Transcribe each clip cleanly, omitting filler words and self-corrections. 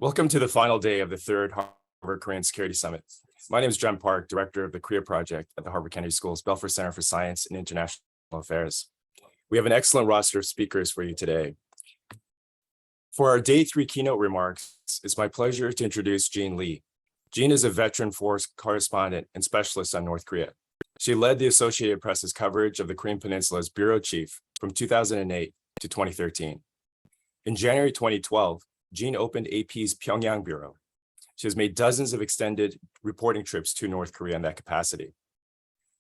Welcome to the final day of the third Harvard Korean Security Summit. My name is Jen Park, Director of the Korea Project at the Harvard Kennedy School's Belfer Center for Science and International Affairs. We have an excellent roster of speakers for you today. For our Day 3 keynote remarks, it's my pleasure to introduce Jean Lee. Jean is a veteran force correspondent and specialist on North Korea. She led the Associated Press's coverage of the Korean Peninsula's bureau chief from 2008 to 2013. In January 2012, Jean opened AP's Pyongyang bureau. She has made dozens of extended reporting trips to North Korea in that capacity.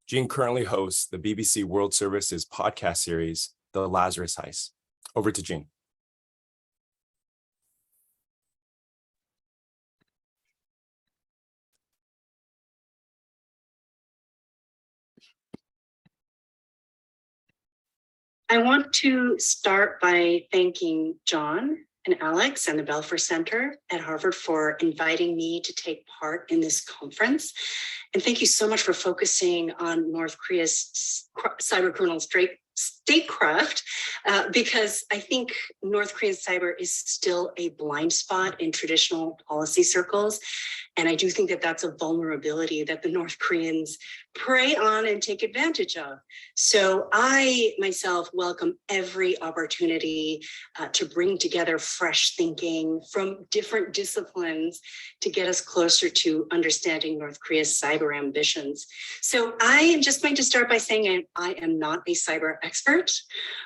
Jean currently hosts the BBC World Service's podcast series, The Lazarus Heist. Over to Jean. I want to start by thanking John and Alex and the Belfer Center at Harvard for inviting me to take part in this conference. And thank you so much for focusing on North Korea's cybercriminal statecraft, because I think North Korean cyber is still a blind spot in traditional policy circles. And I do think that that's a vulnerability that the North Koreans prey on and take advantage of. So I myself welcome every opportunity to bring together fresh thinking from different disciplines to get us closer to understanding North Korea's cyber ambitions. So I am just going to start by saying I am not a cyber expert.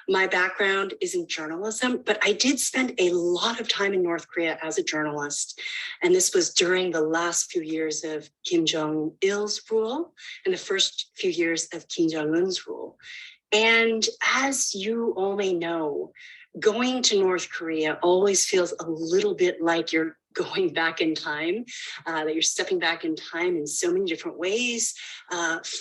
My background is in journalism, but I did spend a lot of time in North Korea as a journalist. And this was during the last few years of Kim Jong-il's rule and the first few years of Kim Jong-un's rule. And as you all may know, going to North Korea always feels a little bit like you're going back in time, that you're stepping back in time in so many different ways,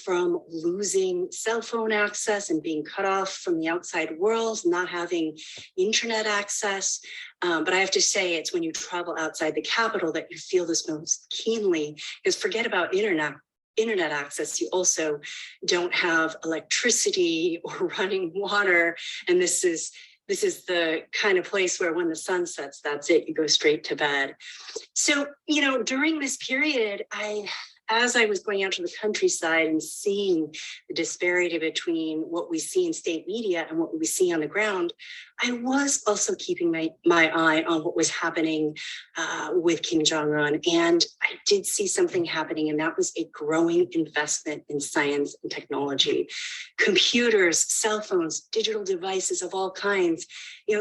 from losing cell phone access and being cut off from the outside world, not having internet access. But I have to say, it's when you travel outside the capital that you feel this most keenly, because forget about internet access, you also don't have electricity or running water. And this is the kind of place where when the sun sets, that's it, you go straight to bed. So, during this period, as I was going out to the countryside and seeing the disparity between what we see in state media and what we see on the ground, I was also keeping my eye on what was happening with Kim Jong-un. And I did see something happening, and that was a growing investment in science and technology. Computers, cell phones, digital devices of all kinds.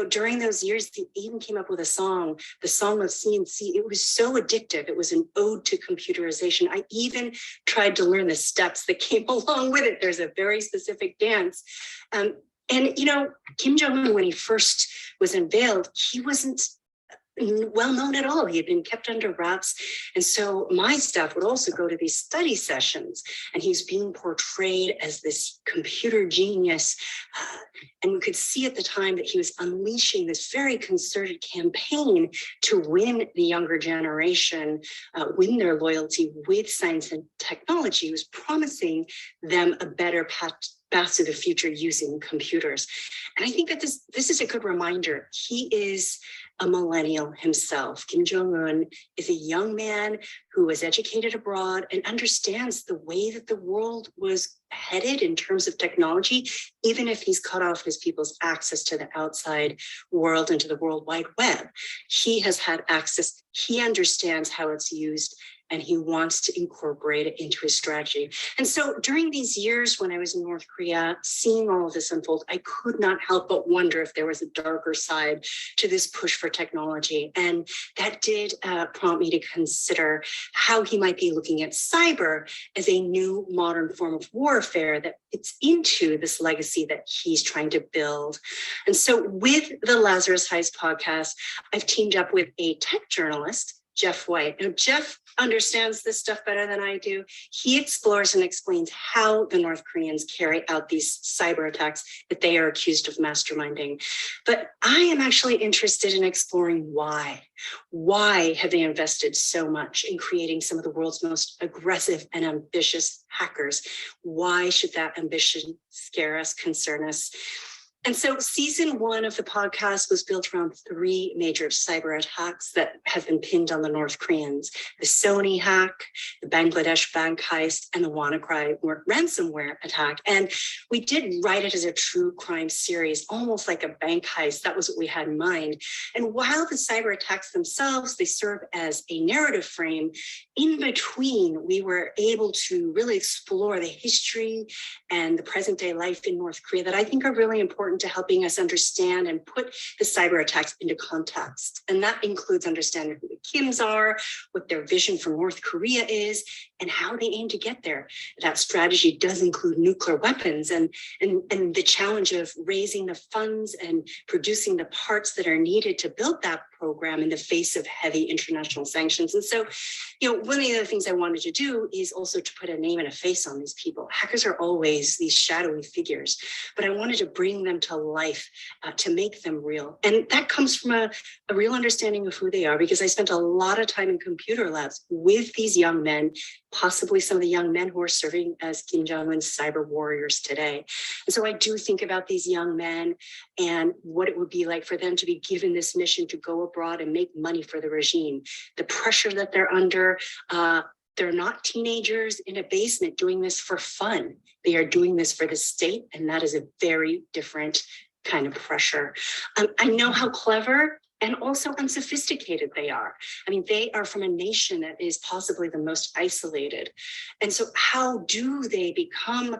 During those years, they even came up with a song, the song of CNC. It was so addictive. It was an ode to computerization. I even tried to learn the steps that came along with it. There's a very specific dance. And Kim Jong-un, when he first was unveiled, he wasn't well known at all. He had been kept under wraps. And so my staff would also go to these study sessions, and he was being portrayed as this computer genius. And we could see at the time that he was unleashing this very concerted campaign to win the younger generation, win their loyalty with science and technology. He was promising them a better path to the future using computers. And I think that this is a good reminder. He is a millennial himself. Kim Jong-un is a young man who was educated abroad and understands the way that the world was headed in terms of technology, even if he's cut off his people's access to the outside world and to the World Wide Web. He has had access. He understands how it's used, and he wants to incorporate it into his strategy. And so during these years when I was in North Korea, seeing all of this unfold, I could not help but wonder if there was a darker side to this push for technology. And that did prompt me to consider how he might be looking at cyber as a new modern form of warfare that fits into this legacy that he's trying to build. And so with the Lazarus Heist podcast, I've teamed up with a tech journalist, Jeff White. Now, Jeff understands this stuff better than I do. He explores and explains how the North Koreans carry out these cyber attacks that they are accused of masterminding. But I am actually interested in exploring why. Why have they invested so much in creating some of the world's most aggressive and ambitious hackers? Why should that ambition scare us, concern us? And so season 1 of the podcast was built around 3 major cyber attacks that have been pinned on the North Koreans: the Sony hack, the Bangladesh bank heist, and the WannaCry ransomware attack. And we did write it as a true crime series, almost like a bank heist. That was what we had in mind. And while the cyber attacks themselves, they serve as a narrative frame, in between, we were able to really explore the history and the present day life in North Korea that I think are really important to helping us understand and put the cyber attacks into context. And that includes understanding who the Kims are, what their vision for North Korea is, and how they aim to get there. That strategy does include nuclear weapons and the challenge of raising the funds and producing the parts that are needed to build that program in the face of heavy international sanctions. And so, one of the other things I wanted to do is also to put a name and a face on these people. Hackers are always these shadowy figures, but I wanted to bring them to life, to make them real. And that comes from a real understanding of who they are, because I spent a lot of time in computer labs with these young men, possibly some of the young men who are serving as Kim Jong-un's cyber warriors today. And so I do think about these young men and what it would be like for them to be given this mission to go abroad and make money for the regime. The pressure that they're under, they're not teenagers in a basement doing this for fun. They are doing this for the state, and that is a very different kind of pressure. I know how clever and also unsophisticated they are. I mean, they are from a nation that is possibly the most isolated. And so how do they become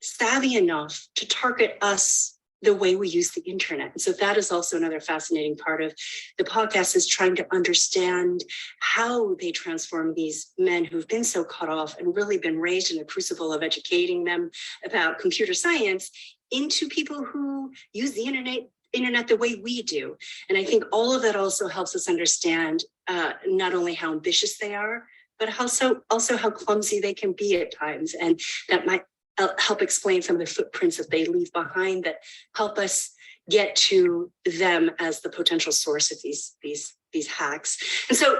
savvy enough to target us the way we use the internet? And so that is also another fascinating part of the podcast, is trying to understand how they transform these men who've been so cut off and really been raised in the crucible of educating them about computer science into people who use the internet the way we do. And I think all of that also helps us understand not only how ambitious they are, but also how clumsy they can be at times. And that might help explain some of the footprints that they leave behind that help us get to them as the potential source of these hacks. And so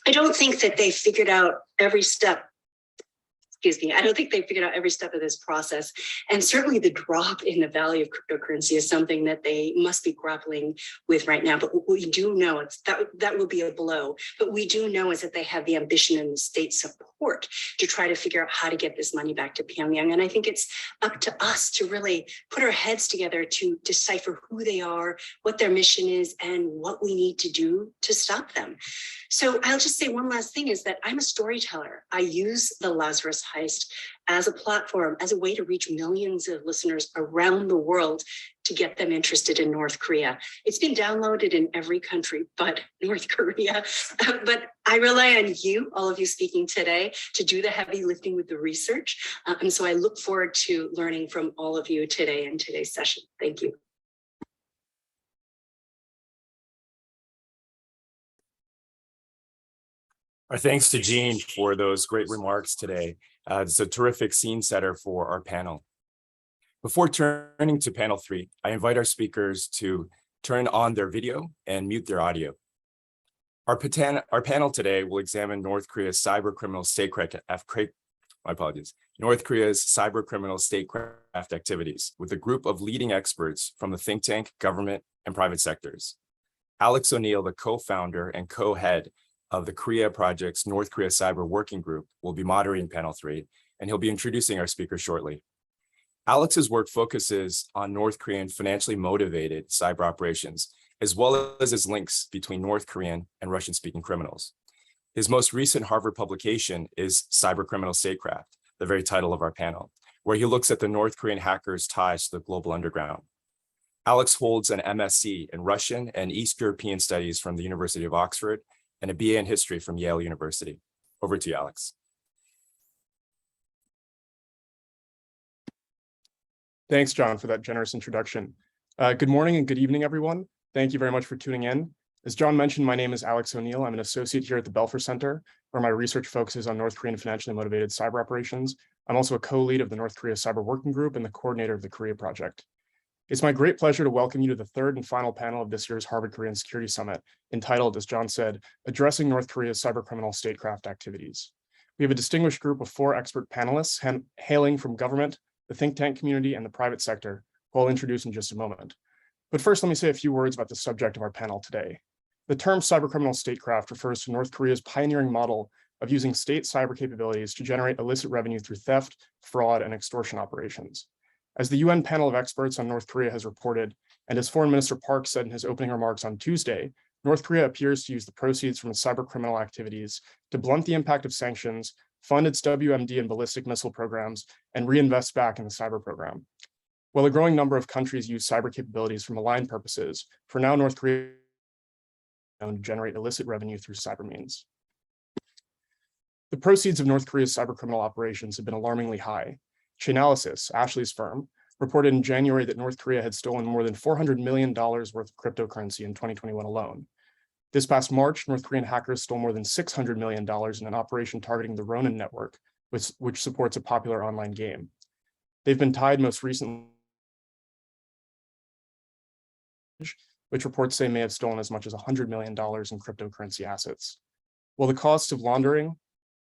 I don't think that they figured out every step. I don't think they figured out every step of this process. And certainly the drop in the value of cryptocurrency is something that they must be grappling with right now. But what we do know is that will be a blow. But we do know is that they have the ambition and the state support to try to figure out how to get this money back to Pyongyang. And I think it's up to us to really put our heads together to decipher who they are, what their mission is, and what we need to do to stop them. So I'll just say one last thing, is that I'm a storyteller. I use the Lazarus heist as a platform, as a way to reach millions of listeners around the world to get them interested in North Korea. It's been downloaded in every country but North Korea. But I rely on you, all of you speaking today, to do the heavy lifting with the research. And so I look forward to learning from all of you today in today's session. Thank you. Our thanks to Jean for those great remarks today. It's a terrific scene setter for our panel. Before turning to panel 3, I invite our speakers to turn on their video and mute their audio. Our panel today will examine North Korea's cybercriminal statecraft activities with a group of leading experts from the think tank, government, and private sectors. Alex O'Neill, the co-founder and co-head of the Korea Project's North Korea Cyber Working Group, will be moderating panel 3, and he'll be introducing our speaker shortly. Alex's work focuses on North Korean financially motivated cyber operations, as well as his links between North Korean and Russian-speaking criminals. His most recent Harvard publication is Cybercriminal Statecraft, the very title of our panel, where he looks at the North Korean hackers' ties to the global underground. Alex holds an MSc in Russian and East European Studies from the University of Oxford and a BA in History from Yale University. Over to you, Alex. Thanks, John, for that generous introduction. Good morning and good evening, everyone. Thank you very much for tuning in. As John mentioned, my name is Alex O'Neill. I'm an associate here at the Belfer Center, where my research focuses on North Korean financially motivated cyber operations. I'm also a co-lead of the North Korea Cyber Working Group and the coordinator of the Korea Project. It's my great pleasure to welcome you to the third and final panel of this year's Harvard Korean Security Summit, entitled, as John said, Addressing North Korea's Cybercriminal Statecraft Activities. We have a distinguished group of 4 expert panelists hailing from government, the think tank community, and the private sector, who I'll introduce in just a moment. But first, let me say a few words about the subject of our panel today. The term cybercriminal statecraft refers to North Korea's pioneering model of using state cyber capabilities to generate illicit revenue through theft, fraud, and extortion operations. As the UN panel of experts on North Korea has reported, and as Foreign Minister Park said in his opening remarks on Tuesday, North Korea appears to use the proceeds from its cybercriminal activities to blunt the impact of sanctions, fund its WMD and ballistic missile programs, and reinvest back in the cyber program. While a growing number of countries use cyber capabilities for malign purposes, for now, North Korea is known to generate illicit revenue through cyber means. The proceeds of North Korea's cybercriminal operations have been alarmingly high. Chainalysis, Ashley's firm, reported in January that North Korea had stolen more than $400 million worth of cryptocurrency in 2021 alone. This past March, North Korean hackers stole more than $600 million in an operation targeting the Ronin network, which supports a popular online game. They've been tied most recently, which reports say may have stolen as much as $100 million in cryptocurrency assets. While the costs of laundering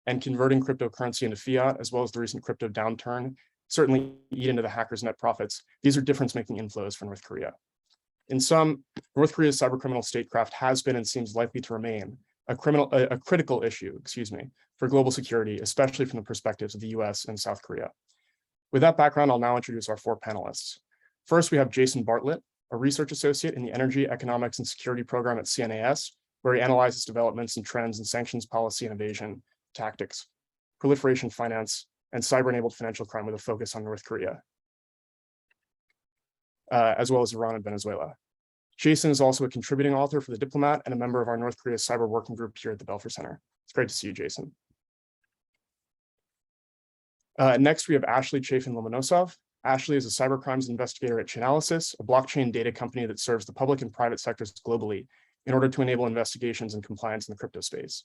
and converting cryptocurrency into fiat, as well as the recent crypto downturn, certainly eat into the hackers' net profits, these are difference-making inflows for North Korea. In sum, North Korea's cybercriminal statecraft has been and seems likely to remain a critical issue, for global security, especially from the perspectives of the US and South Korea. With that background, I'll now introduce our four panelists. First, we have Jason Bartlett, a research associate in the Energy, Economics, and Security program at CNAS, where he analyzes developments and trends in sanctions policy and evasion tactics, proliferation finance, and cyber-enabled financial crime with a focus on North Korea, as well as Iran and Venezuela. Jason is also a contributing author for The Diplomat and a member of our North Korea Cyber Working Group here at the Belfer Center. It's great to see you, Jason. Next, we have Ashley Chafin-Lomonosov. Ashley is a cybercrimes investigator at Chainalysis, a blockchain data company that serves the public and private sectors globally in order to enable investigations and compliance in the crypto space.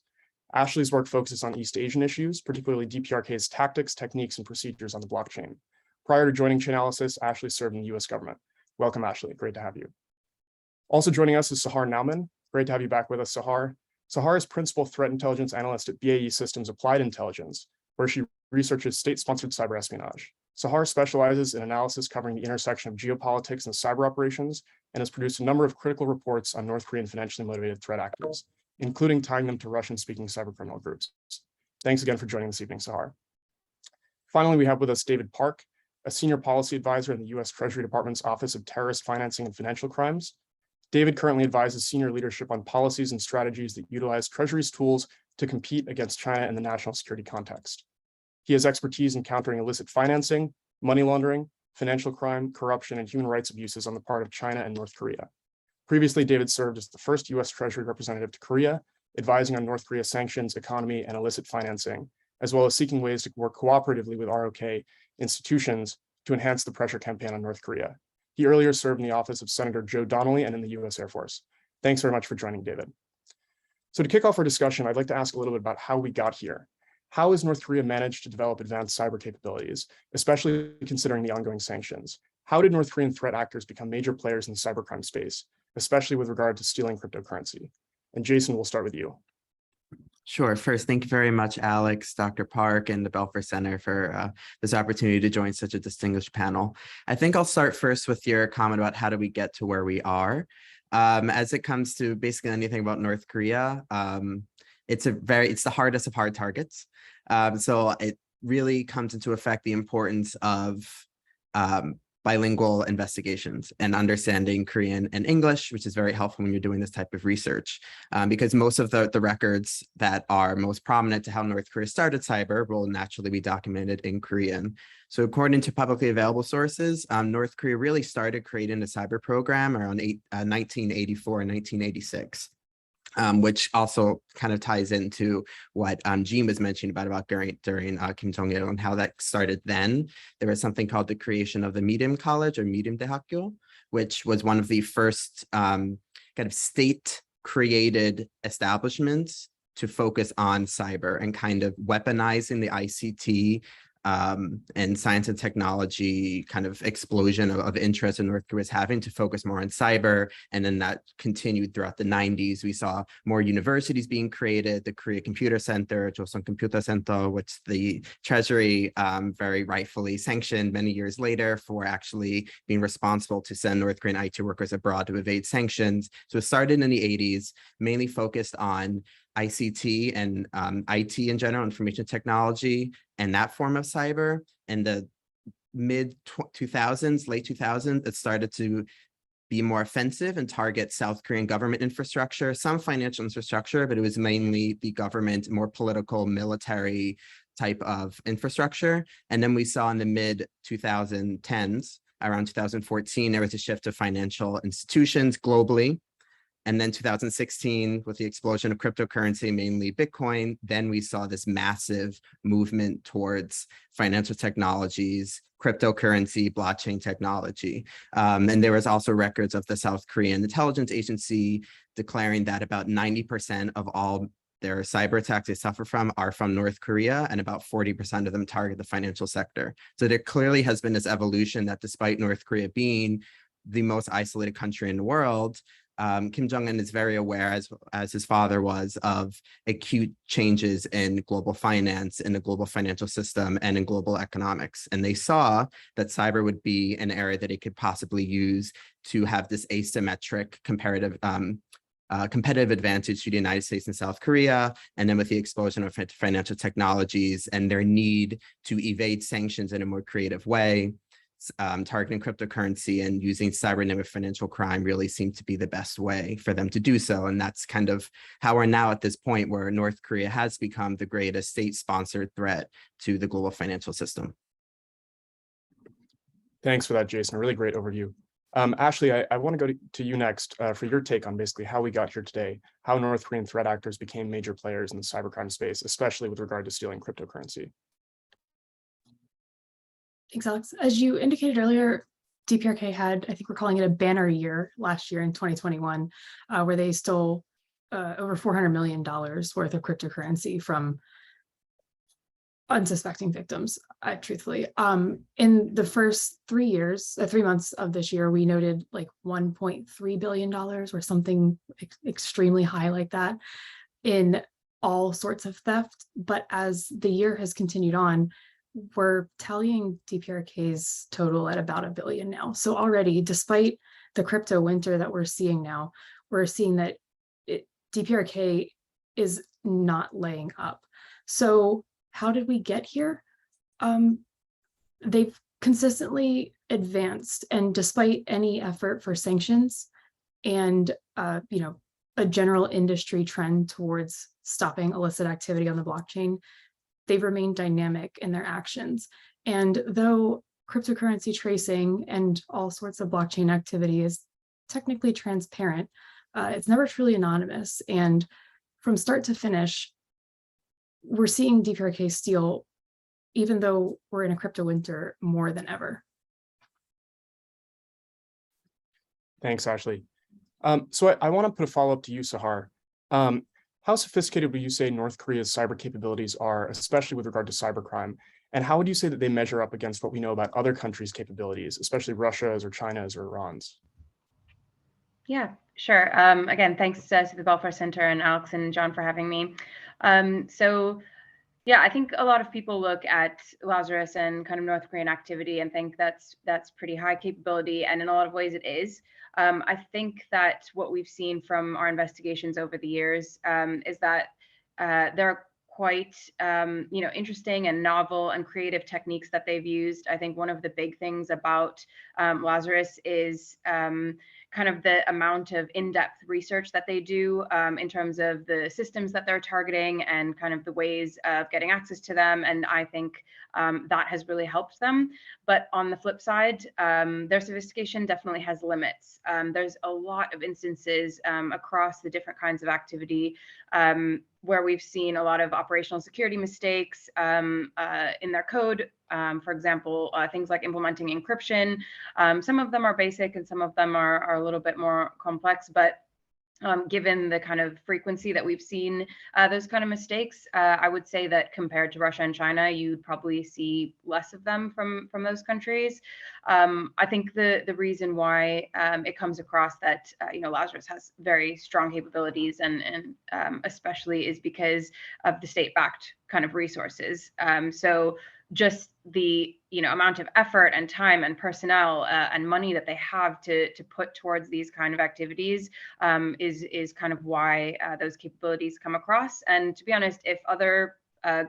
Ashley's work focuses on East Asian issues, particularly DPRK's tactics, techniques, and procedures on the blockchain. Prior to joining Chainalysis, Ashley served in the US government. Welcome, Ashley. Great to have you. Also joining us is Sahar Nauman. Great to have you back with us, Sahar. Sahar is Principal Threat Intelligence Analyst at BAE Systems Applied Intelligence, where she researches state-sponsored cyber espionage. Sahar specializes in analysis covering the intersection of geopolitics and cyber operations and has produced a number of critical reports on North Korean financially motivated threat actors, including tying them to Russian-speaking cybercriminal groups. Thanks again for joining this evening, Sahar. Finally, we have with us David Park, a senior policy advisor in the US Treasury Department's Office of Terrorist Financing and Financial Crimes. David currently advises senior leadership on policies and strategies that utilize Treasury's tools to compete against China in the national security context. He has expertise in countering illicit financing, money laundering, financial crime, corruption, and human rights abuses on the part of China and North Korea. Previously, David served as the first US Treasury representative to Korea, advising on North Korea's sanctions, economy, and illicit financing, as well as seeking ways to work cooperatively with ROK institutions to enhance the pressure campaign on North Korea. He earlier served in the office of Senator Joe Donnelly and in the US Air Force. Thanks very much for joining, David. So to kick off our discussion, I'd like to ask a little bit about how we got here. How has North Korea managed to develop advanced cyber capabilities, especially considering the ongoing sanctions? How did North Korean threat actors become major players in the cybercrime space, especially with regard to stealing cryptocurrency? And Jason, we'll start with you. Sure. First, thank you very much, Alex, Dr. Park, and the Belfer Center for this opportunity to join such a distinguished panel. I think I'll start first with your comment about how do we get to where we are. As it comes to basically anything about North Korea, it's the hardest of hard targets. So it really comes into effect the importance of bilingual investigations and understanding Korean and English, which is very helpful when you're doing this type of research, because most of the records that are most prominent to how North Korea started cyber will naturally be documented in Korean. So according to publicly available sources, North Korea really started creating a cyber program around 1984 and 1986. Which also kind of ties into what Jean was mentioning about during Kim Jong-il and how that started then. There was something called the creation of the Medium College or Medium Daehakyo, which was one of the first kind of state-created establishments to focus on cyber and kind of weaponizing the ICT and science and technology kind of explosion of interest in North Korea was having to focus more on cyber. And then that continued throughout the 90s. We saw more universities being created, the Korea Computer Center, Joseon Computer Center, which the Treasury very rightfully sanctioned many years later for actually being responsible to send North Korean IT workers abroad to evade sanctions. So it started in the 80s, mainly focused on ICT and IT in general, information technology, and that form of cyber. In the mid 2000s, late 2000s, it started to be more offensive and target South Korean government infrastructure, some financial infrastructure, but it was mainly the government, more political, military type of infrastructure. And then we saw in the mid 2010s, around 2014, there was a shift to financial institutions globally. And then 2016, with the explosion of cryptocurrency, mainly Bitcoin, then we saw this massive movement towards financial technologies, cryptocurrency, blockchain technology. And there was also records of the South Korean intelligence agency declaring that about 90% of all their cyber attacks they suffer from are from North Korea, and about 40% of them target the financial sector. So there clearly has been this evolution that despite North Korea being the most isolated country in the world, Kim Jong-un is very aware, as his father was, of acute changes in global finance, in the global financial system, and in global economics. And they saw that cyber would be an area that it could possibly use to have this asymmetric competitive advantage to the United States and South Korea. And then with the explosion of financial technologies and their need to evade sanctions in a more creative way, targeting cryptocurrency and using cybernetic financial crime really seemed to be the best way for them to do so. And that's kind of how we're now at this point where North Korea has become the greatest state-sponsored threat to the global financial system. Thanks for that, Jason. A really great overview. Ashley, I want to go to you next for your take on basically how we got here today, how North Korean threat actors became major players in the cybercrime space, especially with regard to stealing cryptocurrency. Thanks, Alex. As you indicated earlier, DPRK had, I think we're calling it a banner year last year in 2021, where they stole over $400 million worth of cryptocurrency from unsuspecting victims, truthfully. In the first 3 months of this year, we noted like $1.3 billion or something extremely high like that in all sorts of theft. But as the year has continued on, we're tallying DPRK's total at about $1 billion now. So already, despite the crypto winter that we're seeing now, we're seeing that DPRK is not laying up. So how did we get here? They've consistently advanced, and despite any effort for sanctions and a general industry trend towards stopping illicit activity on the blockchain, they've remained dynamic in their actions. And though cryptocurrency tracing and all sorts of blockchain activity is technically transparent, it's never truly anonymous. And from start to finish, we're seeing DPRK steal, even though we're in a crypto winter, more than ever. Thanks, Ashley. So I want to put a follow-up to you, Sahar. How sophisticated would you say North Korea's cyber capabilities are, especially with regard to cybercrime? And how would you say that they measure up against what we know about other countries' capabilities, especially Russia's or China's or Iran's? Yeah, sure. Again, thanks to the Belfer Center and Alex and John for having me. Yeah, I think a lot of people look at Lazarus and kind of North Korean activity and think that's pretty high capability, and in a lot of ways it is. I think that what we've seen from our investigations over the years is that there are quite interesting and novel and creative techniques that they've used. I think one of the big things about Lazarus is kind of the amount of in-depth research that they do in terms of the systems that they're targeting and kind of the ways of getting access to them. And I think that has really helped them. But on the flip side, their sophistication definitely has limits. There's a lot of instances across the different kinds of activity where we've seen a lot of operational security mistakes in their code. For example, things like implementing encryption. Some of them are basic and some of them are a little bit more complex, but given the kind of frequency that we've seen those kind of mistakes. I would say that compared to Russia and China, you'd probably see less of them from those countries. I think the reason why it comes across that Lazarus has very strong capabilities and especially is because of the state-backed kind of resources. So just the amount of effort and time and personnel and money that they have to put towards these kind of activities is kind of why those capabilities come across. And to be honest, if other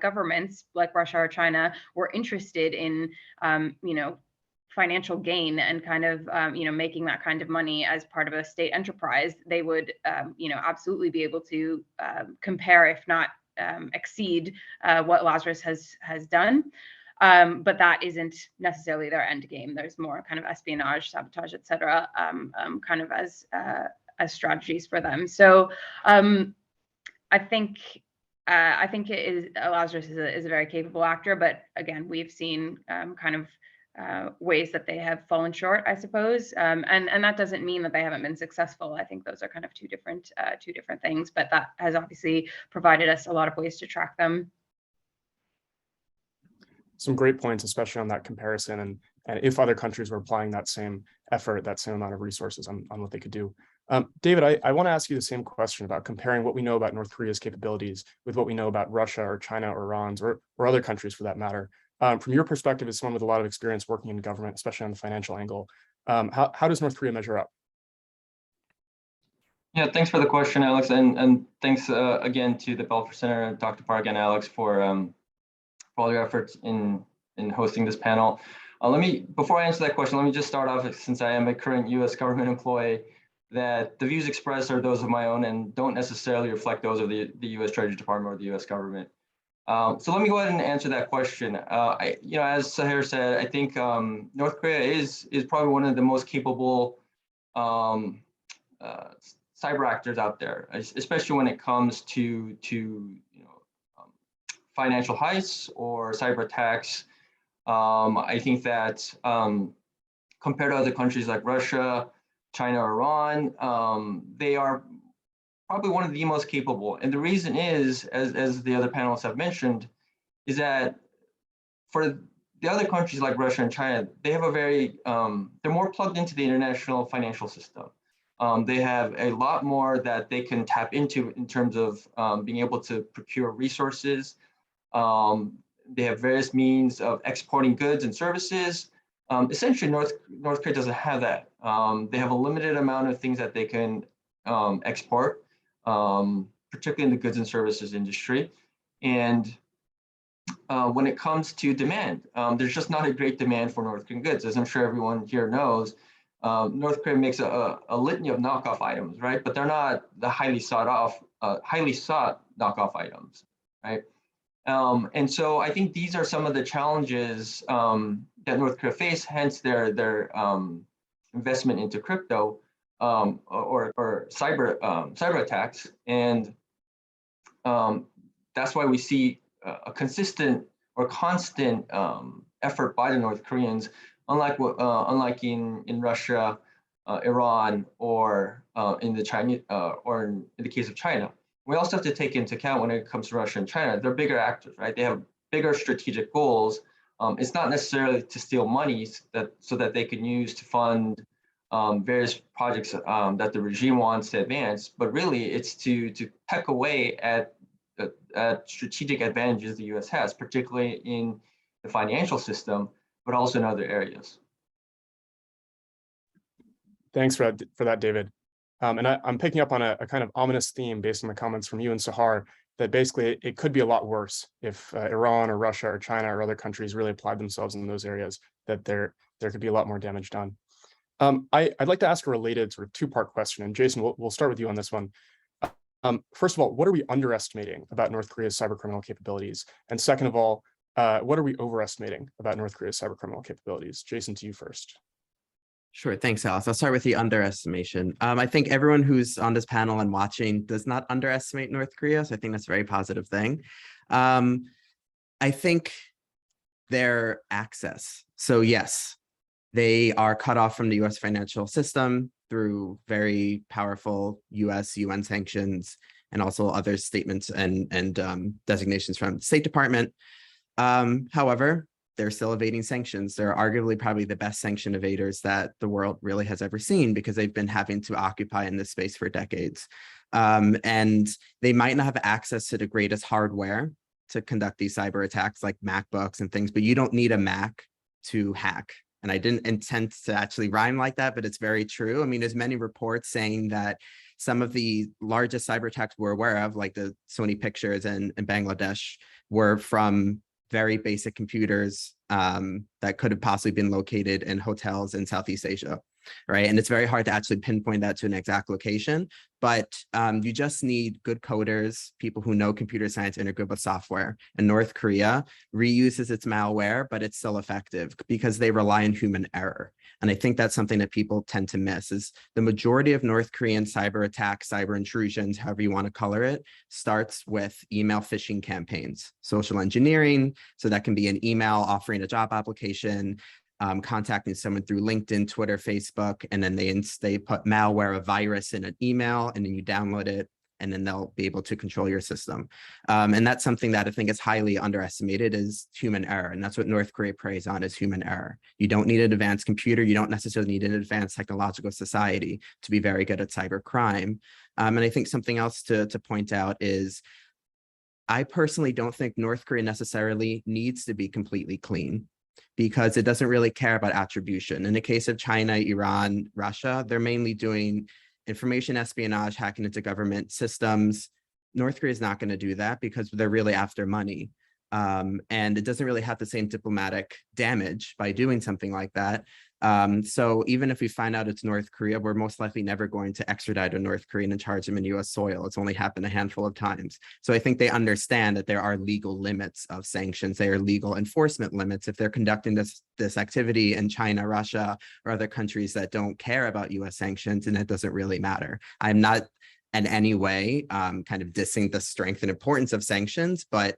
governments like Russia or China were interested in financial gain and kind of making that kind of money as part of a state enterprise, they would absolutely be able to compare, if not exceed what Lazarus has done. But that isn't necessarily their end game. There's more kind of espionage, sabotage, et cetera, kind of as strategies for them. So I think it is Lazarus is a very capable actor, but again, we've seen kind of ways that they have fallen short, I suppose, and that doesn't mean that they haven't been successful. I think those are kind of two different things, but that has obviously provided us a lot of ways to track them. Some great points, especially on that comparison, and if other countries were applying that same effort, that same amount of resources on what they could do. David, I want to ask you the same question about comparing what we know about North Korea's capabilities with what we know about Russia or China or Iran's or other countries for that matter. From your perspective as someone with a lot of experience working in government, especially on the financial angle, how does North Korea measure up? Yeah, thanks for the question, Alex, and thanks again to the Belfer Center, Dr. Park and Alex for all your efforts in hosting this panel. Before I answer that question, let me just start off, since I am a current U.S. government employee, that the views expressed are those of my own and don't necessarily reflect those of the U.S. Treasury Department or the U.S. government. So let me go ahead and answer that question. As Sahir said, I think North Korea is probably one of the most capable cyber actors out there, especially when it comes to financial heists or cyber attacks. I think that compared to other countries like Russia, China, or Iran, they are probably one of the most capable. And the reason is, as the other panelists have mentioned, is that for the other countries like Russia and China, they have they're more plugged into the international financial system. They have a lot more that they can tap into in terms of being able to procure resources. They have various means of exporting goods and services. Essentially, North Korea doesn't have that. They have a limited amount of things that they can export, particularly in the goods and services industry. And when it comes to demand, there's just not a great demand for North Korean goods. As I'm sure everyone here knows, North Korea makes a litany of knockoff items, right? But they're not the highly sought knockoff items, right? And so I think these are some of the challenges that North Korea face, hence their investment into crypto or cyber attacks. And that's why we see a consistent or constant effort by the North Koreans, unlike in Russia, Iran, or in the Chinese, or in the case of China. We also have to take into account when it comes to Russia and China, they're bigger actors, right? They have bigger strategic goals. It's not necessarily to steal monies so that they can use to fund various projects that the regime wants to advance, but really it's to peck away at strategic advantages the U.S. has, particularly in the financial system, but also in other areas. Thanks for that, David. And I'm picking up on a kind of ominous theme based on the comments from you and Sahar, that basically it could be a lot worse if Iran or Russia or China or other countries really applied themselves in those areas, that there could be a lot more damage done. I'd like to ask a related sort of two-part question, and Jason, we'll start with you on this one. First of all, what are we underestimating about North Korea's cybercriminal capabilities? And second of all, what are we overestimating about North Korea's cybercriminal capabilities? Jason, to you first. Sure. Thanks, Alice. I'll start with the underestimation. I think everyone who's on this panel and watching does not underestimate North Korea. So I think that's a very positive thing. I think their access. So yes, they are cut off from the US financial system. through very powerful US, UN sanctions, and also other statements and designations from the State Department. However, they're still evading sanctions. They're arguably probably the best sanction evaders that the world really has ever seen, because they've been having to occupy in this space for decades. And they might not have access to the greatest hardware to conduct these cyber attacks like MacBooks and things, but you don't need a Mac to hack. And I didn't intend to actually rhyme like that, but it's very true. I mean, there's many reports saying that some of the largest cyber attacks we're aware of, like the Sony pictures in Bangladesh, were from very basic computers that could have possibly been located in hotels in Southeast Asia, right? And it's very hard to actually pinpoint that to an exact location, but you just need good coders, people who know computer science and are good with software. And North Korea reuses its malware, but it's still effective because they rely on human error. And I think that's something that people tend to miss, is the majority of North Korean cyber attacks, cyber intrusions, however you want to color it, starts with email phishing campaigns, social engineering. So that can be an email offering a job application, contacting someone through LinkedIn, Twitter, Facebook, and then they put malware, a virus in an email, and then you download it, and then they'll be able to control your system. And that's something that I think is highly underestimated, is human error. And that's what North Korea preys on, is human error. You don't need an advanced computer. You don't necessarily need an advanced technological society to be very good at cyber crime. And I think something else to point out is, I personally don't think North Korea necessarily needs to be completely clean, because it doesn't really care about attribution. In the case of China, Iran, Russia, they're mainly doing information espionage, hacking into government systems. North Korea is not going to do that because they're really after money. And it doesn't really have the same diplomatic damage by doing something like that. So even if we find out it's North Korea, we're most likely never going to extradite a North Korean and charge them in US soil. It's only happened a handful of times. So I think they understand that there are legal limits of sanctions. There are legal enforcement limits. If they're conducting this activity in China, Russia, or other countries that don't care about US sanctions, and it doesn't really matter. I'm not in any way kind of dissing the strength and importance of sanctions, but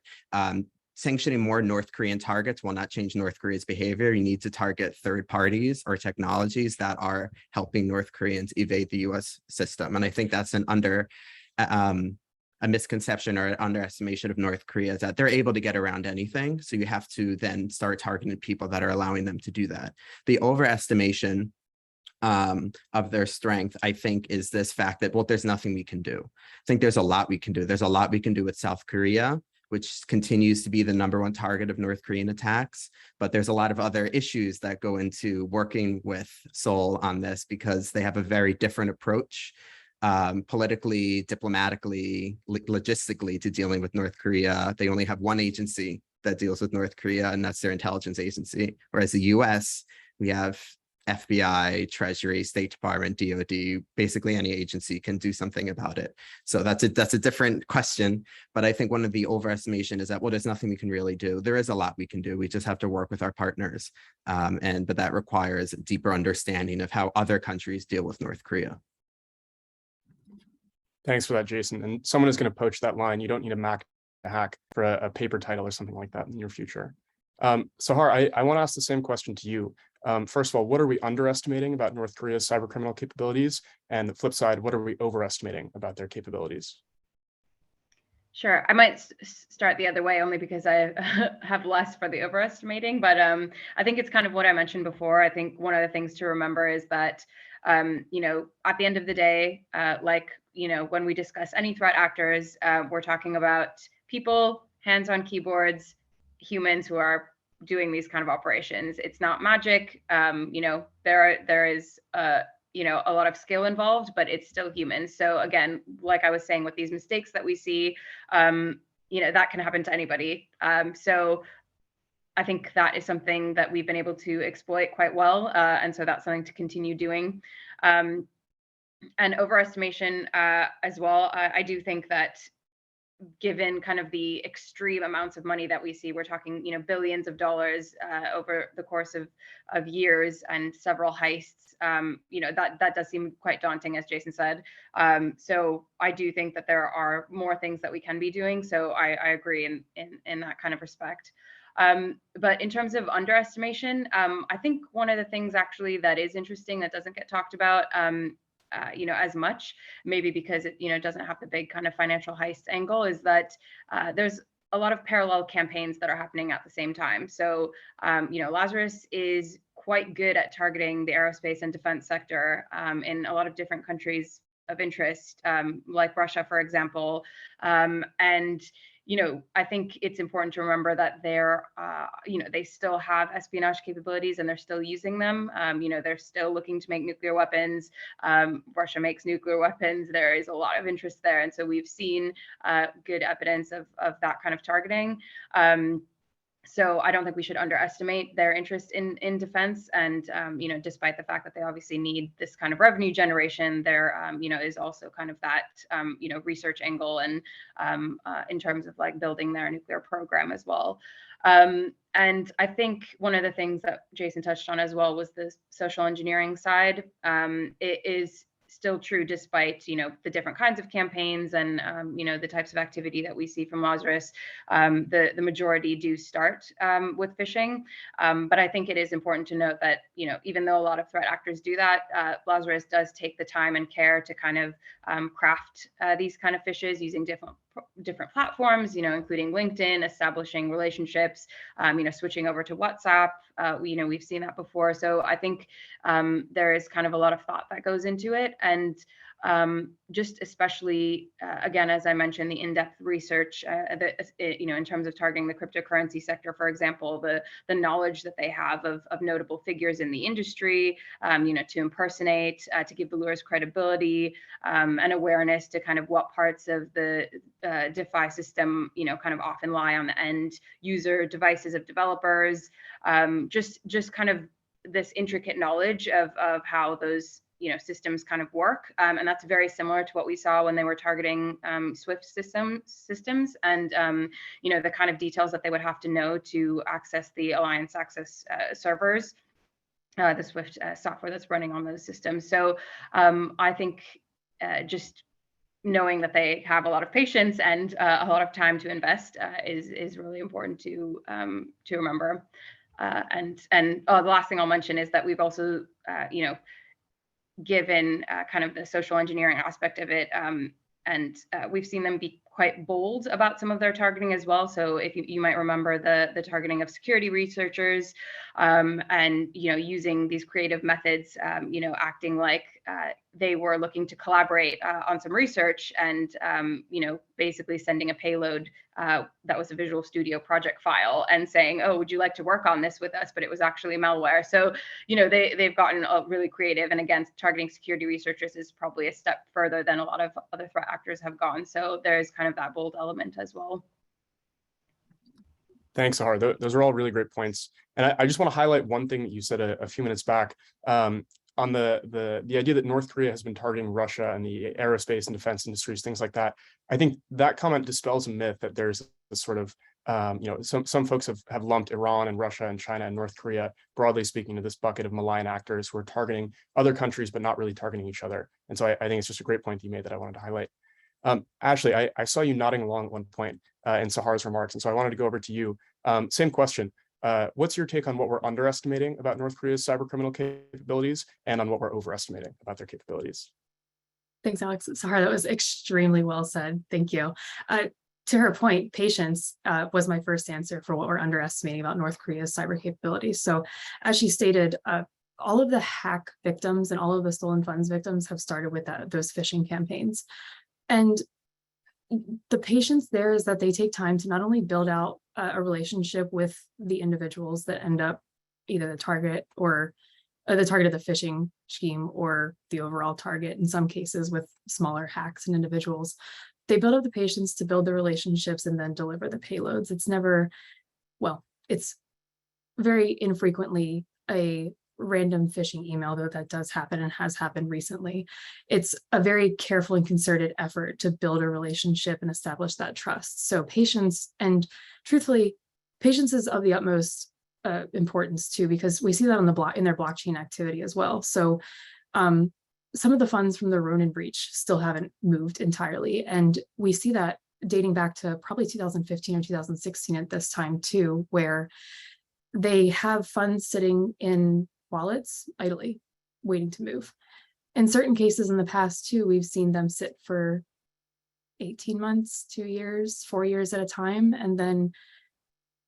sanctioning more North Korean targets will not change North Korea's behavior. You need to target third parties or technologies that are helping North Koreans evade the US system. And I think that's a misconception or an underestimation of North Korea, is that they're able to get around anything. So you have to then start targeting people that are allowing them to do that. The overestimation of their strength, I think, is this fact that, well, there's nothing we can do. I think there's a lot we can do. There's a lot we can do with South Korea, which continues to be the #1 target of North Korean attacks. But there's a lot of other issues that go into working with Seoul on this, because they have a very different approach, politically, diplomatically, logistically, to dealing with North Korea. They only have one agency that deals with North Korea, and that's their intelligence agency. Whereas the US, we have FBI, Treasury, State Department, DOD, basically any agency can do something about it. So that's a different question. But I think one of the overestimation is that, well, there's nothing we can really do. There is a lot we can do. We just have to work with our partners. But that requires a deeper understanding of how other countries deal with North Korea. Thanks for that, Jason. And someone is going to poach that line. You don't need a Mac to hack for a paper title or something like that in your future. Sahar, I want to ask the same question to you. First of all, what are we underestimating about North Korea's cybercriminal capabilities? And the flip side, what are we overestimating about their capabilities? Sure, I might start the other way, only because I have less for the overestimating, but I think it's kind of what I mentioned before. I think one of the things to remember is that, at the end of the day, when we discuss any threat actors, we're talking about people, hands on keyboards, humans who are doing these kind of operations. It's not magic. There is a lot of skill involved, but it's still humans. So again, like I was saying, with these mistakes that we see, that can happen to anybody. So I think that is something that we've been able to exploit quite well. And so that's something to continue doing. And overestimation as well. I do think that, given kind of the extreme amounts of money that we see, we're talking, billions of dollars over the course of years and several heists. That does seem quite daunting, as Jason said. So I do think that there are more things that we can be doing. So I agree in that kind of respect. But in terms of underestimation, I think one of the things actually that is interesting that doesn't get talked about as much, maybe because it, doesn't have the big kind of financial heist angle, is that there's a lot of parallel campaigns that are happening at the same time. So, Lazarus is quite good at targeting the aerospace and defense sector in a lot of different countries of interest, like Russia, for example. And I think it's important to remember that they still have espionage capabilities and they're still using them. They're still looking to make nuclear weapons. Russia makes nuclear weapons. There is a lot of interest there. And so we've seen good evidence of that kind of targeting. So I don't think we should underestimate their interest in defense. And, despite the fact that they obviously need this kind of revenue generation, there, is also kind of that, research angle and in terms of like building their nuclear program as well. And I think one of the things that Jason touched on as well was the social engineering side. It is still true despite the different kinds of campaigns and the types of activity that we see from Lazarus. The majority do start with phishing, but I think it is important to note that even though a lot of threat actors do that, Lazarus does take the time and care to kind of craft these kind of phishes using different platforms, including LinkedIn, establishing relationships, switching over to WhatsApp. We've seen that before. So I think there is kind of a lot of thought that goes into it. And just especially, again, as I mentioned, the in-depth research, in terms of targeting the cryptocurrency sector, for example, the knowledge that they have of notable figures in the industry, to impersonate, to give the lures credibility, and awareness to kind of what parts of the DeFi system, kind of often lie on the end user devices of developers. Just kind of this intricate knowledge of how those systems kind of work, and that's very similar to what we saw when they were targeting Swift systems, and the kind of details that they would have to know to access the Alliance Access servers, the Swift software that's running on those systems. So I think just knowing that they have a lot of patience and a lot of time to invest is really important to remember. And the last thing I'll mention is that we've also given kind of the social engineering aspect of it, and we've seen them be quite bold about some of their targeting as well. So if you might remember the targeting of security researchers, and using these creative methods, acting like they were looking to collaborate on some research, and basically sending a payload that was a Visual Studio project file and saying, oh, would you like to work on this with us? But it was actually malware. So they've gotten really creative, and again, targeting security researchers is probably a step further than a lot of other threat actors have gone. So there's kind of that bold element as well. Thanks, Sahar. Those are all really great points. And I just want to highlight one thing that you said a few minutes back, on the idea that North Korea has been targeting Russia and the aerospace and defense industries, things like that. I think that comment dispels a myth that there's a sort of, some folks have lumped Iran and Russia and China and North Korea, broadly speaking, to this bucket of malign actors who are targeting other countries, but not really targeting each other. And so I think it's just a great point that you made that I wanted to highlight. Ashley, I saw you nodding along at one point in Sahar's remarks, and so I wanted to go over to you. Same question. What's your take on what we're underestimating about North Korea's cybercriminal capabilities and on what we're overestimating about their capabilities? Thanks, Alex. Sahar, that was extremely well said. Thank you. To her point, patience was my first answer for what we're underestimating about North Korea's cyber capabilities. So as she stated, all of the hack victims and all of the stolen funds victims have started with those phishing campaigns. And the patience there is that they take time to not only build out a relationship with the individuals that end up either the target or the target of the phishing scheme or the overall target, in some cases with smaller hacks and individuals. They build up the patience to build the relationships and then deliver the payloads. It's never, well, it's very infrequently a random phishing email, though that does happen and has happened recently. It's a very careful and concerted effort to build a relationship and establish that trust. So patience, and truthfully, patience is of the utmost importance too, because we see that on in their blockchain activity as well. So some of the funds from the Ronin breach still haven't moved entirely, and we see that dating back to probably 2015 or 2016 at this time too, where they have funds sitting in wallets idly waiting to move. in certain cases in the past too, we've seen them sit for 18 months, 2 years, 4 years at a time. And then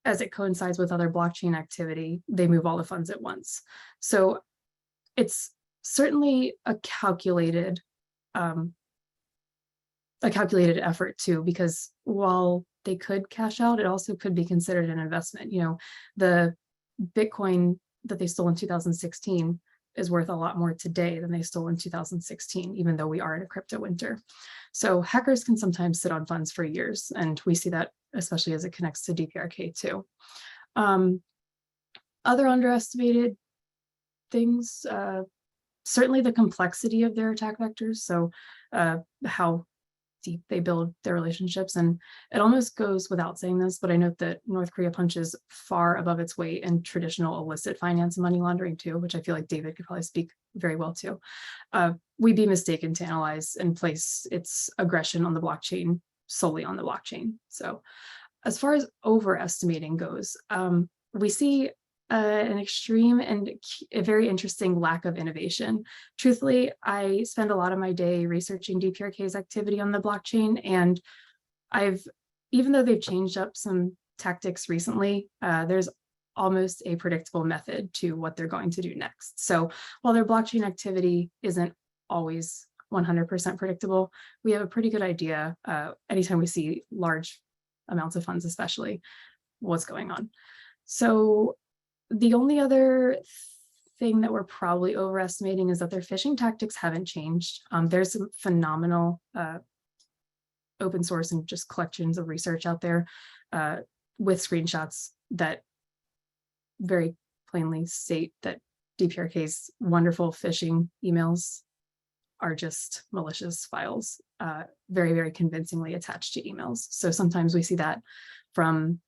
as it coincides with other blockchain activity, they move all the funds at once. So it's certainly a calculated effort too, because while they could cash out, it also could be considered an investment. You know, the Bitcoin that they stole in 2016 is worth a lot more today than they stole in 2016, even though we are in a crypto winter. So hackers can sometimes sit on funds for years, and we see that especially as it connects to DPRK too. Other underestimated things, certainly the complexity of their attack vectors. So how deep they build their relationships. And it almost goes without saying this, but I note that North Korea punches far above its weight in traditional illicit finance and money laundering too, which I feel like David could probably speak very well to. We'd be mistaken to analyze and place its aggression on the blockchain solely on the blockchain. So as far as overestimating goes, we see an extreme and a very interesting lack of innovation. Truthfully, I spend a lot of my day researching DPRK's activity on the blockchain, and even though they've changed up some tactics recently, there's almost a predictable method to what they're going to do next. So while their blockchain activity isn't always 100% predictable, we have a pretty good idea anytime we see large amounts of funds, especially, what's going on. So the only other thing that we're probably overestimating is that their phishing tactics haven't changed. There's some phenomenal open source and just collections of research out there with screenshots that very plainly state that DPRK's wonderful phishing emails are just malicious files, very, very convincingly attached to emails. So sometimes we see that from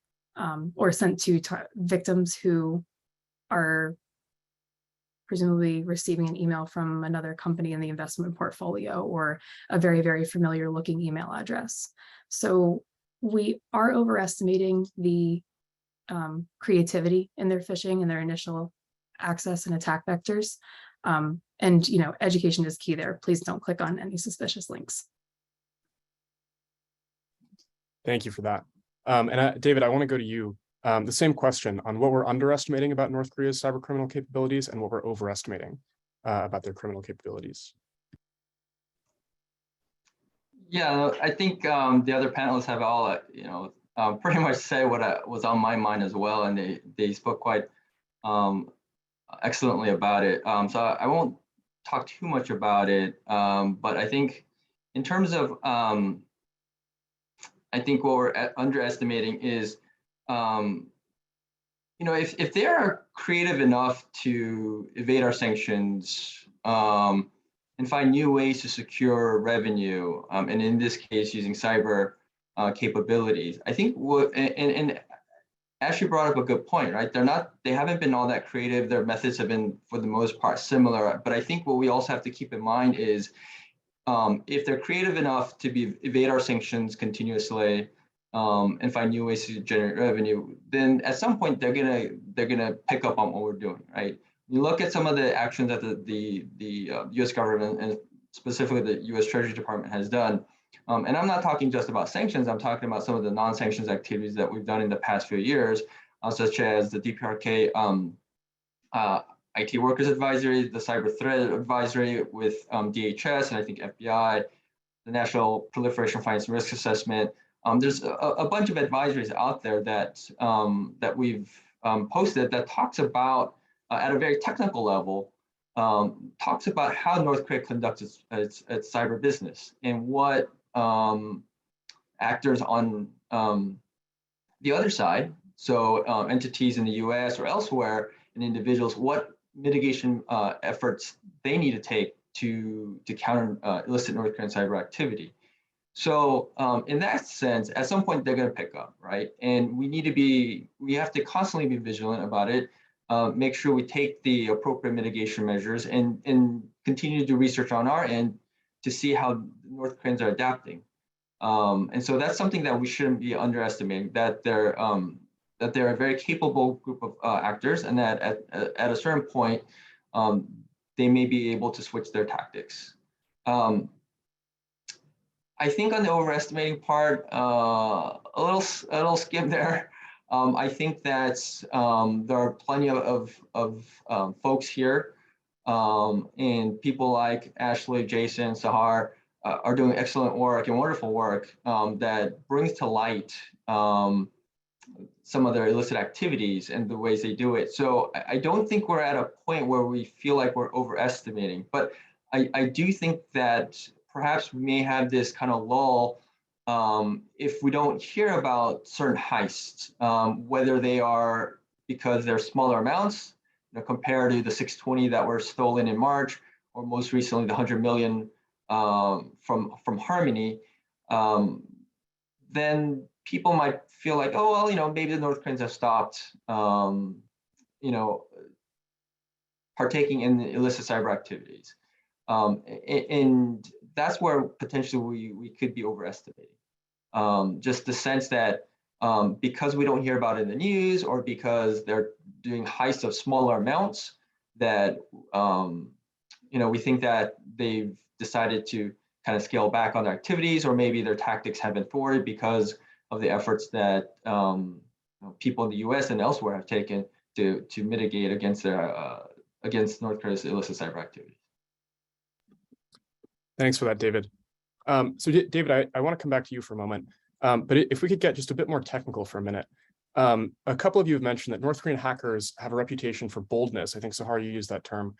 or sent to victims who are presumably receiving an email from another company in the investment portfolio or a very, very familiar looking email address. So we are overestimating the creativity in their phishing and their initial access and attack vectors. And you know, education is key there. Please don't click on any suspicious links. Thank you for that. And David, I want to go to you. The same question on what we're underestimating about North Korea's cyber criminal capabilities and what we're overestimating about their criminal capabilities. Yeah, I think the other panelists have all, pretty much say what was on my mind as well, and they spoke quite excellently about it. So I won't talk too much about it, but I think in terms of, I think what we're underestimating is, if they are creative enough to evade our sanctions and find new ways to secure revenue, and in this case, using cyber capabilities, I think and Ashley brought up a good point, right? They haven't been all that creative. Their methods have been, for the most part, similar. But I think what we also have to keep in mind is, if they're creative enough to evade our sanctions continuously and find new ways to generate revenue, then at some point they're gonna pick up on what we're doing, right? You look at some of the actions that the U.S. government and specifically the U.S. Treasury Department has done, and I'm not talking just about sanctions. I'm talking about some of the non-sanctions activities that we've done in the past few years, such as the DPRK IT Workers Advisory, the Cyber Threat Advisory with DHS, and I think FBI, the National Proliferation Finance Risk Assessment. There's a bunch of advisories out there that we've posted that talks about, at a very technical level, talks about how North Korea conducts its cyber business and what actors on the other side, so entities in the US or elsewhere, and individuals, what mitigation efforts they need to take to counter illicit North Korean cyber activity. So in that sense, at some point they're going to pick up, right? And we have to constantly be vigilant about it, make sure we take the appropriate mitigation measures and continue to do research on our end to see how North Koreans are adapting. And so that's something that we shouldn't be underestimating, that they're a very capable group of actors, and that at a certain point, they may be able to switch their tactics. I think on the overestimating part, a little skim there. I think that there are plenty of folks here, and people like Ashley, Jason, Sahar are doing excellent work and wonderful work that brings to light some of their illicit activities and the ways they do it. So I don't think we're at a point where we feel like we're overestimating, but I do think that perhaps we may have this kind of lull if we don't hear about certain heists, whether they are because they're smaller amounts, compared to the 620 that were stolen in March, or most recently the 100 million from Harmony, then people might feel like, oh, well, maybe the North Koreans have stopped, partaking in the illicit cyber activities. And that's where potentially we could be overestimating. Just the sense that because we don't hear about it in the news, or because they're doing heists of smaller amounts, that we think that they've decided to kind of scale back on their activities, or maybe their tactics have been thwarted because of the efforts that people in the U.S. and elsewhere have taken to mitigate against North Korea's illicit cyber activities. Thanks for that, David. So David, I want to come back to you for a moment, but if we could get just a bit more technical for a minute. A couple of you have mentioned that North Korean hackers have a reputation for boldness. I think, Sahar, you used that term,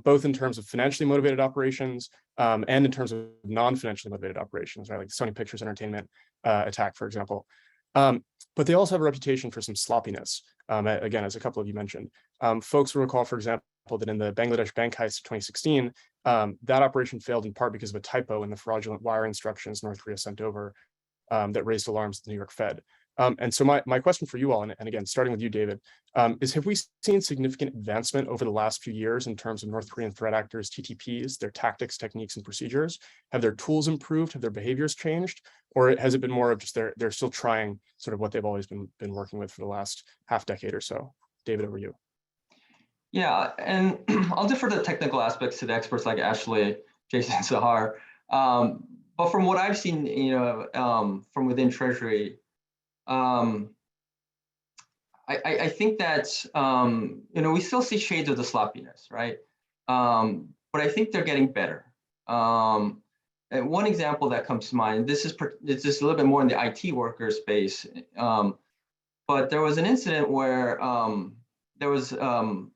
both in terms of financially motivated operations and in terms of non-financially motivated operations, right? Like the Sony Pictures Entertainment attack, for example. But they also have a reputation for some sloppiness, again, as a couple of you mentioned. Folks will recall, for example, that in the Bangladesh bank heist of 2016, that operation failed in part because of a typo in the fraudulent wire instructions North Korea sent over that raised alarms at the New York Fed. And so my question for you all, and again, starting with you, David, is have we seen significant advancement over the last few years in terms of North Korean threat actors, TTPs, their tactics, techniques, and procedures? Have their tools improved? Have their behaviors changed? Or has it been more of just they're still trying sort of what they've always been working with for the last half decade or so? David, over you. Yeah, and I'll defer the technical aspects to the experts like Ashley, Jason, and Sahar. But from what I've seen, from within Treasury, I think that we still see shades of the sloppiness, right? But I think they're getting better. And one example that comes to mind, this is just a little bit more in the IT worker space, but there was an incident where there was a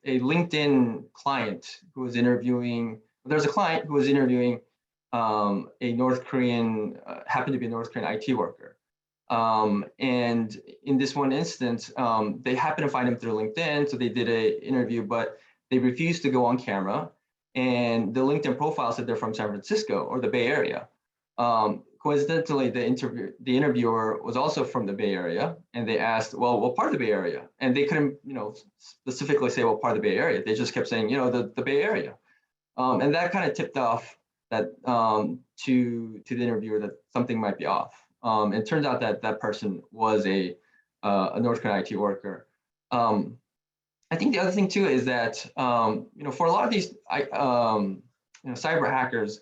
LinkedIn client who was interviewing. There's a client who was interviewing a North Korean, happened to be a North Korean IT worker. And in this one instance, they happened to find him through LinkedIn, so they did an interview, but they refused to go on camera. And the LinkedIn profile said they're from San Francisco or the Bay Area. Coincidentally, the interviewer was also from the Bay Area, and they asked, well, what part of the Bay Area? And they couldn't, specifically say what part of the Bay Area. They just kept saying, the Bay Area. And that kind of tipped off that to the interviewer that something might be off. It turns out that that person was a North Korean IT worker. I think the other thing too is that for a lot of these cyber hackers,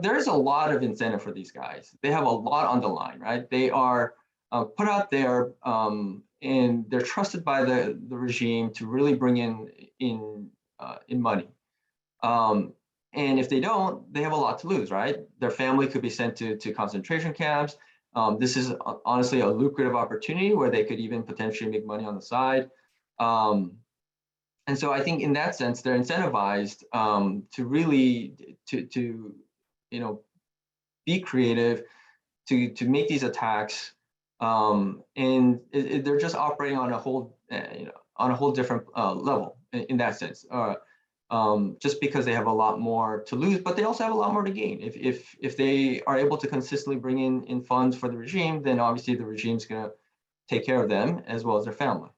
there's a lot of incentive for these guys. They have a lot on the line, right? They are put out there and they're trusted by the regime to really bring in money. And if they don't, they have a lot to lose, right? Their family could be sent to concentration camps. This is honestly a lucrative opportunity where they could even potentially make money on the side. And so I think in that sense, they're incentivized to really be creative, to make these attacks, and they're just operating on a whole different level in that sense. Just because they have a lot more to lose, but they also have a lot more to gain. If they are able to consistently bring in funds for the regime, then obviously the regime's going to take care of them as well as their family.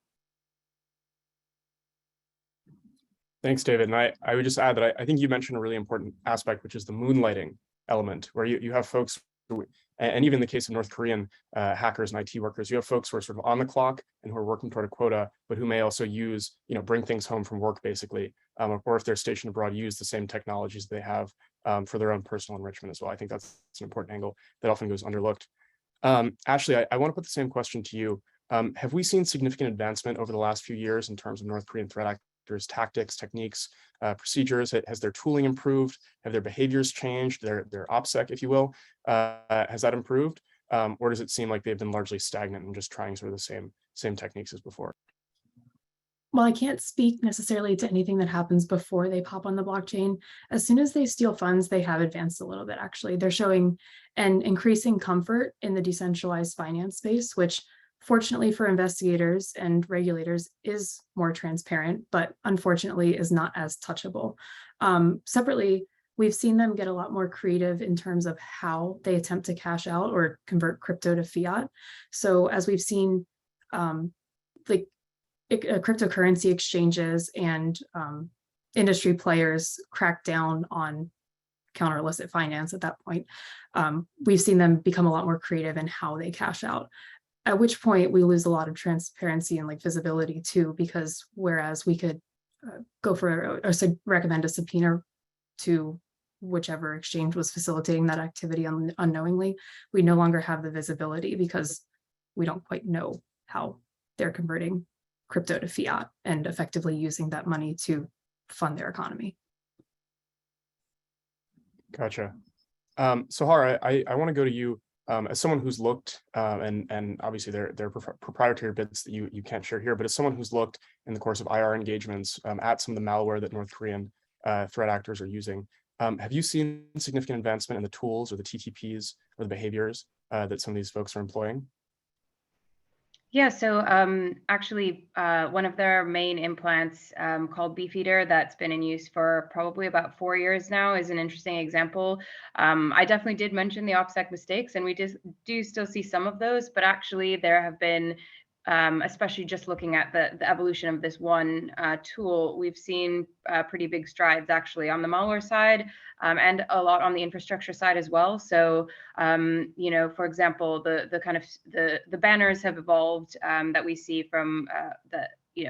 Thanks, David. And I would just add that I think you mentioned a really important aspect, which is the moonlighting element, where you have folks who, and even in the case of North Korean hackers and IT workers, you have folks who are sort of on the clock and who are working toward a quota, but who may also bring things home from work, basically, or if they're stationed abroad, use the same technologies they have for their own personal enrichment as well. I think that's an important angle that often goes underlooked. Ashley, I want to put the same question to you. Have we seen significant advancement over the last few years in terms of North Korean threat actors' tactics, techniques, procedures? Has their tooling improved? Have their behaviors changed? Their OPSEC, if you will, has that improved? Or does it seem like they've been largely stagnant and just trying sort of the same techniques as before? Well, I can't speak necessarily to anything that happens before they pop on the blockchain. As soon as they steal funds, they have advanced a little bit, actually. They're showing an increasing comfort in the decentralized finance space, which fortunately for investigators and regulators is more transparent, but unfortunately is not as touchable. Separately, we've seen them get a lot more creative in terms of how they attempt to cash out or convert crypto to fiat. So as we've seen, cryptocurrency exchanges and industry players crack down on counter illicit finance at that point, we've seen them become a lot more creative in how they cash out. At which point we lose a lot of transparency and like visibility too, because whereas we could go for or recommend a subpoena to whichever exchange was facilitating that activity unknowingly, we no longer have the visibility because we don't quite know how they're converting crypto to fiat and effectively using that money to fund their economy. Gotcha. Sahar, I want to go to you as someone who's looked, and obviously they're proprietary bits that you can't share here, but as someone who's looked in the course of IR engagements at some of the malware that North Korean threat actors are using, have you seen significant advancement in the tools or the TTPs or the behaviors that some of these folks are employing? Yeah, so actually one of their main implants called Beefeater that's been in use for probably about 4 years now is an interesting example. I definitely did mention the OPSEC mistakes, and we do still see some of those, but actually there have been, especially just looking at the evolution of this one tool, we've seen pretty big strides actually on the malware side and a lot on the infrastructure side as well. So, you know, for example, the banners have evolved that we see from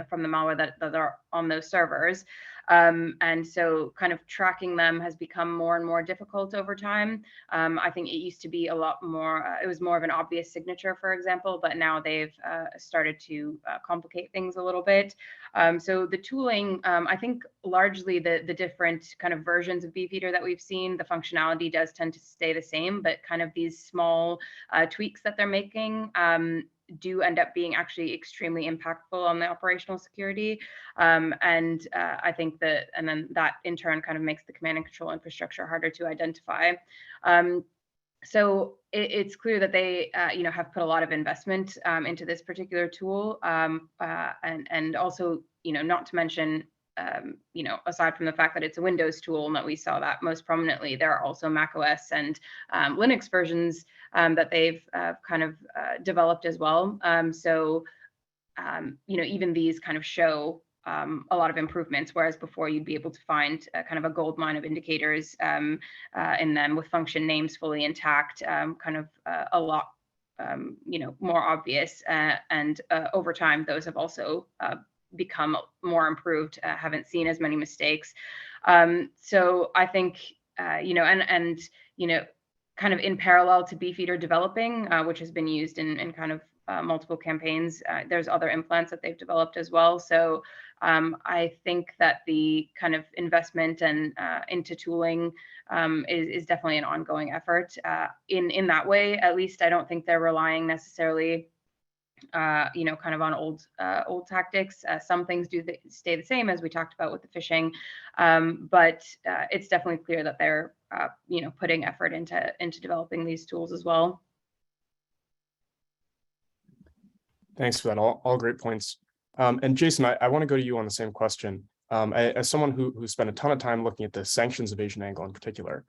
from the malware that are on those servers. And so kind of tracking them has become more and more difficult over time. I think it used to be a lot more, it was more of an obvious signature, for example, but now they've started to complicate things a little bit. So the tooling, I think largely the different kind of versions of Beefeater that we've seen, the functionality does tend to stay the same, but kind of these small tweaks that they're making do end up being actually extremely impactful on the operational security. And I think that, and then that in turn kind of makes the command and control infrastructure harder to identify. So it's clear that they, have put a lot of investment into this particular tool, and also, not to mention, aside from the fact that it's a Windows tool and that we saw that most prominently, there are also macOS and Linux versions that they've kind of developed as well. So, even these kind of show a lot of improvements, whereas before you'd be able to find kind of a gold mine of indicators in them with function names fully intact, kind of a lot, more obvious. And over time, those have also become more improved, haven't seen as many mistakes. So I think, kind of in parallel to Beefeater developing, which has been used in kind of multiple campaigns, there's other implants that they've developed as well. So I think that the kind of investment and into tooling is definitely an ongoing effort. In that way, at least, I don't think they're relying necessarily kind of on old tactics. Some things do stay the same, as we talked about with the phishing, but it's definitely clear that they're putting effort into developing these tools as well. Thanks for that. All great points. And Jason, I want to go to you on the same question. As someone who spent a ton of time looking at the sanctions evasion angle in particular,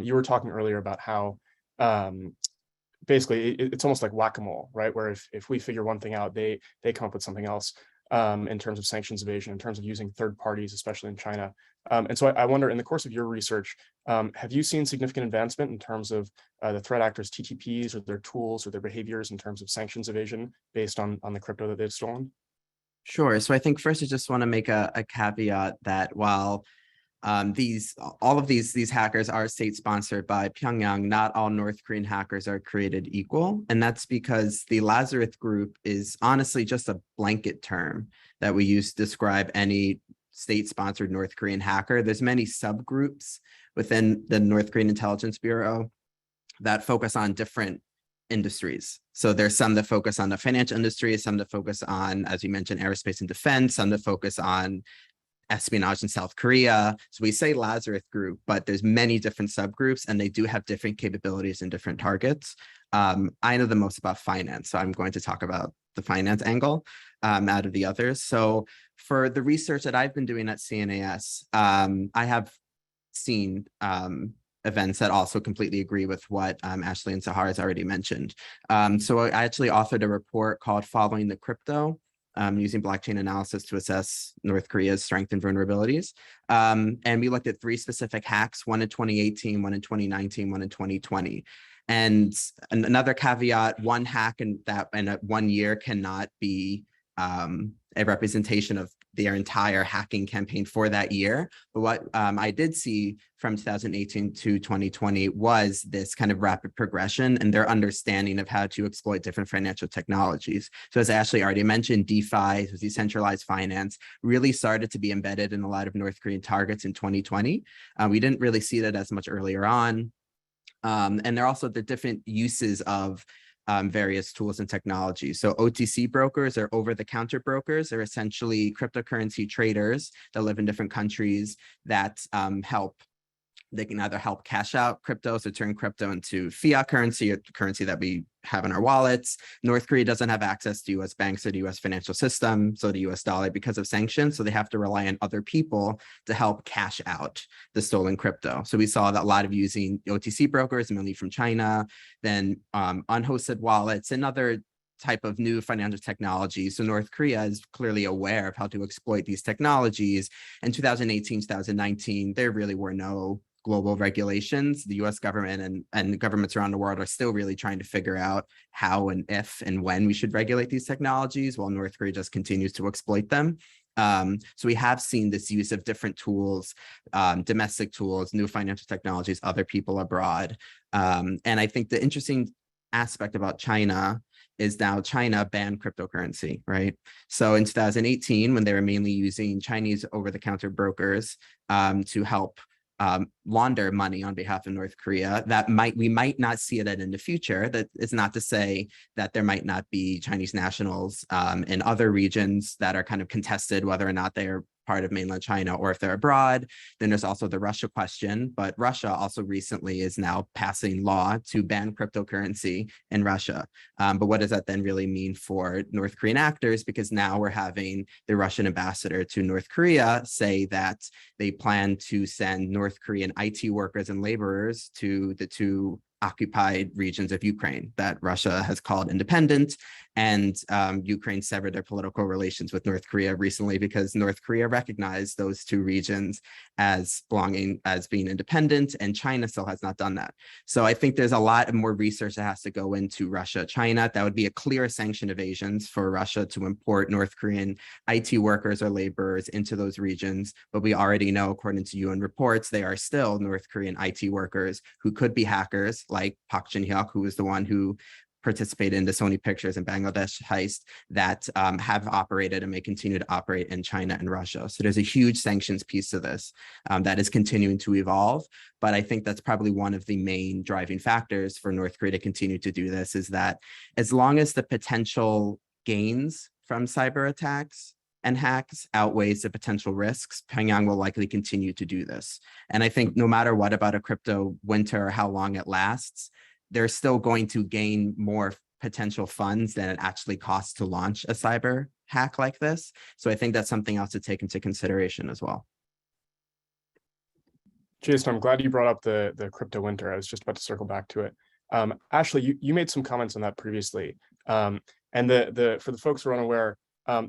you were talking earlier about how basically it's almost like whack-a-mole, right? Where if we figure one thing out, they come up with something else in terms of sanctions evasion, in terms of using third parties, especially in China. And so I wonder, in the course of your research, have you seen significant advancement in terms of the threat actors' TTPs or their tools or their behaviors in terms of sanctions evasion based on the crypto that they've stolen? Sure. So I think first I just want to make a caveat that while all of these hackers are state sponsored by Pyongyang, not all North Korean hackers are created equal. And that's because the Lazarus group is honestly just a blanket term that we use to describe any state sponsored North Korean hacker. There's many subgroups within the North Korean Intelligence Bureau that focus on different industries. So there's some that focus on the financial industry, some that focus on, as you mentioned, aerospace and defense, some that focus on espionage in South Korea. So we say Lazarus group, but there's many different subgroups and they do have different capabilities and different targets. I know the most about finance, so I'm going to talk about the finance angle out of the others. So for the research that I've been doing at CNAS, I have seen events that also completely agree with what Ashley and Sahar has already mentioned. So I actually authored a report called Following the Crypto, using blockchain analysis to assess North Korea's strength and vulnerabilities. And we looked at 3 specific hacks, one in 2018, one in 2019, one in 2020. And another caveat, one hack in 1 year cannot be a representation of their entire hacking campaign for that year. But what I did see from 2018 to 2020 was this kind of rapid progression and their understanding of how to exploit different financial technologies. So as Ashley already mentioned, DeFi, decentralized finance, really started to be embedded in a lot of North Korean targets in 2020. We didn't really see that as much earlier on. And there are also the different uses of various tools and technologies. So OTC brokers or over-the-counter brokers are essentially cryptocurrency traders that live in different countries that they can either help cash out crypto, so turn crypto into fiat currency or currency that we have in our wallets. North Korea doesn't have access to US banks or the US financial system, so the US dollar, because of sanctions. So they have to rely on other people to help cash out the stolen crypto. So we saw that a lot of using OTC brokers, mainly from China, then unhosted wallets and other type of new financial technology. So North Korea is clearly aware of how to exploit these technologies. In 2018, 2019, there really were no global regulations. The US government and governments around the world are still really trying to figure out how and if and when we should regulate these technologies, while North Korea just continues to exploit them. So we have seen this use of different tools, domestic tools, new financial technologies, other people abroad. And I think the interesting aspect about China is now China banned cryptocurrency, right? So in 2018, when they were mainly using Chinese over-the-counter brokers to help launder money on behalf of North Korea, we might not see that in the future. That is not to say that there might not be Chinese nationals in other regions that are kind of contested, whether or not they are part of mainland China or if they're abroad. Then there's also the Russia question, but Russia also recently is now passing law to ban cryptocurrency in Russia. But what does that then really mean for North Korean actors? Because now we're having the Russian ambassador to North Korea say that they plan to send North Korean IT workers and laborers to the 2 occupied regions of Ukraine that Russia has called independent, and Ukraine severed their political relations with North Korea recently because North Korea recognized those 2 regions as being independent, and China still has not done that. So I think there's a lot more research that has to go into Russia, China. That would be a clear sanction evasions for Russia to import North Korean IT workers or laborers into those regions. But we already know, according to UN reports, they are still North Korean IT workers who could be hackers, like Park Jin-hyuk, who was the one who participated in the Sony Pictures and Bangladesh heist, that have operated and may continue to operate in China and Russia. So there's a huge sanctions piece to this that is continuing to evolve. But I think that's probably one of the main driving factors for North Korea to continue to do this, is that as long as the potential gains from cyber attacks and hacks outweighs the potential risks, Pyongyang will likely continue to do this. And I think no matter what about a crypto winter or how long it lasts, they're still going to gain more potential funds than it actually costs to launch a cyber hack like this. So I think that's something else to take into consideration as well. Jason, I'm glad you brought up the crypto winter. I was just about to circle back to it. Ashley, you made some comments on that previously. And for the folks who are unaware,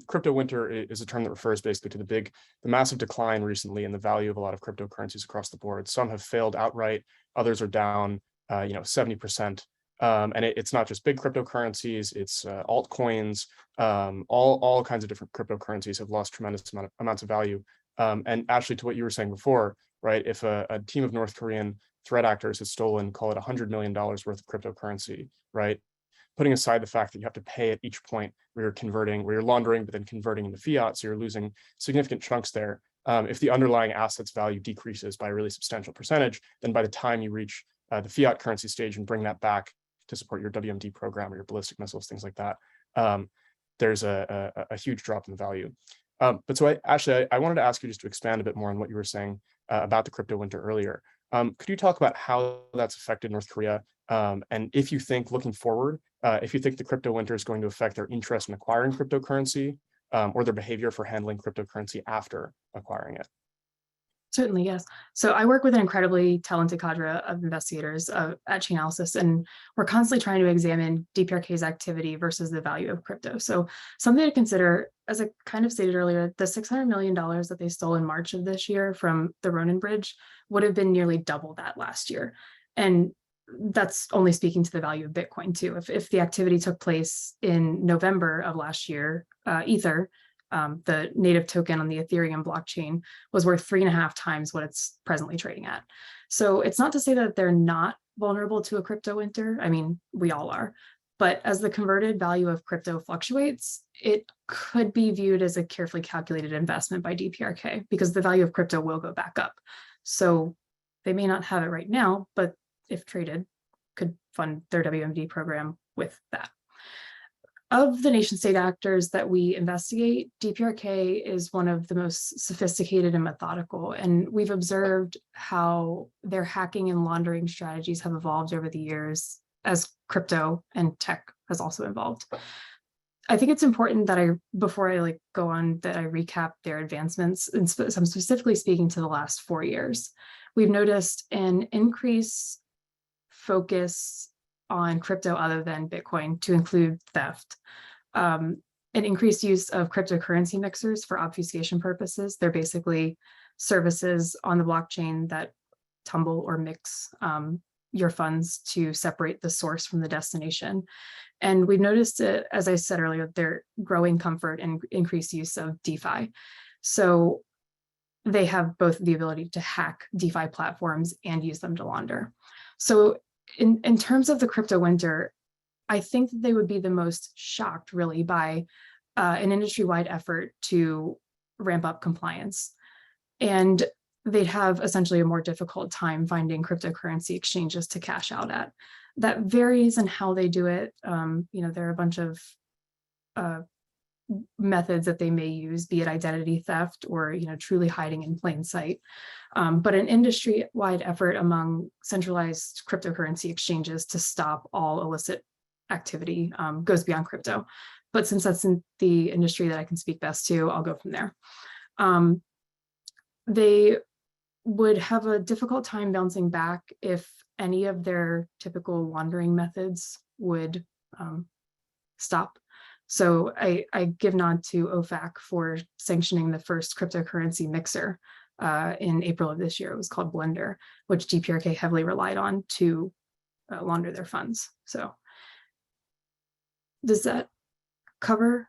crypto winter is a term that refers basically to the massive decline recently in the value of a lot of cryptocurrencies across the board. Some have failed outright, others are down 70% And it's not just big cryptocurrencies, it's altcoins, all kinds of different cryptocurrencies have lost tremendous amounts of value. And Ashley, to what you were saying before, right? If a team of North Korean threat actors has stolen, call it $100 million worth of cryptocurrency, right? Putting aside the fact that you have to pay at each point where you're converting, where you're laundering, but then converting into fiat, so you're losing significant chunks there. If the underlying assets value decreases by a really substantial percentage, then by the time you reach the fiat currency stage and bring that back to support your WMD program or your ballistic missiles, things like that, there's a huge drop in value. But so Ashley, I wanted to ask you just to expand a bit more on what you were saying about the crypto winter earlier. Could you talk about how that's affected North Korea? And if you think, looking forward, if you think the crypto winter is going to affect their interest in acquiring cryptocurrency or their behavior for handling cryptocurrency after acquiring it? Certainly, yes. So I work with an incredibly talented cadre of investigators at Chainalysis, and we're constantly trying to examine DPRK's activity versus the value of crypto. So something to consider, as I kind of stated earlier, the $600 million that they stole in March of this year from the Ronin Bridge would have been nearly double that last year. And that's only speaking to the value of Bitcoin too. If the activity took place in November of last year, Ether, the native token on the Ethereum blockchain, was worth 3.5 times what it's presently trading at. So it's not to say that they're not vulnerable to a crypto winter. I mean, we all are. But as the converted value of crypto fluctuates, it could be viewed as a carefully calculated investment by DPRK because the value of crypto will go back up. So they may not have it right now, but if traded, could fund their WMD program with that. Of the nation state actors that we investigate, DPRK is one of the most sophisticated and methodical, and we've observed how their hacking and laundering strategies have evolved over the years as crypto and tech has also evolved. I think it's important that before I go on, that I recap their advancements, and I'm specifically speaking to the last 4 years. We've noticed an increase focus on crypto other than Bitcoin to include theft, an increased use of cryptocurrency mixers for obfuscation purposes. They're basically services on the blockchain that tumble or mix your funds to separate the source from the destination. And we've noticed, as I said earlier, their growing comfort and increased use of DeFi. So they have both the ability to hack DeFi platforms and use them to launder. So in terms of the crypto winter, I think that they would be the most shocked really by an industry-wide effort to ramp up compliance. And they'd have essentially a more difficult time finding cryptocurrency exchanges to cash out at. That varies in how they do it. There are a bunch of methods that they may use, be it identity theft or truly hiding in plain sight. But an industry-wide effort among centralized cryptocurrency exchanges to stop all illicit activity goes beyond crypto. But since that's in the industry that I can speak best to, I'll go from there. They would have a difficult time bouncing back if any of their typical laundering methods would stop. So I give nod to OFAC for sanctioning the first cryptocurrency mixer in April of this year. It was called Blender, which DPRK heavily relied on to launder their funds. So does that cover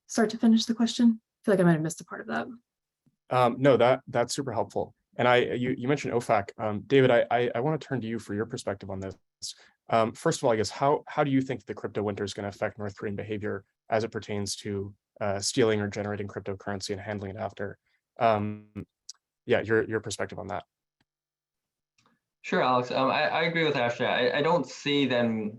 start to finish the question? I feel like I might have missed a part of that. No, that's super helpful. And you mentioned OFAC. David, I want to turn to you for your perspective on this. First of all, I guess, how do you think the crypto winter is going to affect North Korean behavior as it pertains to stealing or generating cryptocurrency and handling it after? Your perspective on that. Sure, Alex. I agree with Ashley. I don't see them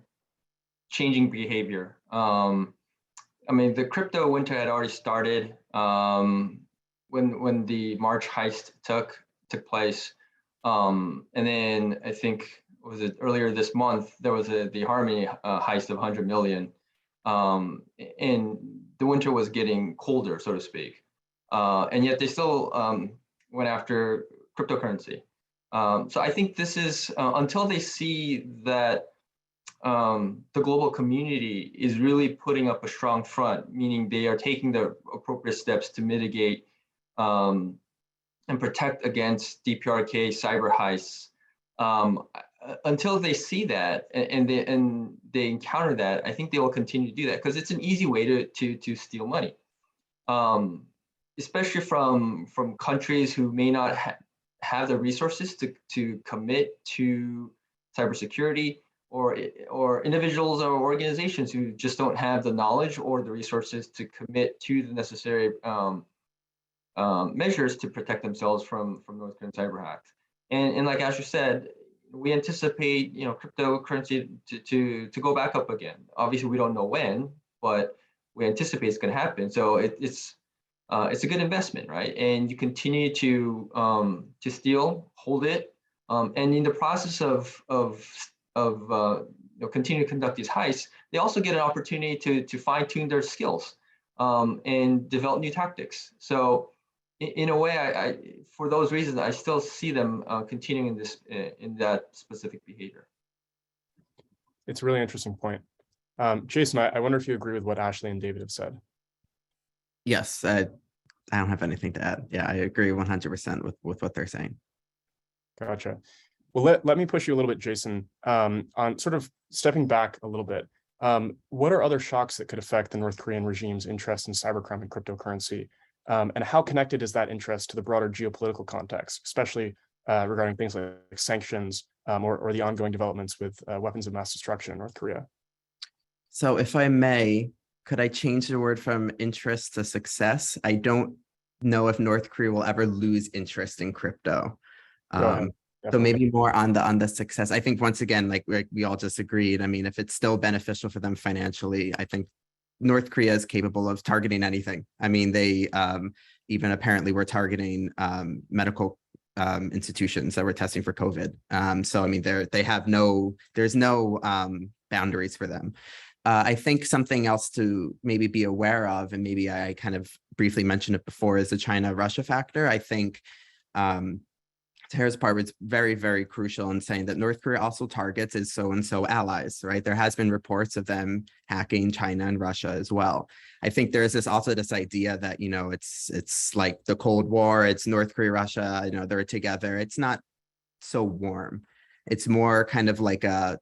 changing behavior. The crypto winter had already started when the March heist took place. And then I think, was it earlier this month, there was the Harmony heist of 100 million. And the winter was getting colder, so to speak. And yet they still went after cryptocurrency. So I think this is, until they see that the global community is really putting up a strong front, meaning they are taking the appropriate steps to mitigate and protect against DPRK cyber heists, until they see that and they encounter that, I think they will continue to do that because it's an easy way to steal money, especially from countries who may not have the resources to commit to cybersecurity, or individuals or organizations who just don't have the knowledge or the resources to commit to the necessary measures to protect themselves from North Korean cyber hacks. And like Asher said, we anticipate cryptocurrency to go back up again. Obviously, we don't know when, but we anticipate it's going to happen. So it's a good investment, right? And you continue to steal, hold it, and in the process of continue to conduct these heists, they also get an opportunity to fine tune their skills and develop new tactics. So in a way, I for those reasons, I still see them continuing in that specific behavior. It's a really interesting point. Jason, I wonder if you agree with what Ashley and David have said. Yes, I don't have anything to add. Yeah, I agree 100% with what they're saying. Gotcha. Well, let me push you a little bit, Jason, on sort of stepping back a little bit. What are other shocks that could affect the North Korean regime's interest in cybercrime and cryptocurrency? And how connected is that interest to the broader geopolitical context, especially regarding things like sanctions or the ongoing developments with weapons of mass destruction in North Korea? So if I may, could I change the word from interest to success? I don't know if North Korea will ever lose interest in crypto. So maybe more on the success. I think once again, like we all just agreed, I mean, if it's still beneficial for them financially, I think North Korea is capable of targeting anything. I mean, they even apparently were targeting medical institutions that were testing for COVID. So I mean, there's no boundaries for them. I think something else to maybe be aware of, and maybe I kind of briefly mentioned it before, is the China-Russia factor. I think Tara's part was very, very crucial in saying that North Korea also targets its so-and-so allies, right? There has been reports of them hacking China and Russia as well. I think there's this idea that, it's like the Cold War, it's North Korea, Russia, they're together. It's not so warm. It's more kind of like a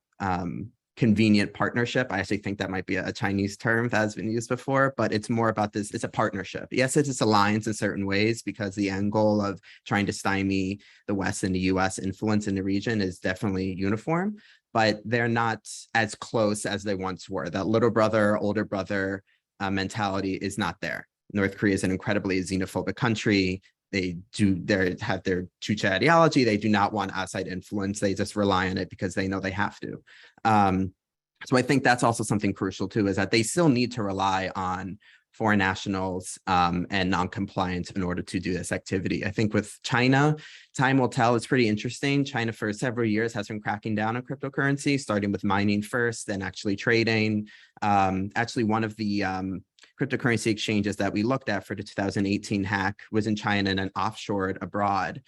convenient partnership. I actually think that might be a Chinese term that has been used before, but it's more about this. It's a partnership. Yes, it's alliance in certain ways because the end goal of trying to stymie the West and the US influence in the region is definitely uniform, but they're not as close as they once were. That little brother, older brother mentality is not there. North Korea is an incredibly xenophobic country. They have their Chucha ideology. They do not want outside influence. They just rely on it because they know they have to. So I think that's also something crucial too, is that they still need to rely on foreign nationals and non-compliance in order to do this activity. I think with China, time will tell. It's pretty interesting. China for several years has been cracking down on cryptocurrency, starting with mining first, then actually trading. Actually, one of the cryptocurrency exchanges that we looked at for the 2018 hack was in China and then offshored abroad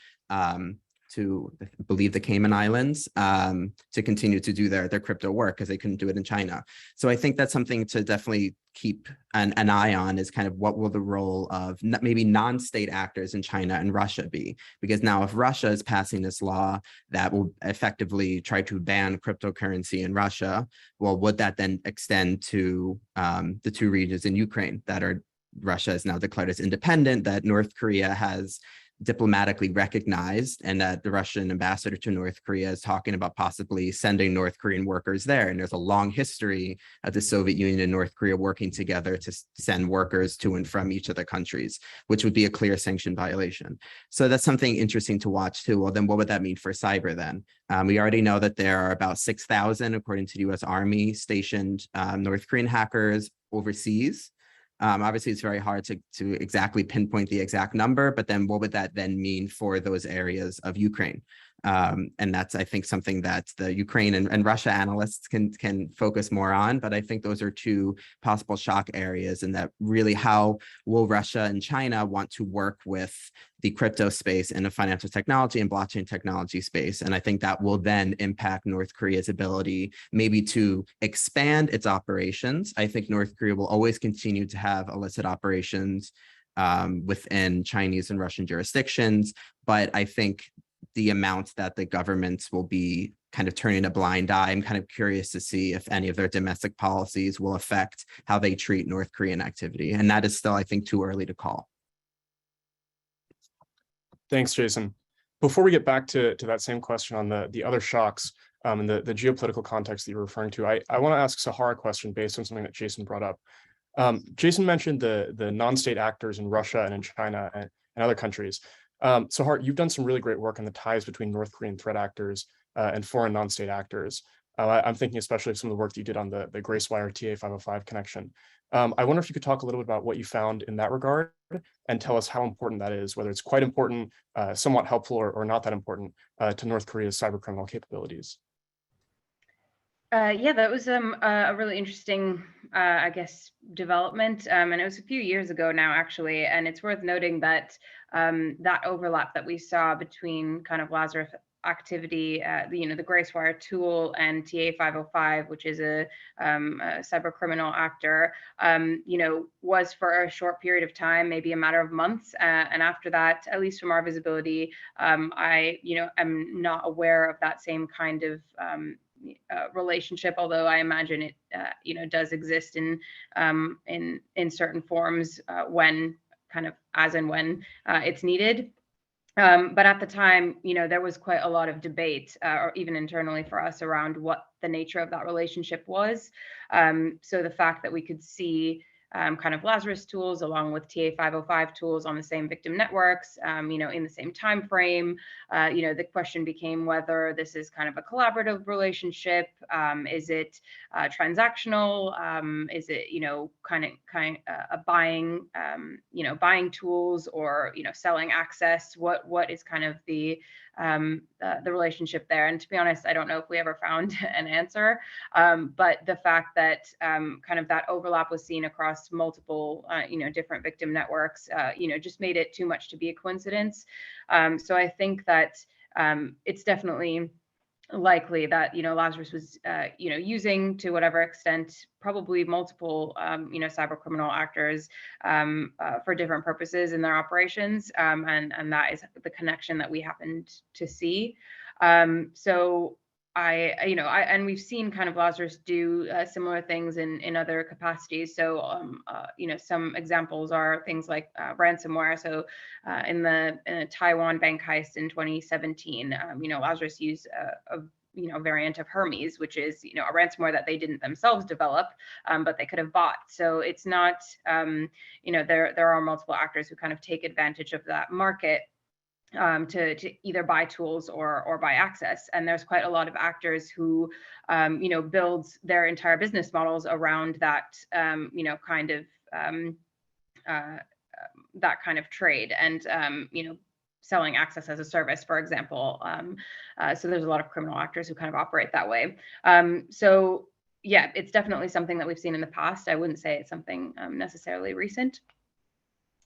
to, I believe, the Cayman Islands to continue to do their crypto work because they couldn't do it in China. So I think that's something to definitely keep an eye on, is kind of what will the role of maybe non-state actors in China and Russia be? Because now if Russia is passing this law that will effectively try to ban cryptocurrency in Russia, well, would that then extend to the two regions in Ukraine that Russia is now declared as independent, that North Korea has diplomatically recognized, and that the Russian ambassador to North Korea is talking about possibly sending North Korean workers there. And there's a long history of the Soviet Union and North Korea working together to send workers to and from each of the countries, which would be a clear sanction violation. So that's something interesting to watch too. Well, then what would that mean for cyber then? We already know that there are about 6,000, according to the US Army, stationed North Korean hackers overseas. Obviously, it's very hard to exactly pinpoint the exact number, but then what would that then mean for those areas of Ukraine? And that's, I think, something that the Ukraine and Russia analysts can focus more on. But I think those are two possible shock areas, and that really how will Russia and China want to work with the crypto space and the financial technology and blockchain technology space. And I think that will then impact North Korea's ability maybe to expand its operations. I think North Korea will always continue to have illicit operations within Chinese and Russian jurisdictions, but I think the amount that the governments will be kind of turning a blind eye. I'm kind of curious to see if any of their domestic policies will affect how they treat North Korean activity. And that is still, I think, too early to call. Thanks, Jason. Before we get back to that same question on the other shocks and the geopolitical context that you're referring to, I want to ask Sahar a question based on something that Jason brought up. Jason mentioned the non-state actors in Russia and in China and other countries. Sahar, you've done some really great work on the ties between North Korean threat actors and foreign non-state actors. I'm thinking especially of some of the work that you did on the Gracewire TA505 connection. I wonder if you could talk a little bit about what you found in that regard and tell us how important that is, whether it's quite important, somewhat helpful, or not that important to North Korea's cybercriminal capabilities. Yeah, that was a really interesting, I guess, development. And it was a few years ago now, actually. And it's worth noting that that overlap that we saw between kind of Lazarus activity, the Gracewire tool and TA505, which is a cyber criminal actor, was for a short period of time, maybe a matter of months. And after that, at least from our visibility, I am not aware of that same kind of relationship, although I imagine it does exist in certain forms when kind of as and when it's needed. But at the time, there was quite a lot of debate, or even internally for us, around what the nature of that relationship was. So the fact that we could see kind of Lazarus tools along with TA505 tools on the same victim networks, in the same time frame. The question became whether this is kind of a collaborative relationship. Is it transactional? Is it kind of buying tools or selling access? What is kind of the relationship there? And to be honest, I don't know if we ever found an answer. But the fact that kind of that overlap was seen across multiple different victim networks just made it too much to be a coincidence. So I think that it's definitely likely that Lazarus was using, to whatever extent, probably multiple cyber criminal actors for different purposes in their operations, and that is the connection that we happened to see. So and we've seen kind of Lazarus do similar things in other capacities. So, some examples are things like ransomware. So, in a Taiwan bank heist in 2017, Lazarus used a variant of Hermes, which is a ransomware that they didn't themselves develop, but they could have bought. So it's not, there are multiple actors who kind of take advantage of that market to either buy tools or buy access. And there's quite a lot of actors who, build their entire business models around that, that kind of trade and, selling access as a service, for example. So there's a lot of criminal actors who kind of operate that way. So yeah, it's definitely something that we've seen in the past. I wouldn't say it's something necessarily recent.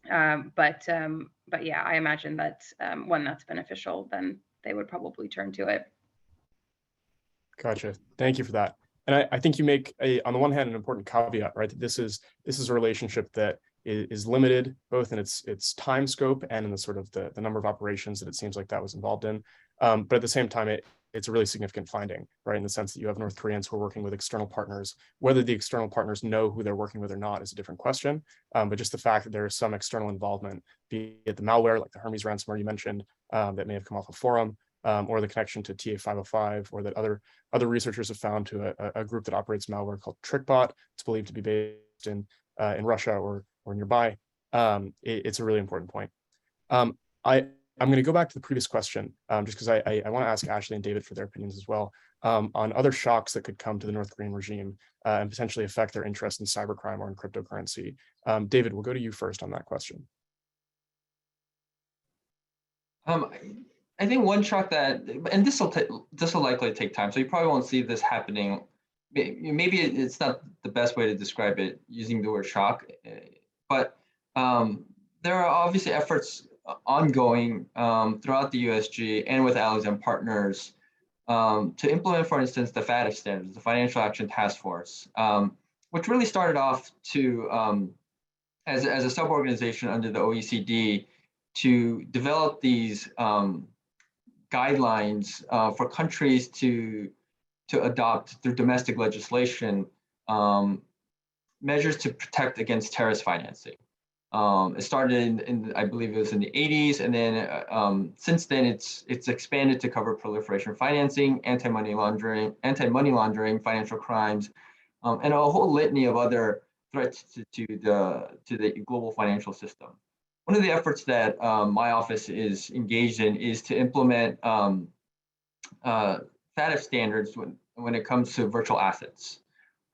But yeah, I imagine that when that's beneficial, then they would probably turn to it. Gotcha. Thank you for that. And I think you make on the one hand an important caveat, right? That this is a relationship that is limited both in its time scope and in the sort of the number of operations that it seems like that was involved in. But at the same time, it's a really significant finding, right? In the sense that you have North Koreans who are working with external partners. Whether the external partners know who they're working with or not is a different question. But just the fact that there is some external involvement, be it the malware, like the Hermes ransomware you mentioned, that may have come off a forum, or the connection to TA505, or that other researchers have found to a group that operates malware called TrickBot. It's believed to be based in Russia or nearby. It's a really important point. I'm going to go back to the previous question, just because I want to ask Ashley and David for their opinions as well, on other shocks that could come to the North Korean regime and potentially affect their interest in cybercrime or in cryptocurrency. David, we'll go to you first on that question. I think one shock that, and this will likely take time, so you probably won't see this happening. Maybe it's not the best way to describe it using the word shock, but there are obviously efforts ongoing throughout the USG and with allies and partners to implement, for instance, the FATF standards, the Financial Action Task Force, which really started off as a sub-organization under the OECD to develop these guidelines for countries to adopt through domestic legislation measures to protect against terrorist financing. It started in I believe it was in the 80s, and then since then it's expanded to cover proliferation financing, anti-money laundering, financial crimes, and a whole litany of other threats to the global financial system. One of the efforts that my office is engaged in is to implement FATF standards when it comes to virtual assets.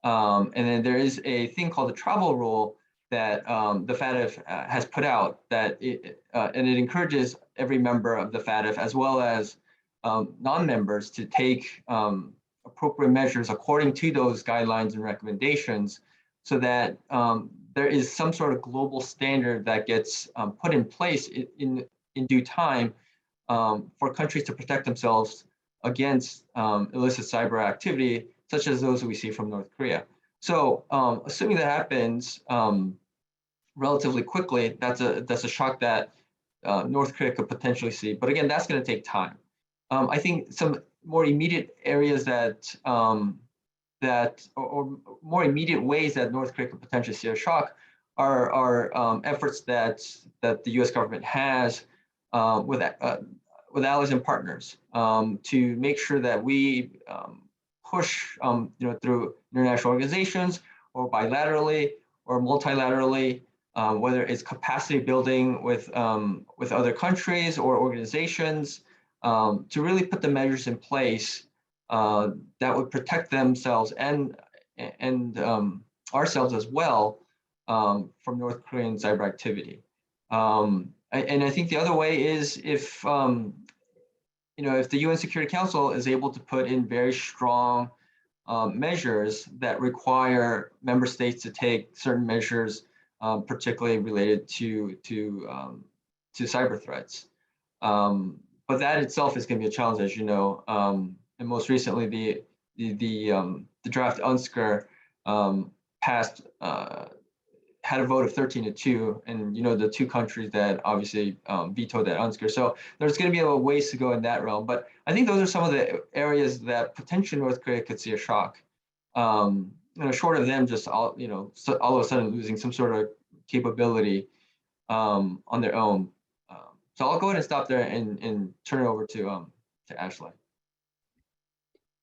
And then there is a thing called the travel rule that the FATF has put out and it encourages every member of the FATF as well as non-members to take appropriate measures according to those guidelines and recommendations so that there is some sort of global standard that gets put in place in due time for countries to protect themselves against illicit cyber activity, such as those that we see from North Korea. So assuming that happens relatively quickly, that's a shock that North Korea could potentially see. But again, that's going to take time. I think some more immediate areas or more immediate ways that North Korea could potentially see a shock are efforts that the U.S. government has with allies and partners to make sure that we push through international organizations or bilaterally or multilaterally, whether it's capacity building with other countries or organizations, to really put the measures in place that would protect themselves and ourselves as well from North Korean cyber activity. And I think the other way is if the UN Security Council is able to put in very strong measures that require member states to take certain measures, particularly related to cyber threats. But that itself is going to be a challenge, as you know. And most recently, the draft UNSCR passed. Had a vote of 13-2, and the two countries that obviously vetoed that UNSCR. So there's going to be a ways to go in that realm. But I think those are some of the areas that potentially North Korea could see a shock. Short of them just all of a sudden losing some sort of capability on their own. So I'll go ahead and stop there and turn it over to Ashley.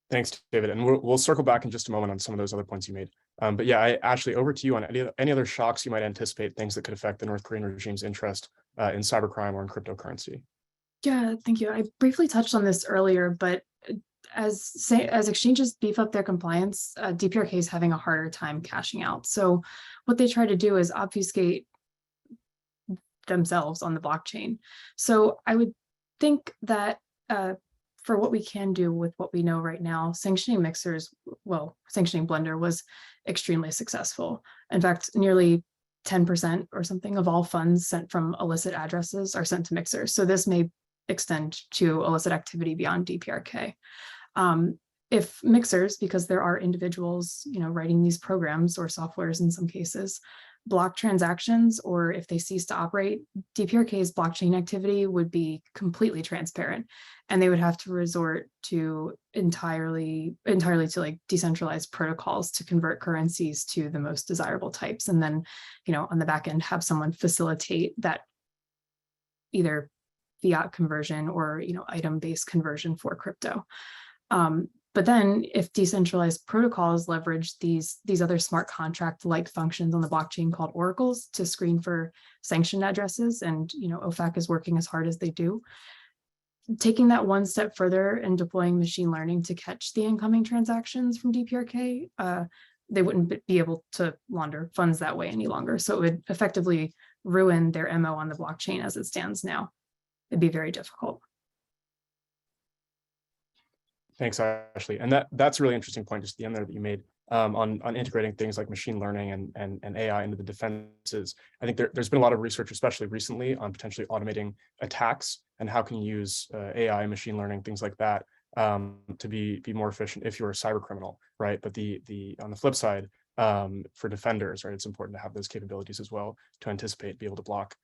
Thanks, David. And we'll circle back in just a moment on some of those other points you made. But yeah, Ashley, over to you on any other shocks you might anticipate, things that could affect the North Korean regime's interest in cybercrime or in cryptocurrency. Yeah, thank you. I briefly touched on this earlier, but as exchanges beef up their compliance, DPRK is having a harder time cashing out. So what they try to do is obfuscate themselves on the blockchain. So I would think that for what we can do with what we know right now, sanctioning Blender was extremely successful. In fact, nearly 10% or something of all funds sent from illicit addresses are sent to mixers. So this may extend to illicit activity beyond DPRK. If mixers, because there are individuals, writing these programs or softwares in some cases, block transactions, or if they cease to operate, DPRK's blockchain activity would be completely transparent, and they would have to resort to entirely to like decentralized protocols to convert currencies to the most desirable types, and then on the back end have someone facilitate that either fiat conversion or item-based conversion for crypto. But then if decentralized protocols leverage these other smart contract-like functions on the blockchain called oracles to screen for sanctioned addresses, and OFAC is working as hard as they do, taking that one step further and deploying machine learning to catch the incoming transactions from DPRK, they wouldn't be able to launder funds that way any longer. So it would effectively ruin their MO on the blockchain as it stands now. It'd be very difficult. Thanks, Ashley. And that's a really interesting point just at the end there that you made on integrating things like machine learning and AI into the defenses. I think there's been a lot of research, especially recently, on potentially automating attacks and how can you use AI, machine learning, things like that to be more efficient if you're a cyber criminal, right? But on the flip side, for defenders, right, it's important to have those capabilities as well to anticipate, be able to block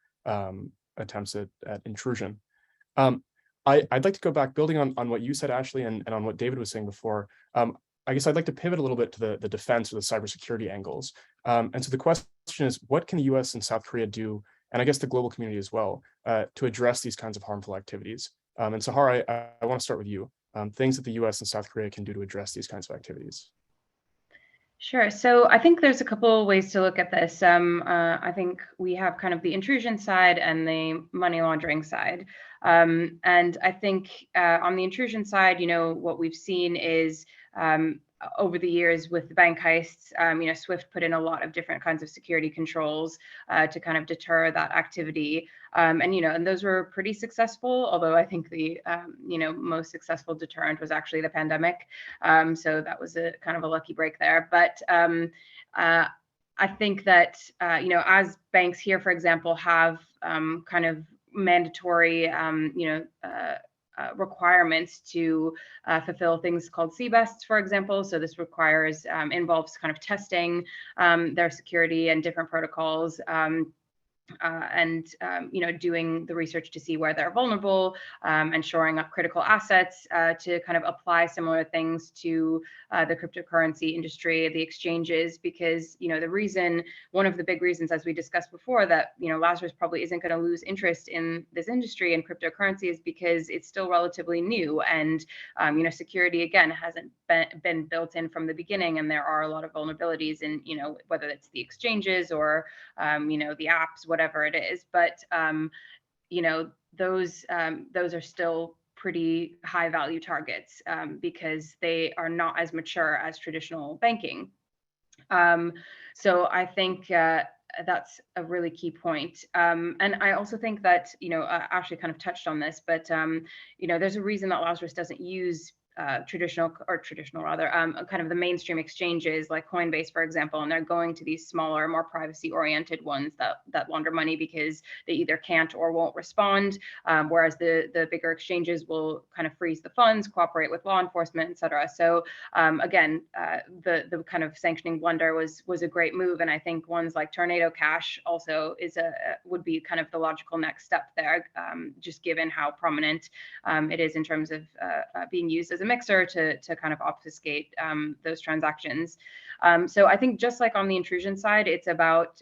attempts at intrusion. I'd like to go back, building on what you said, Ashley, and on what David was saying before. I guess I'd like to pivot a little bit to the defense or the cybersecurity angles. And so the question is, what can the US and South Korea do, and I guess the global community as well, to address these kinds of harmful activities? And Sahar, I want to start with you. Things that the US and South Korea can do to address these kinds of activities. Sure. So I think there's a couple of ways to look at this. I think we have kind of the intrusion side and the money laundering side. And I think on the intrusion side, what we've seen is over the years with the bank heists, SWIFT put in a lot of different kinds of security controls to kind of deter that activity. And those were pretty successful, although I think the, most successful deterrent was actually the pandemic. So that was a kind of a lucky break there. But I think that, as banks here, for example, have kind of mandatory, requirements to fulfill things called CBESTs, for example. So this involves kind of testing their security and different protocols. Doing the research to see where they're vulnerable and shoring up critical assets to kind of apply similar things to the cryptocurrency industry, the exchanges, because, one of the big reasons, as we discussed before, that, Lazarus probably isn't going to lose interest in this industry and cryptocurrency is because it's still relatively new. And, security, again, hasn't been built in from the beginning. And there are a lot of vulnerabilities in, whether it's the exchanges or, the apps, whatever it is, but those are still pretty high value targets because they are not as mature as traditional banking. So I think that's a really key point. And I also think that, Ashley kind of touched on this, but there's a reason that Lazarus doesn't use traditional kind of the mainstream exchanges like Coinbase, for example, and they're going to these smaller, more privacy oriented ones that launder money because they either can't or won't respond, whereas the bigger exchanges will kind of freeze the funds, cooperate with law enforcement, et cetera. So again, the kind of sanctioning blunder was a great move, and I think ones like Tornado Cash also would be kind of the logical next step there, just given how prominent it is in terms of being used as a mixer to kind of obfuscate those transactions. So I think just like on the intrusion side, it's about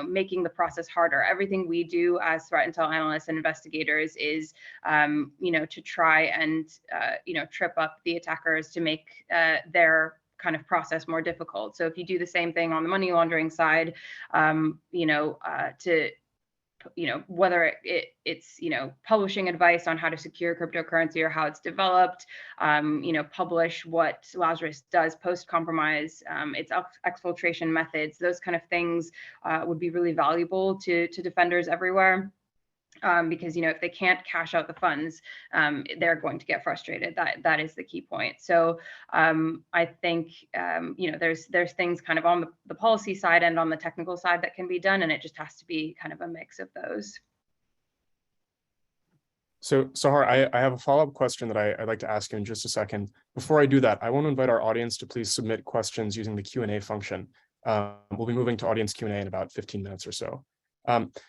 making the process harder. Everything we do as threat intel analysts and investigators is to try and trip up the attackers to make their kind of process more difficult. So if you do the same thing on the money laundering side, whether it's publishing advice on how to secure cryptocurrency or how it's developed, publish what Lazarus does post-compromise, its exfiltration methods, those kind of things would be really valuable to defenders everywhere. Because if they can't cash out the funds, they're going to get frustrated. That is the key point. So I think there's things kind of on the policy side and on the technical side that can be done, and it just has to be kind of a mix of those. So Sahar, I have a follow-up question that I'd like to ask you in just a second. Before I do that, I want to invite our audience to please submit questions using the Q&A function. We'll be moving to audience Q&A in about 15 minutes or so.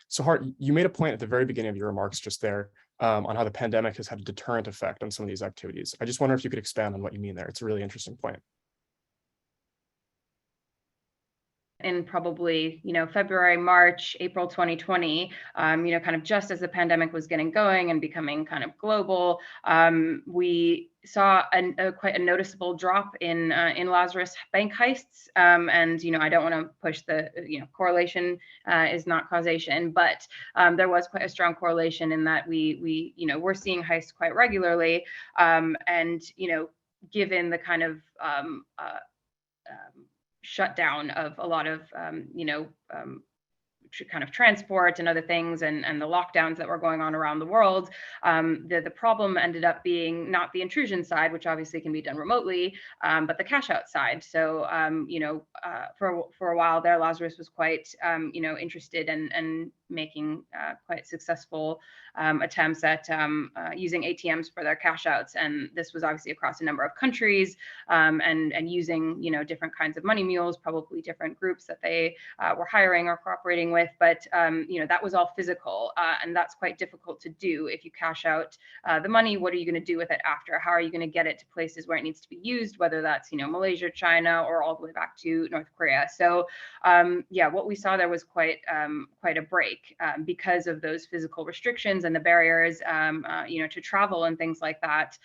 Sahar, you made a point at the very beginning of your remarks just there on how the pandemic has had a deterrent effect on some of these activities. I just wonder if you could expand on what you mean there. It's a really interesting point. In probably, February, March, April 2020, kind of just as the pandemic was getting going and becoming kind of global, we saw quite a noticeable drop in Lazarus bank heists. And, I don't want to push the, correlation is not causation, but there was quite a strong correlation in that we're seeing heists quite regularly. And, given the kind of shutdown of a lot of kind of transport and other things and the lockdowns that were going on around the world, the problem ended up being not the intrusion side, which obviously can be done remotely, but the cash out side. So for a while there, Lazarus was quite interested in making quite successful attempts at using ATMs for their cash outs. And this was obviously across a number of countries and using different kinds of money mules, probably different groups that they were hiring or cooperating with. with, but that was all physical, and that's quite difficult to do. If you cash out the money, what are you going to do with it after? How are you going to get it to places where it needs to be used, whether that's Malaysia, China, or all the way back to North Korea? So what we saw there was quite a break because of those physical restrictions and the barriers to travel and things like that.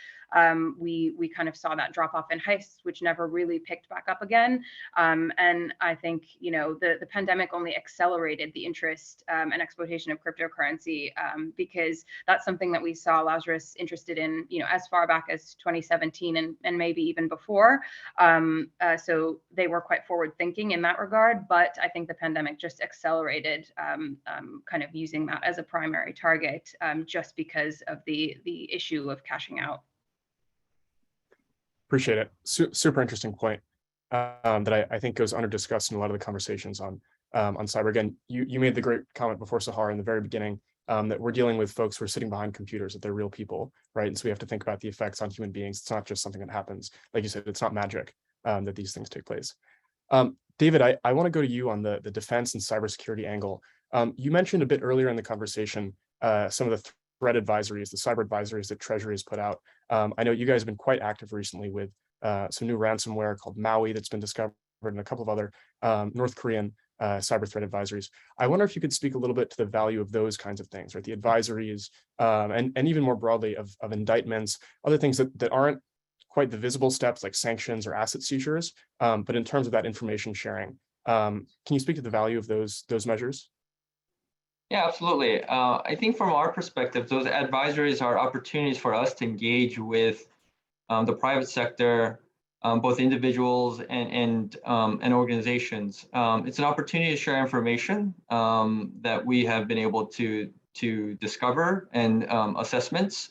We kind of saw that drop off in heists, which never really picked back up again. And I think, the pandemic only accelerated the interest and exploitation of cryptocurrency, because that's something that we saw Lazarus interested in, as far back as 2017 and maybe even before. So they were quite forward thinking in that regard, but I think the pandemic just accelerated kind of using that as a primary target, just because of the issue of cashing out. Appreciate it. Super interesting point that I think goes under discussed in a lot of the conversations on cyber. Again, you made the great comment before, Sahar, in the very beginning, that we're dealing with folks who are sitting behind computers, that they're real people, right? And so we have to think about the effects on human beings. It's not just something that happens. Like you said, it's not magic that these things take place. David, I want to go to you on the defense and cybersecurity angle. You mentioned a bit earlier in the conversation some of the threat advisories, the cyber advisories that Treasury has put out. I know you guys have been quite active recently with some new ransomware called Maui that's been discovered, and a couple of other North Korean cyber threat advisories. I wonder if you could speak a little bit to the value of those kinds of things, right? The advisories, and even more broadly of indictments, other things that aren't quite the visible steps like sanctions or asset seizures, but in terms of that information sharing. Can you speak to the value of those measures? Yeah, absolutely. I think from our perspective, those advisories are opportunities for us to engage with the private sector, both individuals and organizations. It's an opportunity to share information that we have been able to discover, and assessments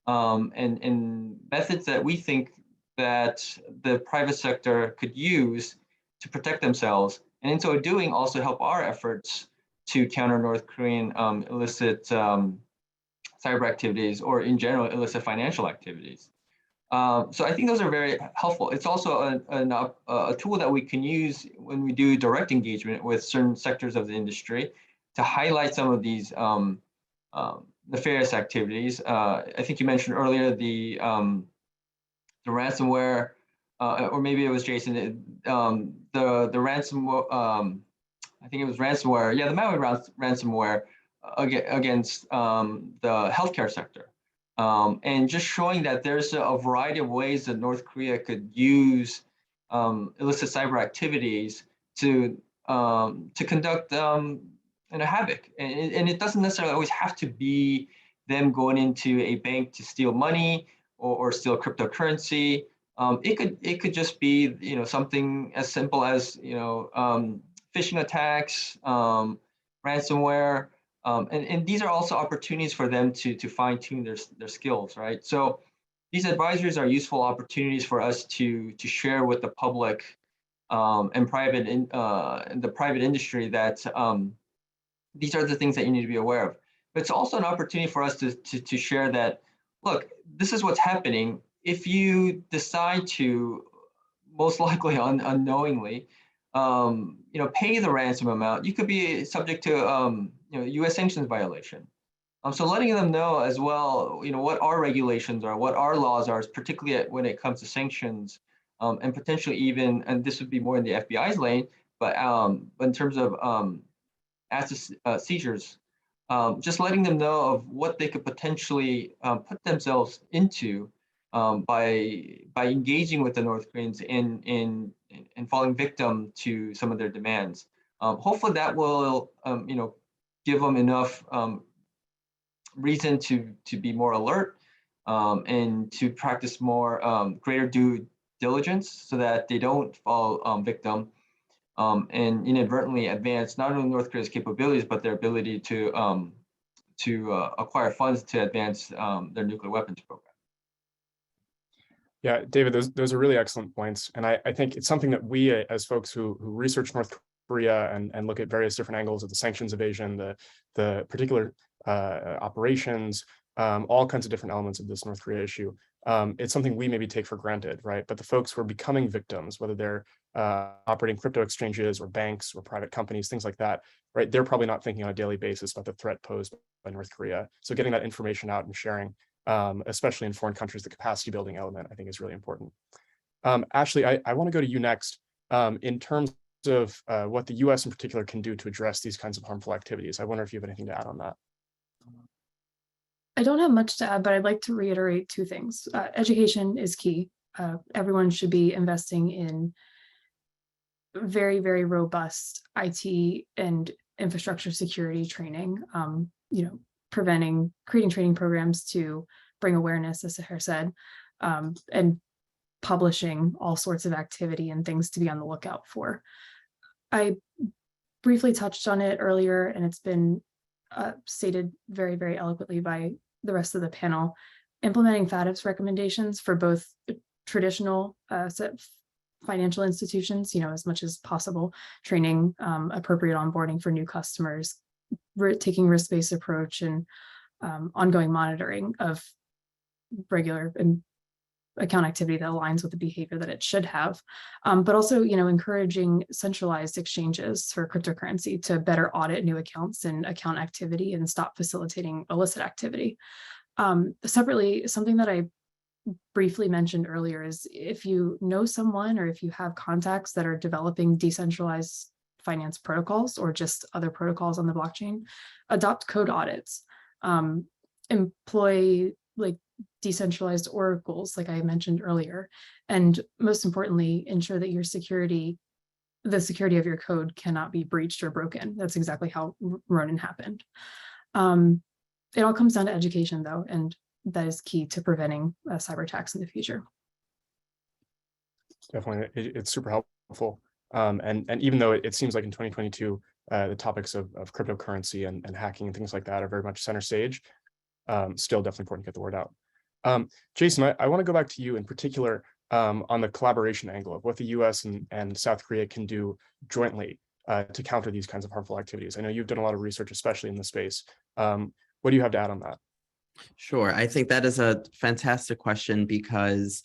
and methods that we think that the private sector could use to protect themselves, and in so doing also help our efforts to counter North Korean illicit cyber activities, or in general illicit financial activities. So I think those are very helpful. It's also a tool that we can use when we do direct engagement with certain sectors of the industry to highlight some of these nefarious activities. I think you mentioned earlier the ransomware, or maybe it was Jason, the ransomware. I think it was ransomware. Yeah, the Maui ransomware against the healthcare sector. And just showing that there's a variety of ways that North Korea could use illicit cyber activities to conduct havoc. And it doesn't necessarily always have to be them going into a bank to steal money or steal cryptocurrency. It could just be something as simple as phishing attacks, ransomware. And these are also opportunities for them to fine tune their skills, right? So these advisories are useful opportunities for us to share with the public and the private industry that these are the things that you need to be aware of. But it's also an opportunity for us to share that, look, this is what's happening. If you decide to, most likely unknowingly, pay the ransom amount, you could be subject to U.S. sanctions violation. So letting them know as well, what our regulations are, what our laws are, particularly when it comes to sanctions, and potentially even, and this would be more in the FBI's lane, but in terms of asset seizures, just letting them know of what they could potentially put themselves into by engaging with the North Koreans and falling victim to some of their demands. Hopefully that will give them enough reason to be more alert and to practice more greater due diligence so that they don't fall victim and inadvertently advance not only North Korea's capabilities but their ability to acquire funds to advance their nuclear weapons program. Yeah, David, those are really excellent points. And I think it's something that we, as folks who research North Korea and look at various different angles of the sanctions evasion, the particular operations, all kinds of different elements of this North Korea issue. It's something we maybe take for granted, right? But the folks who are becoming victims, whether they're operating crypto exchanges or banks or private companies, things like that, right? They're probably not thinking on a daily basis about the threat posed by North Korea. So getting that information out and sharing, especially in foreign countries, the capacity building element, I think is really important. Ashley, I want to go to you next. In terms of what the US in particular can do to address these kinds of harmful activities, I wonder if you have anything to add on that. I don't have much to add, but I'd like to reiterate two things. Education is key. Everyone should be investing in very, very robust IT and infrastructure security training, creating training programs to bring awareness, as Sahar said, and publishing all sorts of activity and things to be on the lookout for. I briefly touched on it earlier, and it's been stated very, very eloquently by the rest of the panel. Implementing FATF's recommendations for both traditional financial institutions, as much as possible, training, appropriate onboarding for new customers, taking risk-based approach, and ongoing monitoring of regular and account activity that aligns with the behavior that it should have, but also, encouraging centralized exchanges for cryptocurrency to better audit new accounts and account activity and stop facilitating illicit activity. Separately, something that I briefly mentioned earlier is if you know someone or if you have contacts that are developing decentralized finance protocols or just other protocols on the blockchain, adopt code audits, employ decentralized oracles, like I mentioned earlier, and most importantly, ensure that the security of your code cannot be breached or broken. That's exactly how Ronin happened. It all comes down to education, though, and that is key to preventing cyber attacks in the future. Definitely, it's super helpful. And even though it seems like in 2022, the topics of cryptocurrency and hacking and things like that are very much center stage, still definitely important to get the word out. Jason, I want to go back to you in particular on the collaboration angle of what the US and South Korea can do jointly to counter these kinds of harmful activities. I know you've done a lot of research, especially in the space. What do you have to add on that? Sure. I think that is a fantastic question because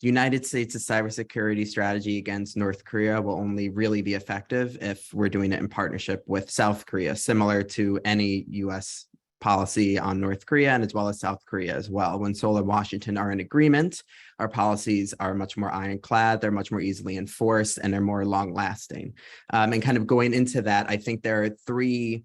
the United States' cybersecurity strategy against North Korea will only really be effective if we're doing it in partnership with South Korea, similar to any US policy on North Korea and as well as South Korea as well. When Seoul and Washington are in agreement, our policies are much more ironclad, they're much more easily enforced, and they're more long lasting. And kind of going into that, I think there are three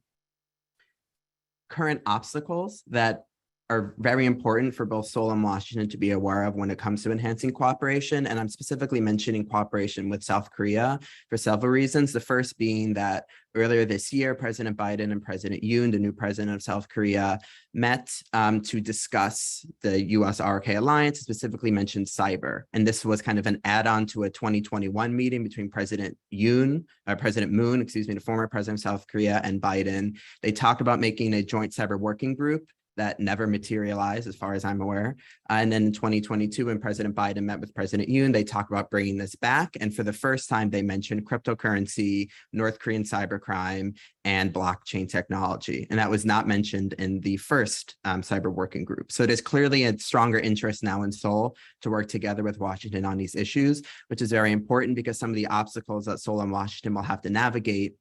current obstacles that are very important for both Seoul and Washington to be aware of when it comes to enhancing cooperation. And I'm specifically mentioning cooperation with South Korea for several reasons. The first being that earlier this year, President Biden and President Yoon, the new president of South Korea, met to discuss the US-RK alliance, specifically mentioned cyber. And this was kind of an add-on to a 2021 meeting between President Moon, the former president of South Korea, and Biden. They talked about making a joint cyber working group that never materialized, as far as I'm aware. And then in 2022, when President Biden met with President Yoon, they talked about bringing this back. And for the first time, they mentioned cryptocurrency, North Korean cybercrime, and blockchain technology. And that was not mentioned in the first cyber working group. So it is clearly a stronger interest now in Seoul to work together with Washington on these issues, which is very important because some of the obstacles that Seoul and Washington will have to navigate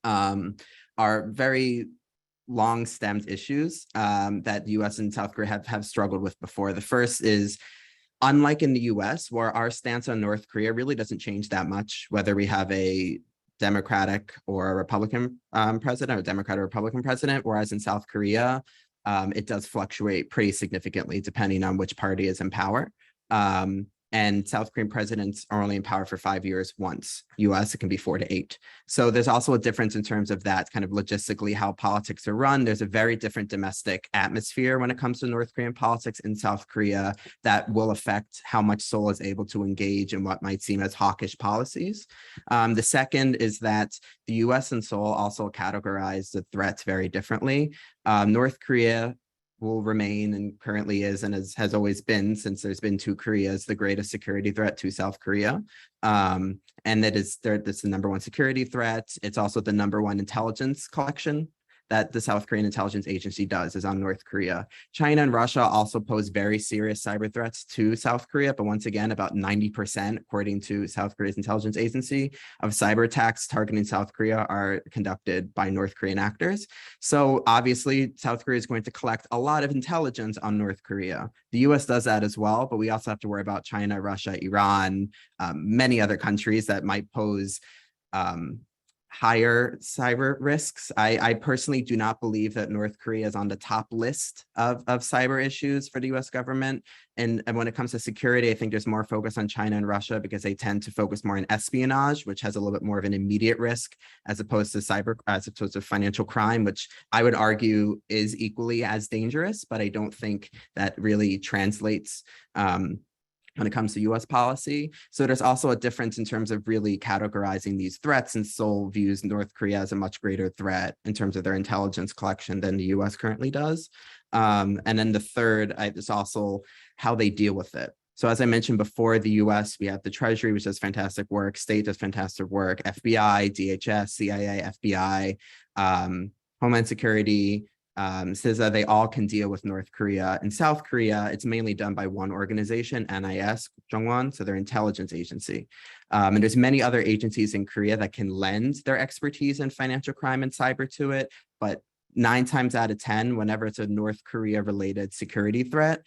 are very long-stemmed issues that the US and South Korea have struggled with before. The first is, unlike in the US, where our stance on North Korea really doesn't change that much, whether we have a Democratic or a Republican president, or Democrat or Republican president, whereas in South Korea, it does fluctuate pretty significantly depending on which party is in power. And South Korean presidents are only in power for 5 years once. US, it can be 4 to 8. So there's also a difference in terms of that kind of logistically how politics are run. There's a very different domestic atmosphere when it comes to North Korean politics in South Korea that will affect how much Seoul is able to engage in what might seem as hawkish policies. The second is that the US and Seoul also categorize the threats very differently. North Korea will remain and currently is and has always been, since there's been two Koreas, the greatest security threat to South Korea. And that's the number one security threat. It's also the number one intelligence collection that the South Korean intelligence agency does is on North Korea. China and Russia also pose very serious cyber threats to South Korea, but once again, about 90%, according to South Korea's intelligence agency, of cyber attacks targeting South Korea are conducted by North Korean actors. So obviously, South Korea is going to collect a lot of intelligence on North Korea. The US does that as well, but we also have to worry about China, Russia, Iran, many other countries that might pose higher cyber risks. I personally do not believe that North Korea is on the top list of cyber issues for the US government. And when it comes to security, I think there's more focus on China and Russia because they tend to focus more on espionage, which has a little bit more of an immediate risk as opposed to financial crime, which I would argue is equally as dangerous, but I don't think that really translates when it comes to US policy. So there's also a difference in terms of really categorizing these threats, and Seoul views North Korea as a much greater threat in terms of their intelligence collection than the US currently does. And then the third is also how they deal with it. So as I mentioned before, the US, we have the Treasury, which does fantastic work, state does fantastic work, FBI, DHS, CIA, FBI, Homeland Security, CISA, they all can deal with North Korea. In South Korea, it's mainly done by one organization, NIS, Jongwon, so their intelligence agency. And there's many other agencies in Korea that can lend their expertise in financial crime and cyber to it, but 9 times out of 10, whenever it's a North Korea related security threat,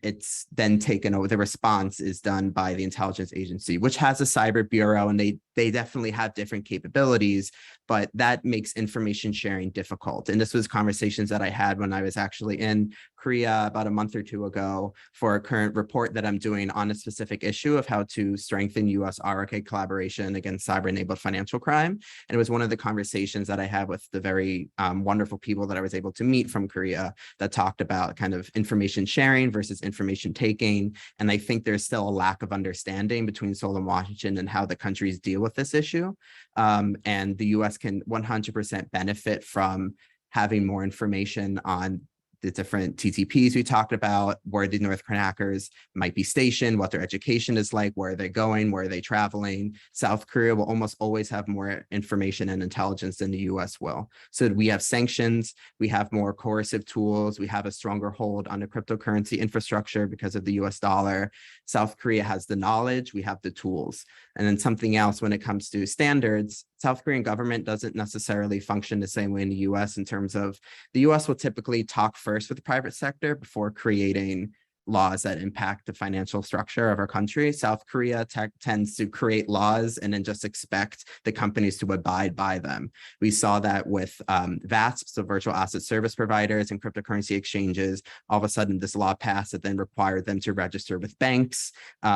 it's then taken over. The response is done by the intelligence agency, which has a cyber bureau, and they definitely have different capabilities, but that makes information sharing difficult. And this was conversations that I had when I was actually in Korea about a month or 2 ago for a current report that I'm doing on a specific issue of how to strengthen US ROK collaboration against cyber-enabled financial crime. And it was one of the conversations that I had with the very wonderful people that I was able to meet from Korea that talked about kind of information sharing versus information taking. And I think there's still a lack of understanding between Seoul and Washington and how the countries deal with this issue. And the US can 100% benefit from having more information on the different TTPs we talked about, where the North Korean hackers might be stationed, what their education is like, where are they going, where are they traveling. South Korea will almost always have more information and intelligence than the US will. So we have sanctions, we have more coercive tools, we have a stronger hold on the cryptocurrency infrastructure because of the US dollar. South Korea has the knowledge, we have the tools. And then something else when it comes to standards, South Korean government doesn't necessarily function the same way in the US in terms of the US will typically talk first with the private sector before creating laws that impact the financial structure of our country. South Korea tends to create laws and then just expect the companies to abide by them. We saw that with VASP, so virtual asset service providers and cryptocurrency exchanges. All of a sudden this law passed that then required them to register with banks,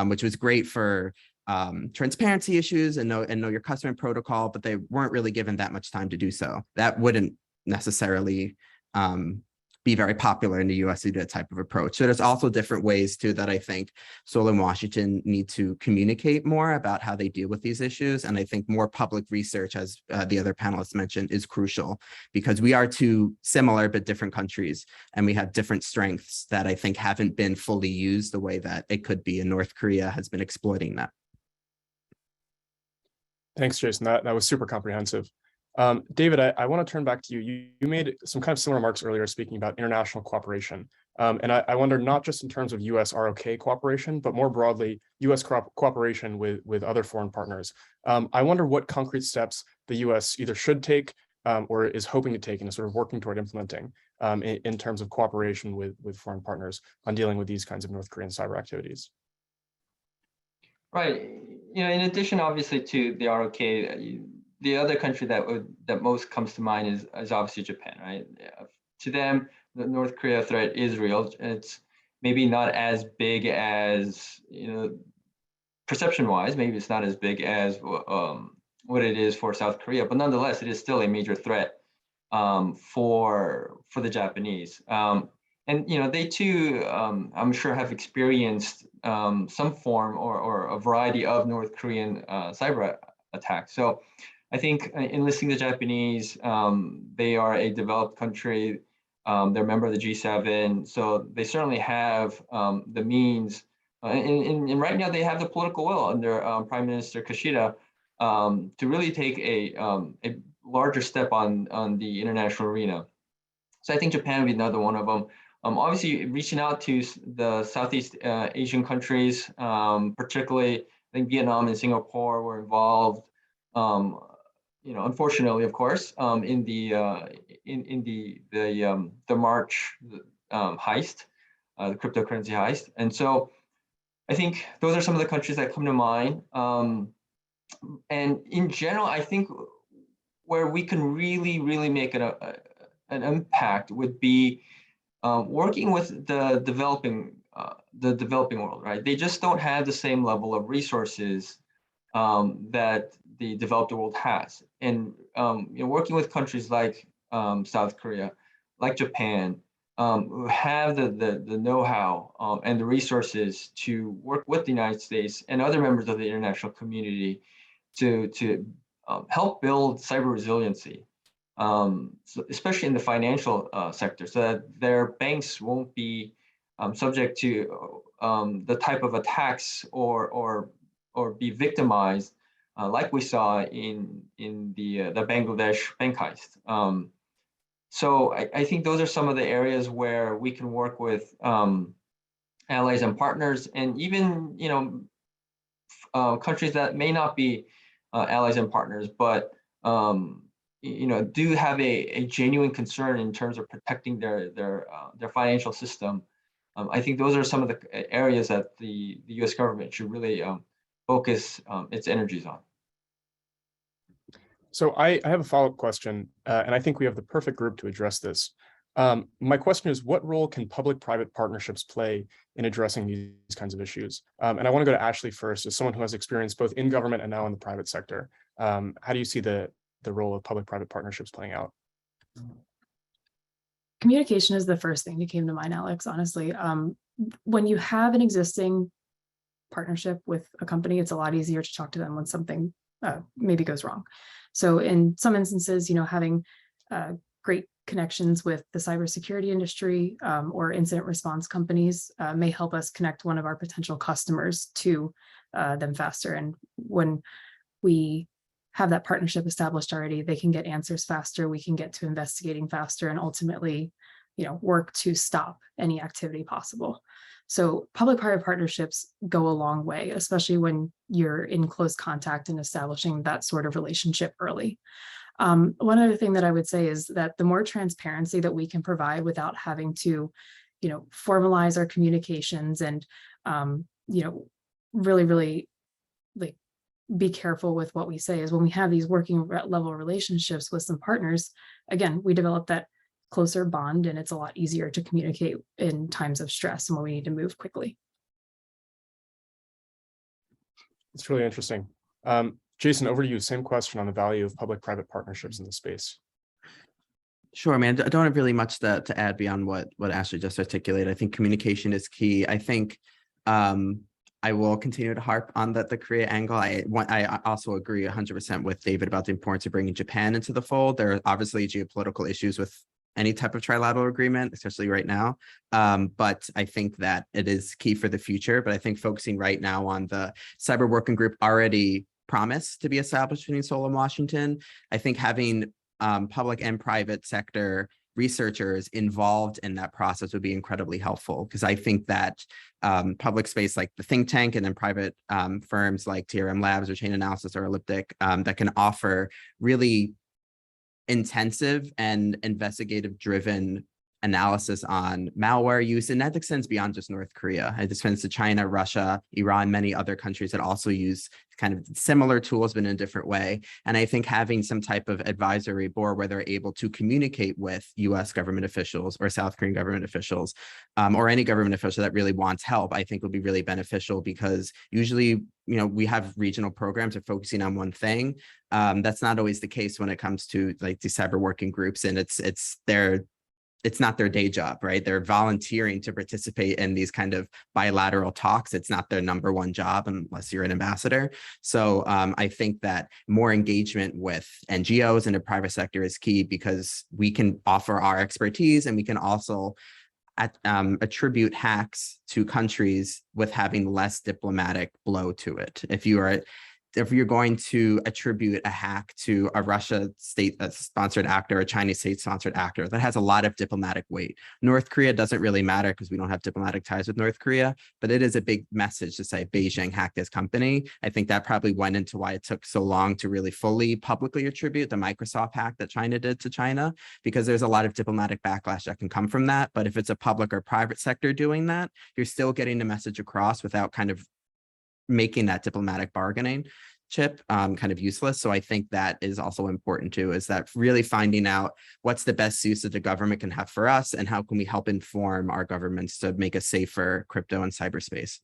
which was great for transparency issues and know your customer protocol, but they weren't really given that much time to do so. That wouldn't necessarily be very popular in the US to do that type of approach. So there's also different ways too that I think Seoul and Washington need to communicate more about how they deal with these issues. And I think more public research, as the other panelists mentioned, is crucial because we are two similar but different countries, and we have different strengths that I think haven't been fully used the way that it could be, and North Korea has been exploiting that. Thanks, Jason. That was super comprehensive. David, I want to turn back to you. You made some kind of similar remarks earlier speaking about international cooperation. And I wonder not just in terms of US ROK cooperation, but more broadly, US cooperation with other foreign partners. I wonder what concrete steps the US either should take or is hoping to take and is sort of working toward implementing in terms of cooperation with foreign partners on dealing with these kinds of North Korean cyber activities. Right. You know, in addition, obviously, to the ROK, the other country that most comes to mind is obviously Japan, right? To them, the North Korea threat is real. It's maybe not as big as, you know, perception-wise, maybe it's not as big as what it is for South Korea, but nonetheless, it is still a major threat for the Japanese. And you know, they too, I'm sure, have experienced some form or a variety of North Korean cyber attacks. So I think in listening to Japanese, they are a developed country. They're a member of the G7, so they certainly have the means. And right now, they have the political will under Prime Minister Kishida to really take a larger step on the international arena. So I think Japan would be another one of them. Obviously, reaching out to the Southeast Asian countries, particularly, I think Vietnam and Singapore were involved. Unfortunately, of course, in the March heist, the cryptocurrency heist, and so I think those are some of the countries that come to mind. And in general, I think where we can really make an impact would be working with the developing world, right? They just don't have the same level of resources that the developed world has. And working with countries like South Korea, like Japan, who have the know-how and the resources to work with the United States and other members of the international community to help build cyber resiliency, so especially in the financial sector, so that their banks won't be subject to the type of attacks or be victimized like we saw in the Bangladesh bank heist. So I think those are some of the areas where we can work with allies and partners, and even countries that may not be allies and partners, but do have a genuine concern in terms of protecting their financial system. I think those are some of the areas that the U.S. government should really focus its energies on. So I have a follow-up question, and I think we have the perfect group to address this. My question is, what role can public-private partnerships play in addressing these kinds of issues? And I want to go to Ashley first, as someone who has experience both in government and now in the private sector. How do you see the role of public-private partnerships playing out? Communication is the first thing that came to mind, Alex, honestly. When you have an existing partnership with a company, it's a lot easier to talk to them when something maybe goes wrong. So in some instances, having great connections with the cybersecurity industry or incident response companies may help us connect one of our potential customers to them faster. And when we have that partnership established already, they can get answers faster, we can get to investigating faster, and ultimately, work to stop any activity possible. So public-private partnerships go a long way, especially when you're in close contact and establishing that sort of relationship early. One other thing that I would say is that the more transparency that we can provide without having to, formalize our communications and, really like be careful with what we say, is when we have these working level relationships with some partners, again, we develop that closer bond, and it's a lot easier to communicate in times of stress and when we need to move quickly. It's really interesting. Jason, over to you. Same question on the value of public-private partnerships in the space. Sure, I mean, I don't have really much to add beyond what Ashley just articulated. I think communication is key. I think I will continue to harp on the Korea angle. I also agree 100% with David about the importance of bringing Japan into the fold. There are obviously geopolitical issues with any type of trilateral agreement, especially right now. But I think that it is key for the future. But I think focusing right now on the cyber working group already promised to be established between Seoul and Washington, I think having public and private sector researchers involved in that process would be incredibly helpful, because I think that public space like the think tank and then private firms like TRM Labs or Chain Analysis or Elliptic that can offer really intensive and investigative driven analysis on malware use, and that extends beyond just North Korea. It extends to China, Russia, Iran, many other countries that also use kind of similar tools, but in a different way. And I think having some type of advisory board where they're able to communicate with US government officials or South Korean government officials or any government official that really wants help, I think would be really beneficial, because usually, we have regional programs that are focusing on one thing. That's not always the case when it comes to like the cyber working groups, and it's not their day job, right? They're volunteering to participate in these kind of bilateral talks. It's not their number one job unless you're an ambassador. So I think that more engagement with NGOs and the private sector is key, because we can offer our expertise, and we can also attribute hacks to countries with having less diplomatic blow to it. If you are if you're going to attribute a hack to a Russia state-sponsored actor, a Chinese state-sponsored actor, that has a lot of diplomatic weight. North Korea doesn't really matter because we don't have diplomatic ties with North Korea, but it is a big message to say Beijing hacked this company. I think that probably went into why it took so long to really fully publicly attribute the Microsoft hack that China did to China, because there's a lot of diplomatic backlash that can come from that. But if it's a public or private sector doing that, you're still getting the message across without kind of making that diplomatic bargaining chip kind of useless. So I think that is also important too, is that really finding out what's the best use that the government can have for us and how can we help inform our governments to make a safer crypto and cyberspace.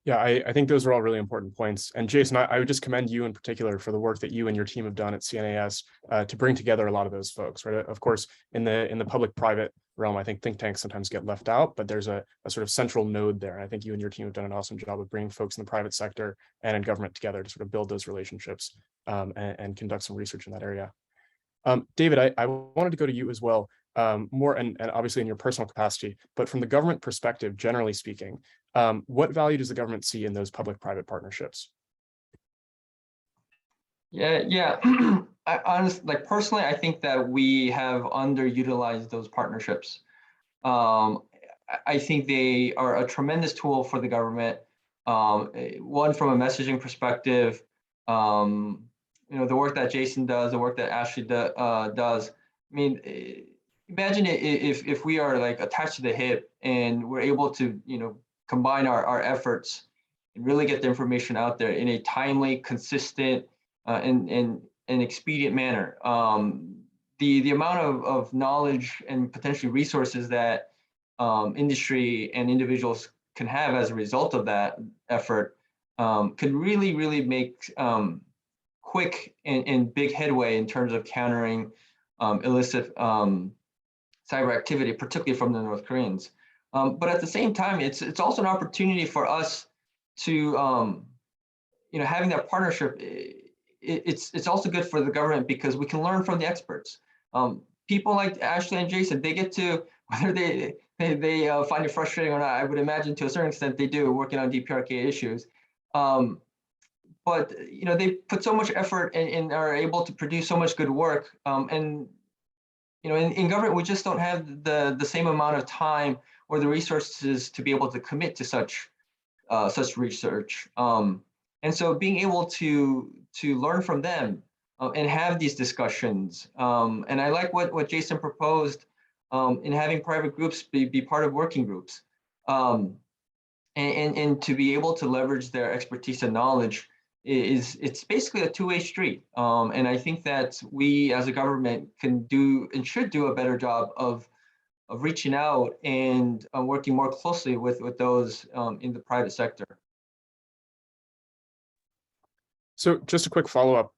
Yeah, I think those are all really important points. And Jason, I would just commend you in particular for the work that you and your team have done at CNAS to bring together a lot of those folks, right? Of course, in the public-private realm, I think think tanks sometimes get left out, but there's a sort of central node there. And I think you and your team have done an awesome job of bringing folks in the private sector and in government together to sort of build those relationships and conduct some research in that area. David, I wanted to go to you as well, more and obviously in your personal capacity, but from the government perspective, generally speaking, what value does the government see in those public-private partnerships? Yeah. I honestly, like personally, I think that we have underutilized those partnerships. I think they are a tremendous tool for the government. One, from a messaging perspective, the work that Jason does, the work that Ashley does. I mean, imagine if we are like attached to the hip and we're able to, combine our efforts and really get the information out there in a timely, consistent, and expedient manner. The amount of knowledge and potentially resources that industry and individuals can have as a result of that effort could really make quick and big headway in terms of countering illicit cyber activity, particularly from the North Koreans. But at the same time, it's also an opportunity for us to, having that partnership. It's also good for the government because we can learn from the experts. People like Ashley and Jason, they get to, whether they find it frustrating or not, I would imagine to a certain extent they do, working on DPRK issues. But they put so much effort and are able to produce so much good work. And in government, we just don't have the same amount of time or the resources to be able to commit to such research. And so being able to learn from them and have these discussions. And I like what Jason proposed in having private groups be part of working groups. And to be able to leverage their expertise and knowledge it's basically a two-way street. And I think that we as a government can do and should do a better job of reaching out and working more closely with those in the private sector. So just a quick follow-up.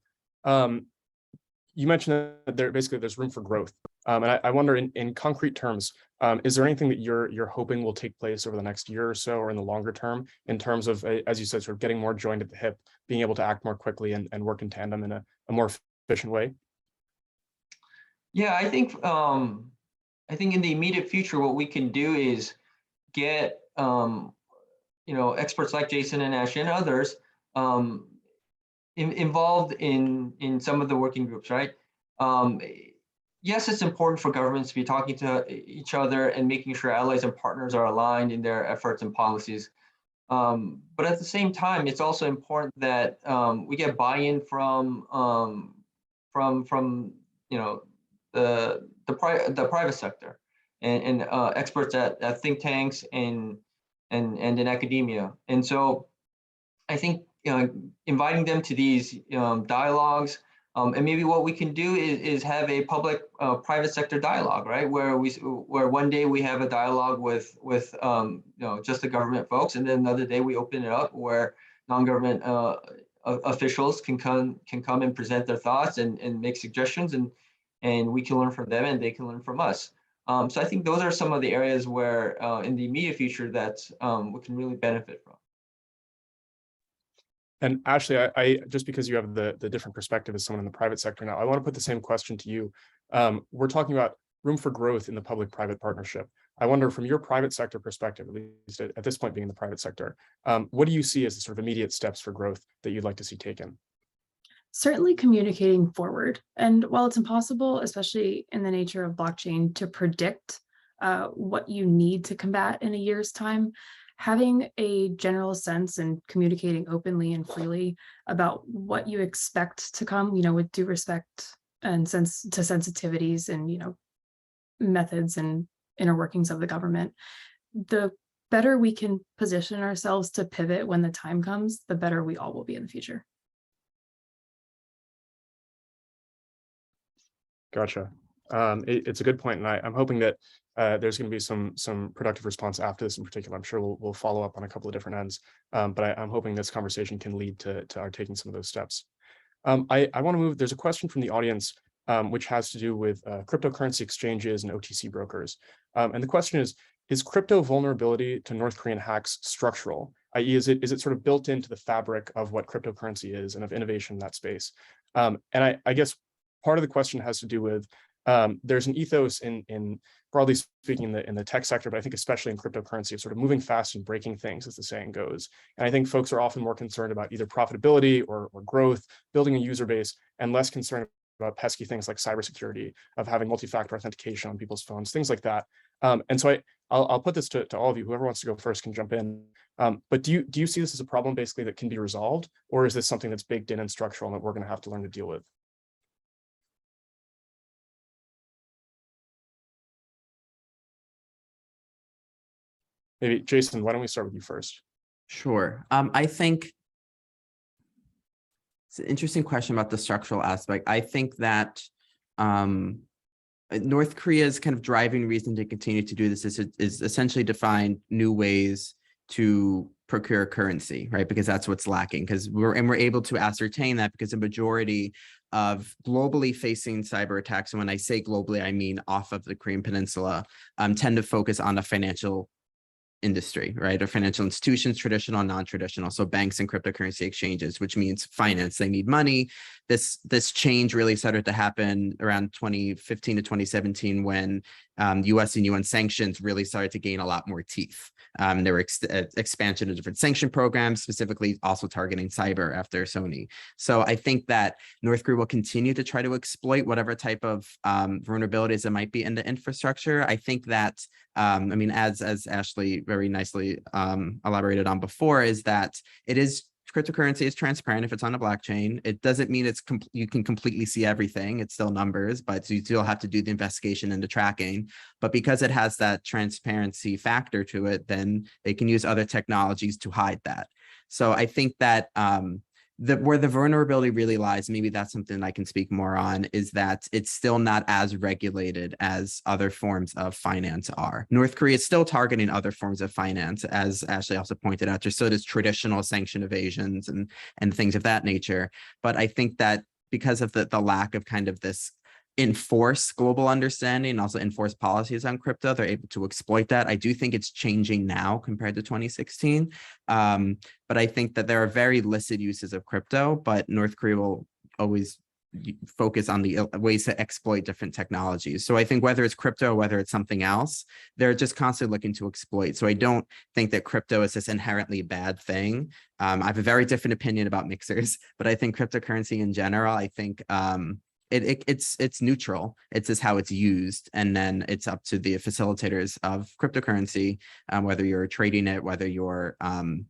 You mentioned that there's room for growth. And I wonder in concrete terms, is there anything that you're hoping will take place over the next year or so or in the longer term in terms of, as you said, sort of getting more joined at the hip, being able to act more quickly and work in tandem in a more efficient way? Yeah, I think in the immediate future, what we can do is get experts like Jason and Ashley and others involved in some of the working groups, right? Yes, it's important for governments to be talking to each other and making sure allies and partners are aligned in their efforts and policies. But at the same time, it's also important that we get buy-in from the private sector and experts at think tanks and in academia. And so I think inviting them to these dialogues, and maybe what we can do is have a public private sector dialogue, right? Where one day we have a dialogue with just the government folks, and then another day we open it up where non-government officials can come and present their thoughts and make suggestions, and we can learn from them and they can learn from us. So I think those are some of the areas where in the immediate future that we can really benefit from. And Ashley, I just because you have the different perspective as someone in the private sector now, I want to put the same question to you. We're talking about room for growth in the public-private partnership. I wonder, from your private sector perspective, at least at this point being in the private sector, what do you see as the sort of immediate steps for growth that you'd like to see taken? Certainly communicating forward. And while it's impossible, especially in the nature of blockchain, to predict what you need to combat in a year's time, having a general sense and communicating openly and freely about what you expect to come, with due respect and to sensitivities and, methods and inner workings of the government, the better we can position ourselves to pivot when the time comes, the better we all will be in the future. Gotcha. It's a good point, and I'm hoping that there's going to be some productive response after this in particular. I'm sure we'll follow up on a couple of different ends, but I'm hoping this conversation can lead to our taking some of those steps. I want to move. There's a question from the audience, which has to do with cryptocurrency exchanges and OTC brokers. And the question is crypto vulnerability to North Korean hacks structural? I.e., is it sort of built into the fabric of what cryptocurrency is and of innovation in that space? And I guess part of the question has to do with there's an ethos in broadly speaking in the tech sector, but I think especially in cryptocurrency, of sort of moving fast and breaking things, as the saying goes. And I think folks are often more concerned about either profitability or growth, building a user base, and less concerned about pesky things like cybersecurity, of having multi-factor authentication on people's phones, things like that. And so I'll put this to all of you. Whoever wants to go first can jump in. But do you see this as a problem basically that can be resolved, or is this something that's baked in and structural and that we're going to have to learn to deal with? Maybe Jason, why don't we start with you first? Sure. I think it's an interesting question about the structural aspect. I think that North Korea's kind of driving reason to continue to do this is essentially to find new ways to procure currency, right? Because that's what's lacking. Because we're able to ascertain that because a majority of globally facing cyber attacks, and when I say globally, I mean off of the Korean Peninsula, tend to focus on the financial industry, right? Or financial institutions, traditional and non-traditional. So banks and cryptocurrency exchanges, which means finance. They need money. This change really started to happen around 2015 to 2017 when US and UN sanctions really started to gain a lot more teeth. There were expansion of different sanction programs, specifically also targeting cyber after Sony. So I think that North Korea will continue to try to exploit whatever type of vulnerabilities that might be in the infrastructure. I think that, I mean, as Ashley very nicely elaborated on before, is that cryptocurrency is transparent if it's on a blockchain. It doesn't mean you can completely see everything. It's still numbers, but you still have to do the investigation and the tracking. But because it has that transparency factor to it, then they can use other technologies to hide that. So I think that where the vulnerability really lies, maybe that's something I can speak more on, is that it's still not as regulated as other forms of finance are. North Korea is still targeting other forms of finance, as Ashley also pointed out. So does traditional sanction evasions and things of that nature. But I think that because of the lack of kind of this enforce global understanding and also enforce policies on crypto, they're able to exploit that. I do think it's changing now compared to 2016. But I think that there are very listed uses of crypto, but North Korea will always focus on the ways to exploit different technologies. So I think whether it's crypto or whether it's something else, they're just constantly looking to exploit. So I don't think that crypto is this inherently bad thing. I have a very different opinion about mixers, but I think cryptocurrency in general, I think it's neutral. It's just how it's used, and then it's up to the facilitators of cryptocurrency, whether you're trading it, whether you're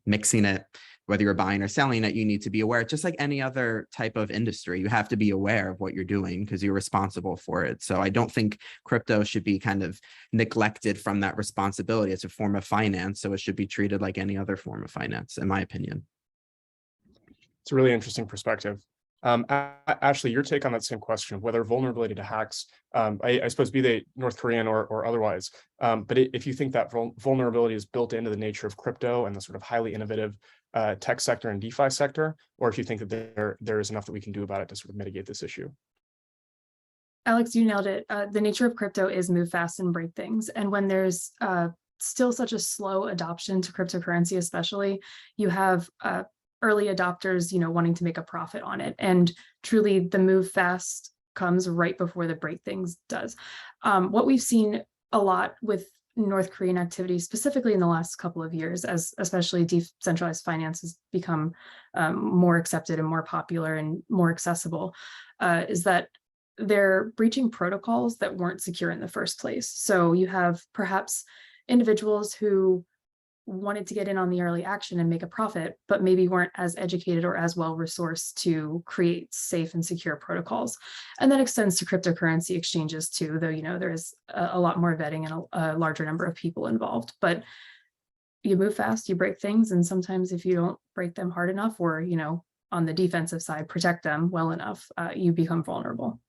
mixing it, whether you're buying or selling it. You need to be aware, just like any other type of industry. You have to be aware of what you're doing because you're responsible for it. So I don't think crypto should be kind of neglected from that responsibility. It's a form of finance, so it should be treated like any other form of finance, in my opinion. It's a really interesting perspective. Ashley, your take on that same question of whether vulnerability to hacks, I suppose be they North Korean or otherwise, but if you think that vulnerability is built into the nature of crypto and the sort of highly innovative tech sector and DeFi sector, or if you think that there is enough that we can do about it to sort of mitigate this issue. Alex, you nailed it. The nature of crypto is move fast and break things. And when there's still such a slow adoption to cryptocurrency, especially, you have early adopters, wanting to make a profit on it. And truly the move fast comes right before the break things does. What we've seen a lot with North Korean activity, specifically in the last couple of years, as especially decentralized finance has become more accepted and more popular and more accessible, is that they're breaching protocols that weren't secure in the first place. So you have perhaps individuals who wanted to get in on the early action and make a profit, but maybe weren't as educated or as well resourced to create safe and secure protocols. And that extends to cryptocurrency exchanges too, though, you know, there is a lot more vetting and a larger number of people involved. But you move fast, you break things, and sometimes if you don't break them hard enough, or, you know, on the defensive side, protect them well enough, you become vulnerable.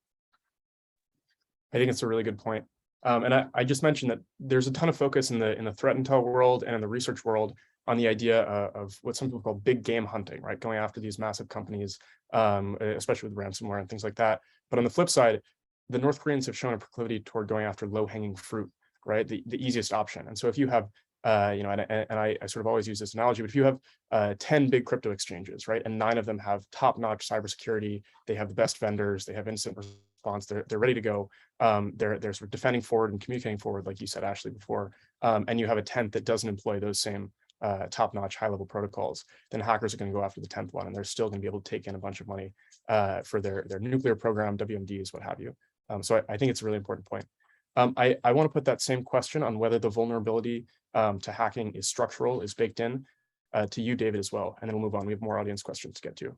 I think it's a really good point. And I just mentioned that there's a ton of focus in the threat intel world and in the research world on the idea of what some people call big game hunting, right? Going after these massive companies, especially with ransomware and things like that. But on the flip side, the North Koreans have shown a proclivity toward going after low-hanging fruit, right? The easiest option. And so if you have, you know, and I sort of always use this analogy, but if you have 10 big crypto exchanges, right, and 9 of them have top-notch cybersecurity, they have the best vendors, they have instant response, they're ready to go, they're sort of defending forward and communicating forward, like you said, Ashley, before, and you have a 10th that doesn't employ those same top-notch high-level protocols, then hackers are going to go after the 10th one, and they're still going to be able to take in a bunch of money for their nuclear program, WMDs, what have you. So I think it's a really important point. I want to put that same question on whether the vulnerability to hacking is structural, is baked in, to you, David, as well, and then we'll move on. We have more audience questions to get to.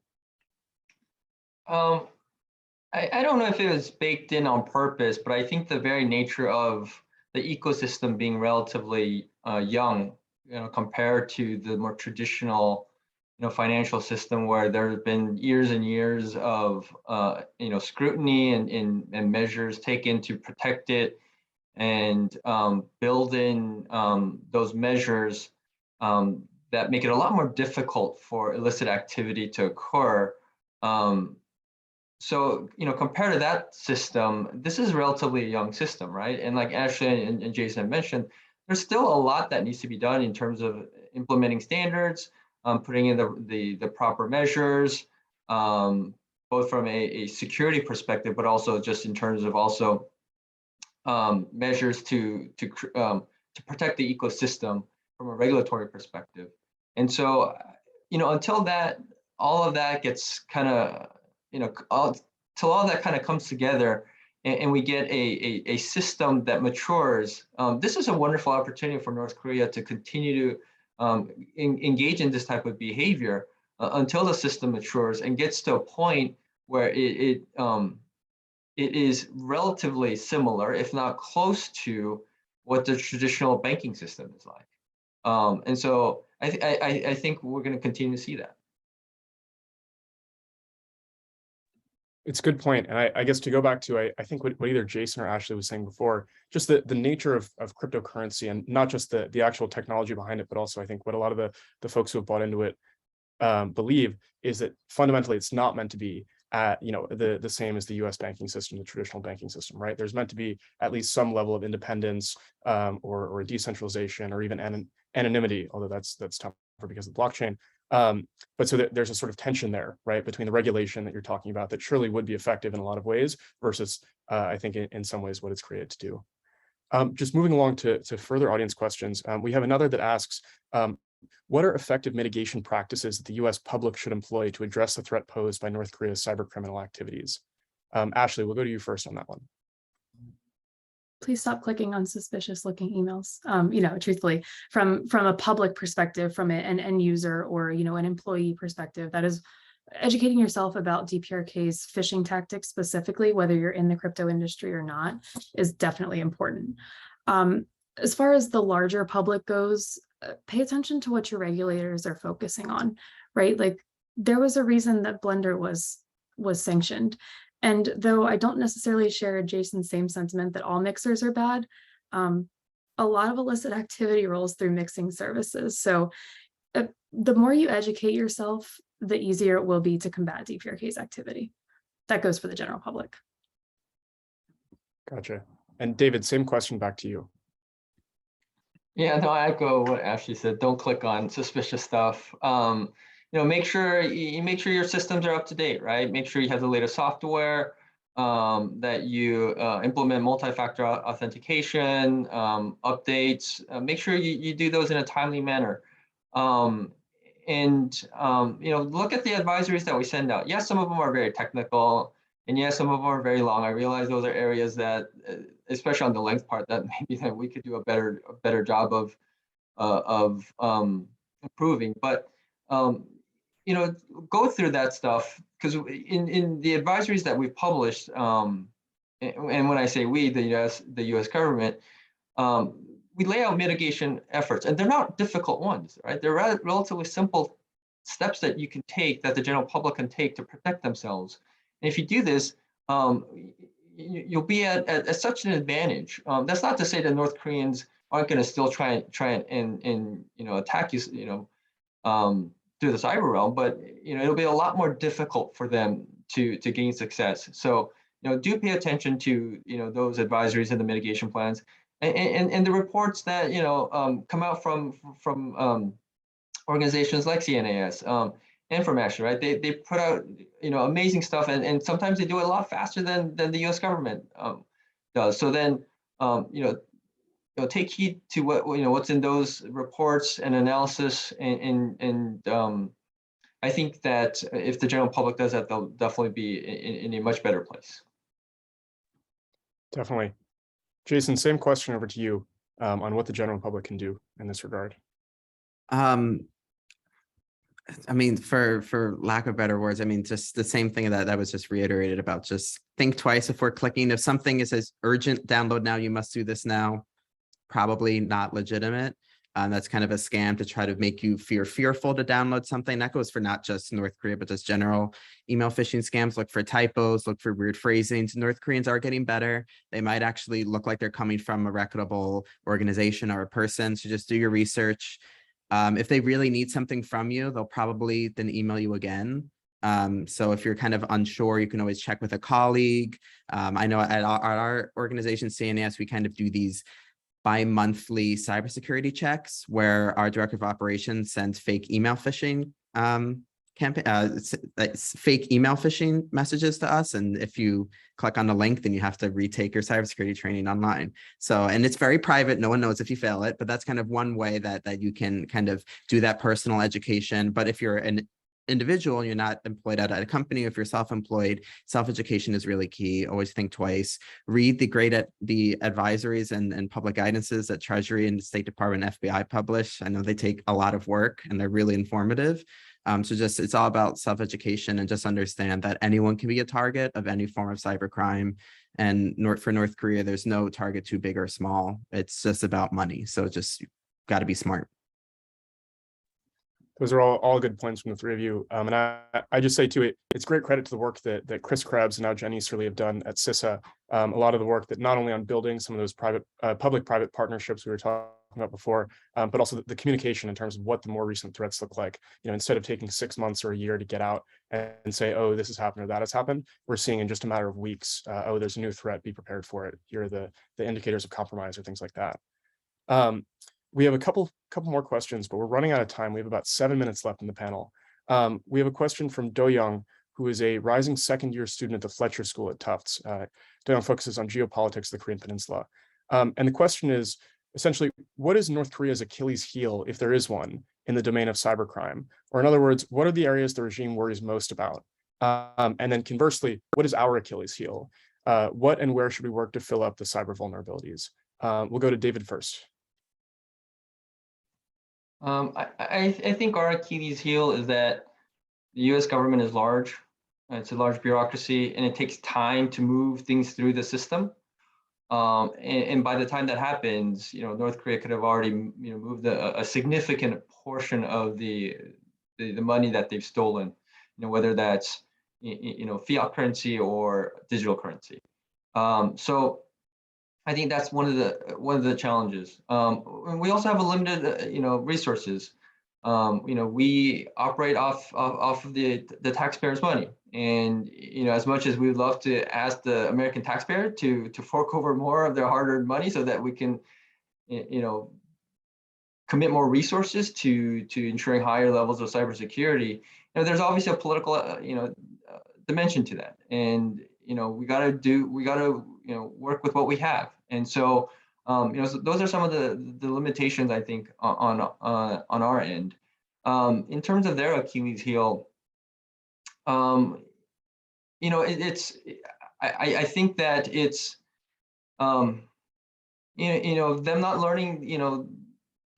I don't know if it was baked in on purpose, but I think the very nature of the ecosystem being relatively young, you know, compared to the more traditional, you know, financial system where there have been years and years of, you know, scrutiny and measures taken to protect it, and build in those measures that make it a lot more difficult for illicit activity to occur. So, you know, compared to that system, this is relatively a young system, right? And like Ashley and Jason mentioned, there's still a lot that needs to be done in terms of implementing standards, putting in the proper measures, both from a security perspective, but also just in terms of also measures to protect the ecosystem from a regulatory perspective. And so, you know, until all of that gets kind of, you know, till all that kind of comes together and we get a system that matures, this is a wonderful opportunity for North Korea to continue to engage in this type of behavior until the system matures and gets to a point where it is relatively similar, if not close to, what the traditional banking system is like. And so I think we're going to continue to see that. It's a good point. And I guess to go back to, I think what either Jason or Ashley was saying before, just the nature of cryptocurrency, and not just the actual technology behind it, but also I think what a lot of the folks who have bought into it believe is that fundamentally it's not meant to be you know, the same as the US banking system, the traditional banking system, right? There's meant to be at least some level of independence or decentralization or even anonymity, although that's tougher because of the blockchain. But so there's a sort of tension there, right, between the regulation that you're talking about that surely would be effective in a lot of ways versus, I think, in some ways what it's created to do. Just moving along to further audience questions, we have another that asks, what are effective mitigation practices that the US public should employ to address the threat posed by North Korea's cybercriminal activities? Ashley, we'll go to you first on that one. Please stop clicking on suspicious looking emails. You know, truthfully, from a public perspective, from an end user or, you know, an employee perspective, that is educating yourself about DPRK's phishing tactics specifically, whether you're in the crypto industry or not, is definitely important. As far as the larger public goes, pay attention to what your regulators are focusing on, right? Like, there was a reason that Blender was sanctioned. And though I don't necessarily share Jason's same sentiment that all mixers are bad, a lot of illicit activity rolls through mixing services. So the more you educate yourself, the easier it will be to combat DPRK's activity. That goes for the general public. Gotcha. And David, same question back to you. Yeah, no, I echo what Ashley said. Don't click on suspicious stuff. You know, make sure your systems are up to date, right? Make sure you have the latest software. that you implement multi-factor authentication, updates. Make sure you do those in a timely manner. Look at the advisories that we send out. Yes, some of them are very technical, and yes, some of them are very long. I realize those are areas that, especially on the length part, that maybe that we could do a better job of improving. But go through that stuff, because in the advisories that we've published, and when I say we, the U.S. government, we lay out mitigation efforts, and they're not difficult ones, right? They're relatively simple steps that you can take, that the general public can take to protect themselves. And if you do this, you'll be at such an advantage. That's not to say that North Koreans aren't going to still try and attack you, through the cyber realm, but it'll be a lot more difficult for them to gain success. So do pay attention to those advisories and the mitigation plans, and the reports that come out from organizations like CNAS and from Action, right? They put out amazing stuff, and sometimes they do it a lot faster than the U.S. government does. So then take heed to what's in those reports and analysis, and I think that if the general public does that, they'll definitely be in a much better place. Definitely. Jason, same question over to you on what the general public can do in this regard. I mean, for lack of better words, I mean, just the same thing that was just reiterated about, just think twice before clicking. If something says urgent, download now, you must do this now, probably not legitimate. That's kind of a scam to try to make you fearful to download something. That goes for not just North Korea, but just general email phishing scams. Look for typos, look for weird phrasings. North Koreans are getting better. They might actually look like they're coming from a reputable organization or a person. So just do your research. If they really need something from you, they'll probably then email you again. So if you're kind of unsure, you can always check with a colleague. I know at our organization, CNAS, we kind of do these bi-monthly cybersecurity checks where our director of operations sends fake email phishing fake email phishing messages to us. And if you click on the link, then you have to retake your cybersecurity training online. So, and it's very private. No one knows if you fail it, but that's kind of one way that you can kind of do that personal education. But if you're an individual, you're not employed at a company, if you're self-employed, self-education is really key. Always think twice. Read the advisories and public guidances that Treasury and the State Department and FBI publish. I know they take a lot of work and they're really informative. So it's all about self-education, and just understand that anyone can be a target of any form of cybercrime. And for North Korea, there's no target too big or small. It's just about money. So just got to be smart. Those are all good points from the three of you. And I just say too, it's great credit to the work that Chris Krebs and now Jen Easterly have done at CISA. A lot of the work that not only on building some of those public-private partnerships we were talking about before, but also the communication in terms of what the more recent threats look like. Instead of taking 6 months or a year to get out and say, oh, this has happened or that has happened, we're seeing in just a matter of weeks, oh, there's a new threat, be prepared for it. Here are the indicators of compromise or things like that. We have a couple more questions, but we're running out of time. We have about 7 minutes left in the panel. We have a question from Do Young, who is a rising second-year student at the Fletcher School at Tufts. Do Young focuses on geopolitics of the Korean Peninsula. And the question is, essentially, what is North Korea's Achilles heel, if there is one, in the domain of cybercrime? Or in other words, what are the areas the regime worries most about? And then conversely, what is our Achilles heel? What and where should we work to fill up the cyber vulnerabilities? We'll go to David first. I think our Achilles heel is that the U.S. government is large. It's a large bureaucracy, and it takes time to move things through the system. And by the time that happens, North Korea could have already moved a significant portion of the money that they've stolen, whether that's fiat currency or digital currency. So I think that's one of the challenges. And we also have a limited resources. We operate off of the taxpayers' money, and as much as we would love to ask the American taxpayer to fork over more of their hard-earned money so that we can commit more resources to ensuring higher levels of cybersecurity, there's obviously a political dimension to that. And we got to work with what we have. And so, so those are some of the limitations, I think, on our end. In terms of their Achilles heel, I think that it's, them not learning,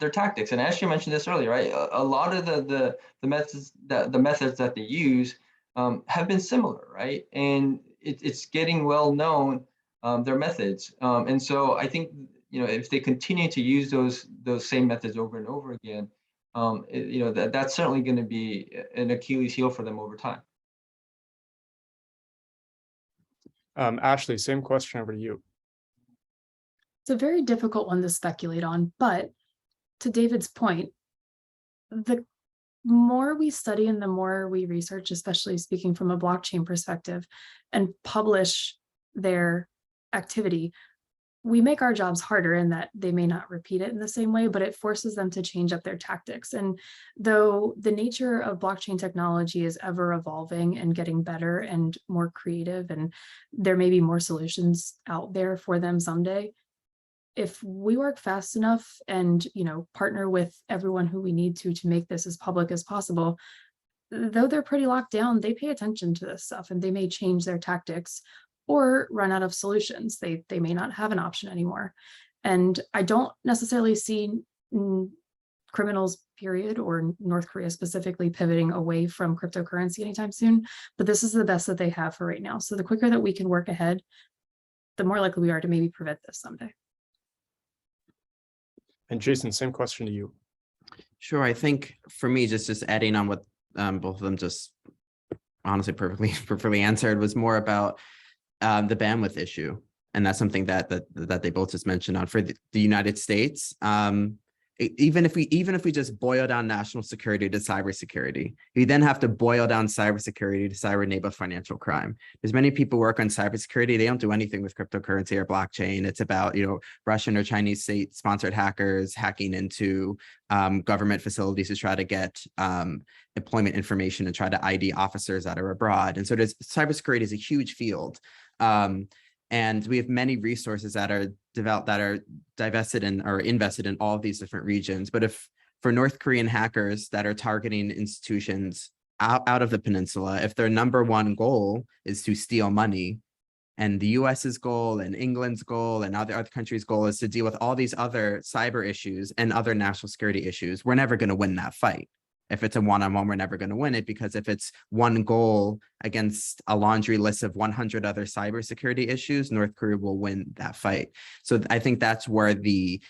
their tactics. And Ashley mentioned this earlier, right? A lot of the methods that they use have been similar, right? And it's getting well known, their methods. And so I think, if they continue to use those same methods over and over again, that's certainly going to be an Achilles heel for them over time. Ashley, same question over to you. It's a very difficult one to speculate on, but to David's point, the more we study and the more we research, especially speaking from a blockchain perspective, and publish their activity, we make our jobs harder in that they may not repeat it in the same way, but it forces them to change up their tactics. And though the nature of blockchain technology is ever evolving and getting better and more creative, and there may be more solutions out there for them someday, if we work fast enough and partner with everyone who we need to make this as public as possible, though they're pretty locked down, they pay attention to this stuff and they may change their tactics or run out of solutions. They may not have an option anymore. And I don't necessarily see criminals, period, or North Korea specifically pivoting away from cryptocurrency anytime soon, but this is the best that they have for right now. So the quicker that we can work ahead, the more likely we are to maybe prevent this someday. And Jason, same question to you. Sure. I think for me, just adding on what both of them just honestly perfectly answered, was more about the bandwidth issue. And that's something that they both just mentioned on for the United States. Even if we just boil down national security to cybersecurity, we then have to boil down cybersecurity to cyber-enabled financial crime. There's many people work on cybersecurity. They don't do anything with cryptocurrency or blockchain. It's about, Russian or Chinese state-sponsored hackers hacking into government facilities to try to get employment information and try to ID officers that are abroad. And so cybersecurity is a huge field. And we have many resources that are developed, that are divested in or invested in all of these different regions. But if for North Korean hackers that are targeting institutions out of the peninsula, if their number one goal is to steal money, and the US's goal and England's goal and other countries' goal is to deal with all these other cyber issues and other national security issues, we're never going to win that fight. If it's a one-on-one, we're never going to win it, because if it's one goal against a laundry list of 100 other cybersecurity issues, North Korea will win that fight. So I think that's where the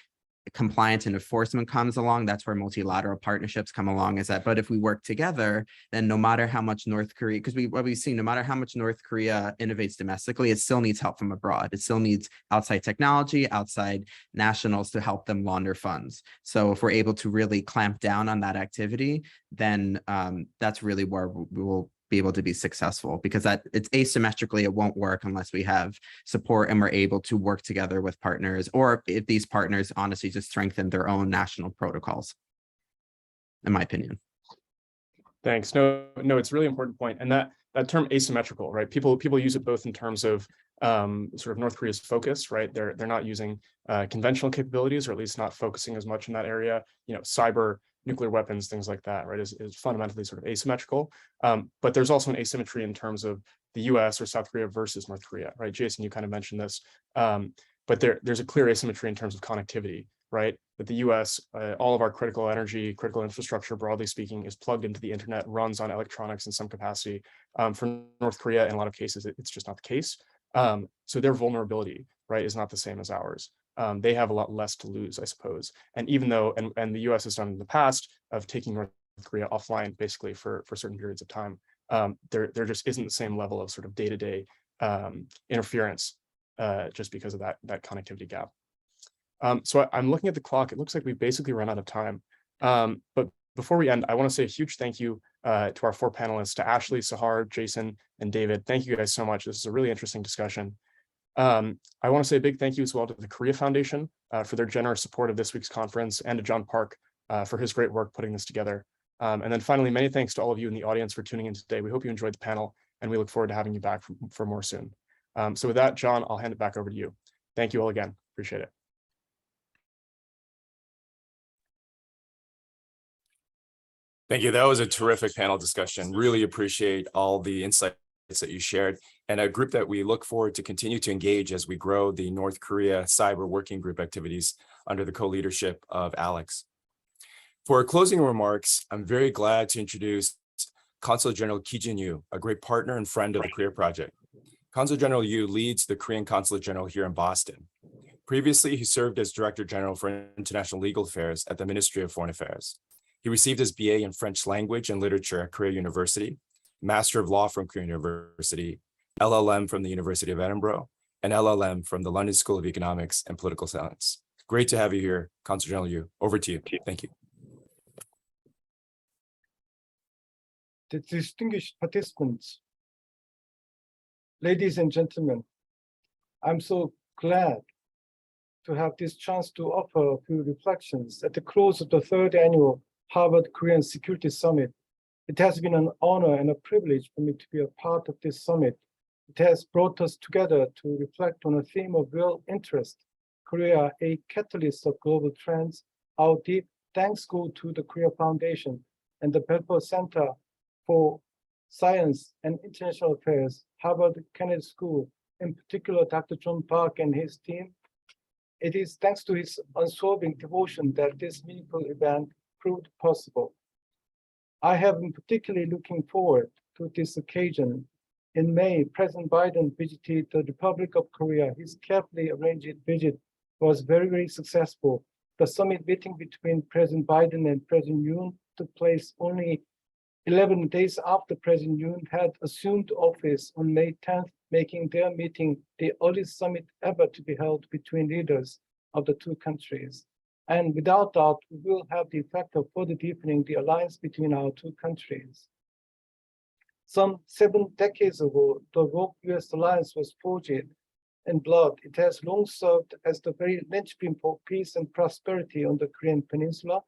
compliance and enforcement comes along. That's where multilateral partnerships come along, is that, but if we work together, then no matter how much North Korea, because what we've seen, no matter how much North Korea innovates domestically, it still needs help from abroad. It still needs outside technology, outside nationals to help them launder funds. So if we're able to really clamp down on that activity, then that's really where we will be able to be successful, because that it's asymmetrically, it won't work unless we have support and we're able to work together with partners, or if these partners honestly just strengthen their own national protocols, in my opinion. Thanks. No, it's a really important point. And that term asymmetrical, right? People use it both in terms of sort of North Korea's focus, right? They're not using conventional capabilities, or at least not focusing as much in that area. Cyber, nuclear weapons, things like that, right, is fundamentally sort of asymmetrical. But there's also an asymmetry in terms of the US or South Korea versus North Korea, right? Jason, you kind of mentioned this, but there's a clear asymmetry in terms of connectivity, right? That the US, all of our critical energy, critical infrastructure, broadly speaking, is plugged into the internet, runs on electronics in some capacity. For North Korea, in a lot of cases, it's just not the case. So their vulnerability, right, is not the same as ours. They have a lot less to lose, I suppose. And even though, and the US has done in the past of taking North Korea offline basically for certain periods of time, there just isn't the same level of sort of day-to-day interference just because of that connectivity gap. So I'm looking at the clock. It looks like we've basically run out of time. But before we end, I want to say a huge thank you to our four panelists, to Ashley, Sahar, Jason, and David. Thank you guys so much. This is a really interesting discussion. I want to say a big thank you as well to the Korea Foundation for their generous support of this week's conference, and to John Park for his great work putting this together. And then finally, many thanks to all of you in the audience for tuning in today. We hope you enjoyed the panel, and we look forward to having you back for more soon. So with that, John, I'll hand it back over to you. Thank you all again. Appreciate it. Thank you. That was a terrific panel discussion. Really appreciate all the insights that you shared, and a group that we look forward to continue to engage as we grow the North Korea Cyber Working Group activities under the co-leadership of Alex. For our closing remarks, I'm very glad to introduce Consul General Ki Jin-yu, a great partner and friend of the Korea Project. Consul General Yu leads the Korean Consulate General here in Boston. Previously, he served as Director General for International Legal Affairs at the Ministry of Foreign Affairs. He received his BA in French Language and Literature at Korea University, Master of Law from Korea University, LLM from the University of Edinburgh, and LLM from the London School of Economics and Political Science. Great to have you here, Consul General Yu. Over to you. Thank you. The distinguished participants, ladies and gentlemen, I'm so glad to have this chance to offer a few reflections at the close of the third annual Harvard Korean Security Summit. It has been an honor and a privilege for me to be a part of this summit. It has brought us together to reflect on a theme of real interest, Korea, a catalyst of global trends. Our deep thanks go to the Korea Foundation and the Belfer Center for Science and International Affairs, Harvard Kennedy School, in particular, Dr. John Park and his team. It is thanks to his unswerving devotion that this meaningful event proved possible. I have been particularly looking forward to this occasion. In May, President Biden visited the Republic of Korea. His carefully arranged visit was very, very successful. The summit meeting between President Biden and President Yoon took place only 11 days after President Yoon had assumed office on May 10th, making their meeting the earliest summit ever to be held between leaders of the two countries. And without doubt, we will have the effect of further deepening the alliance between our two countries. Some 7 decades ago, the Rogue-US alliance was forged in blood. It has long served as the very linchpin for peace and prosperity on the Korean Peninsula.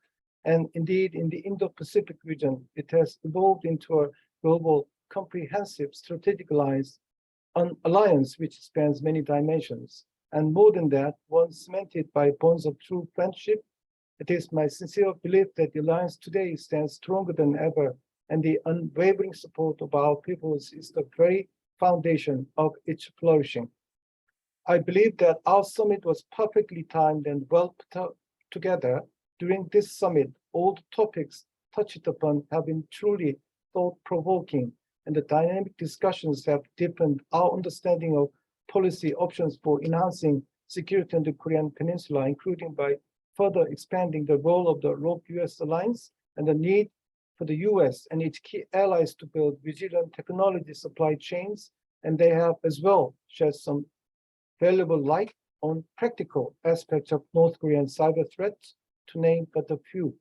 And indeed, in the Indo-Pacific region, it has evolved into a global, comprehensive, strategic alliance, an alliance which spans many dimensions. And more than that, one cemented by bonds of true friendship. It is my sincere belief that the alliance today stands stronger than ever, and the unwavering support of our peoples is the very foundation of its flourishing. I believe that our summit was perfectly timed and well put together. During this summit, all the topics touched upon have been truly thought-provoking, and the dynamic discussions have deepened our understanding of policy options for enhancing security on the Korean Peninsula, including by further expanding the role of the Rogue-US alliance and the need for the US and its key allies to build resilient technology supply chains. And they have as well shed some valuable light on practical aspects of North Korean cyber threats, to name but a few.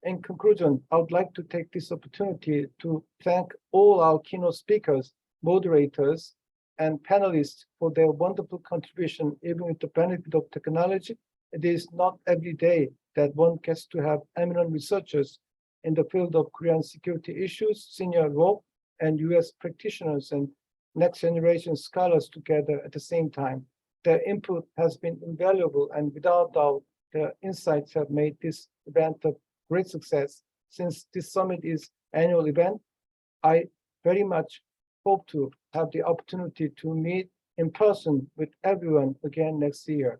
In conclusion, I would like to take this opportunity to thank all our keynote speakers, moderators, and panelists for their wonderful contribution. Even with the benefit of technology, it is not every day that one gets to have eminent researchers in the field of Korean security issues, senior Rogue and US practitioners and next generation scholars together at the same time. Their input has been invaluable, and without doubt, their insights have made this event a great success. Since this summit is an annual event, I very much hope to have the opportunity to meet in person with everyone again next year.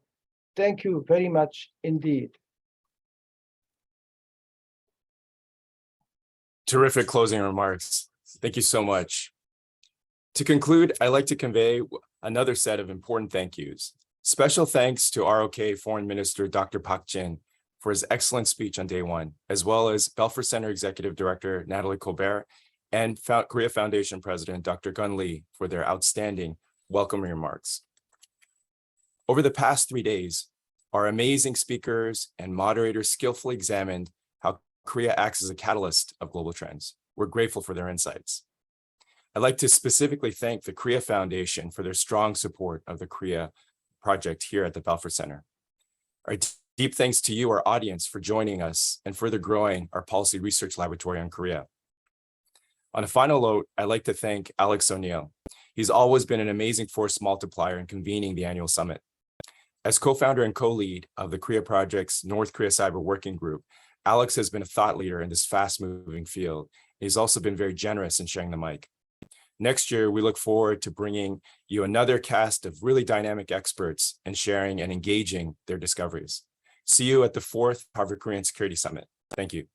Thank you very much indeed. Terrific closing remarks. Thank you so much. To conclude, I'd like to convey another set of important thank yous. Special thanks to ROK Foreign Minister Dr. Park Jin for his excellent speech on day one, as well as Belfer Center Executive Director Natalie Colbert and Korea Foundation President Dr. Gun Lee for their outstanding welcoming remarks. Over the past 3 days, our amazing speakers and moderators skillfully examined how Korea acts as a catalyst of global trends. We're grateful for their insights. I'd like to specifically thank the Korea Foundation for their strong support of the Korea Project here at the Belfer Center. Our deep thanks to you, our audience, for joining us and further growing our policy research laboratory on Korea. On a final note, I'd like to thank Alex O'Neill. He's always been an amazing force multiplier in convening the annual summit. As co-founder and co-lead of the Korea Project's North Korea Cyber Working Group, Alex has been a thought leader in this fast-moving field. He's also been very generous in sharing the mic. Next year, we look forward to bringing you another cast of really dynamic experts and sharing and engaging their discoveries. See you at the 4th Harvard Korean Security Summit. Thank you.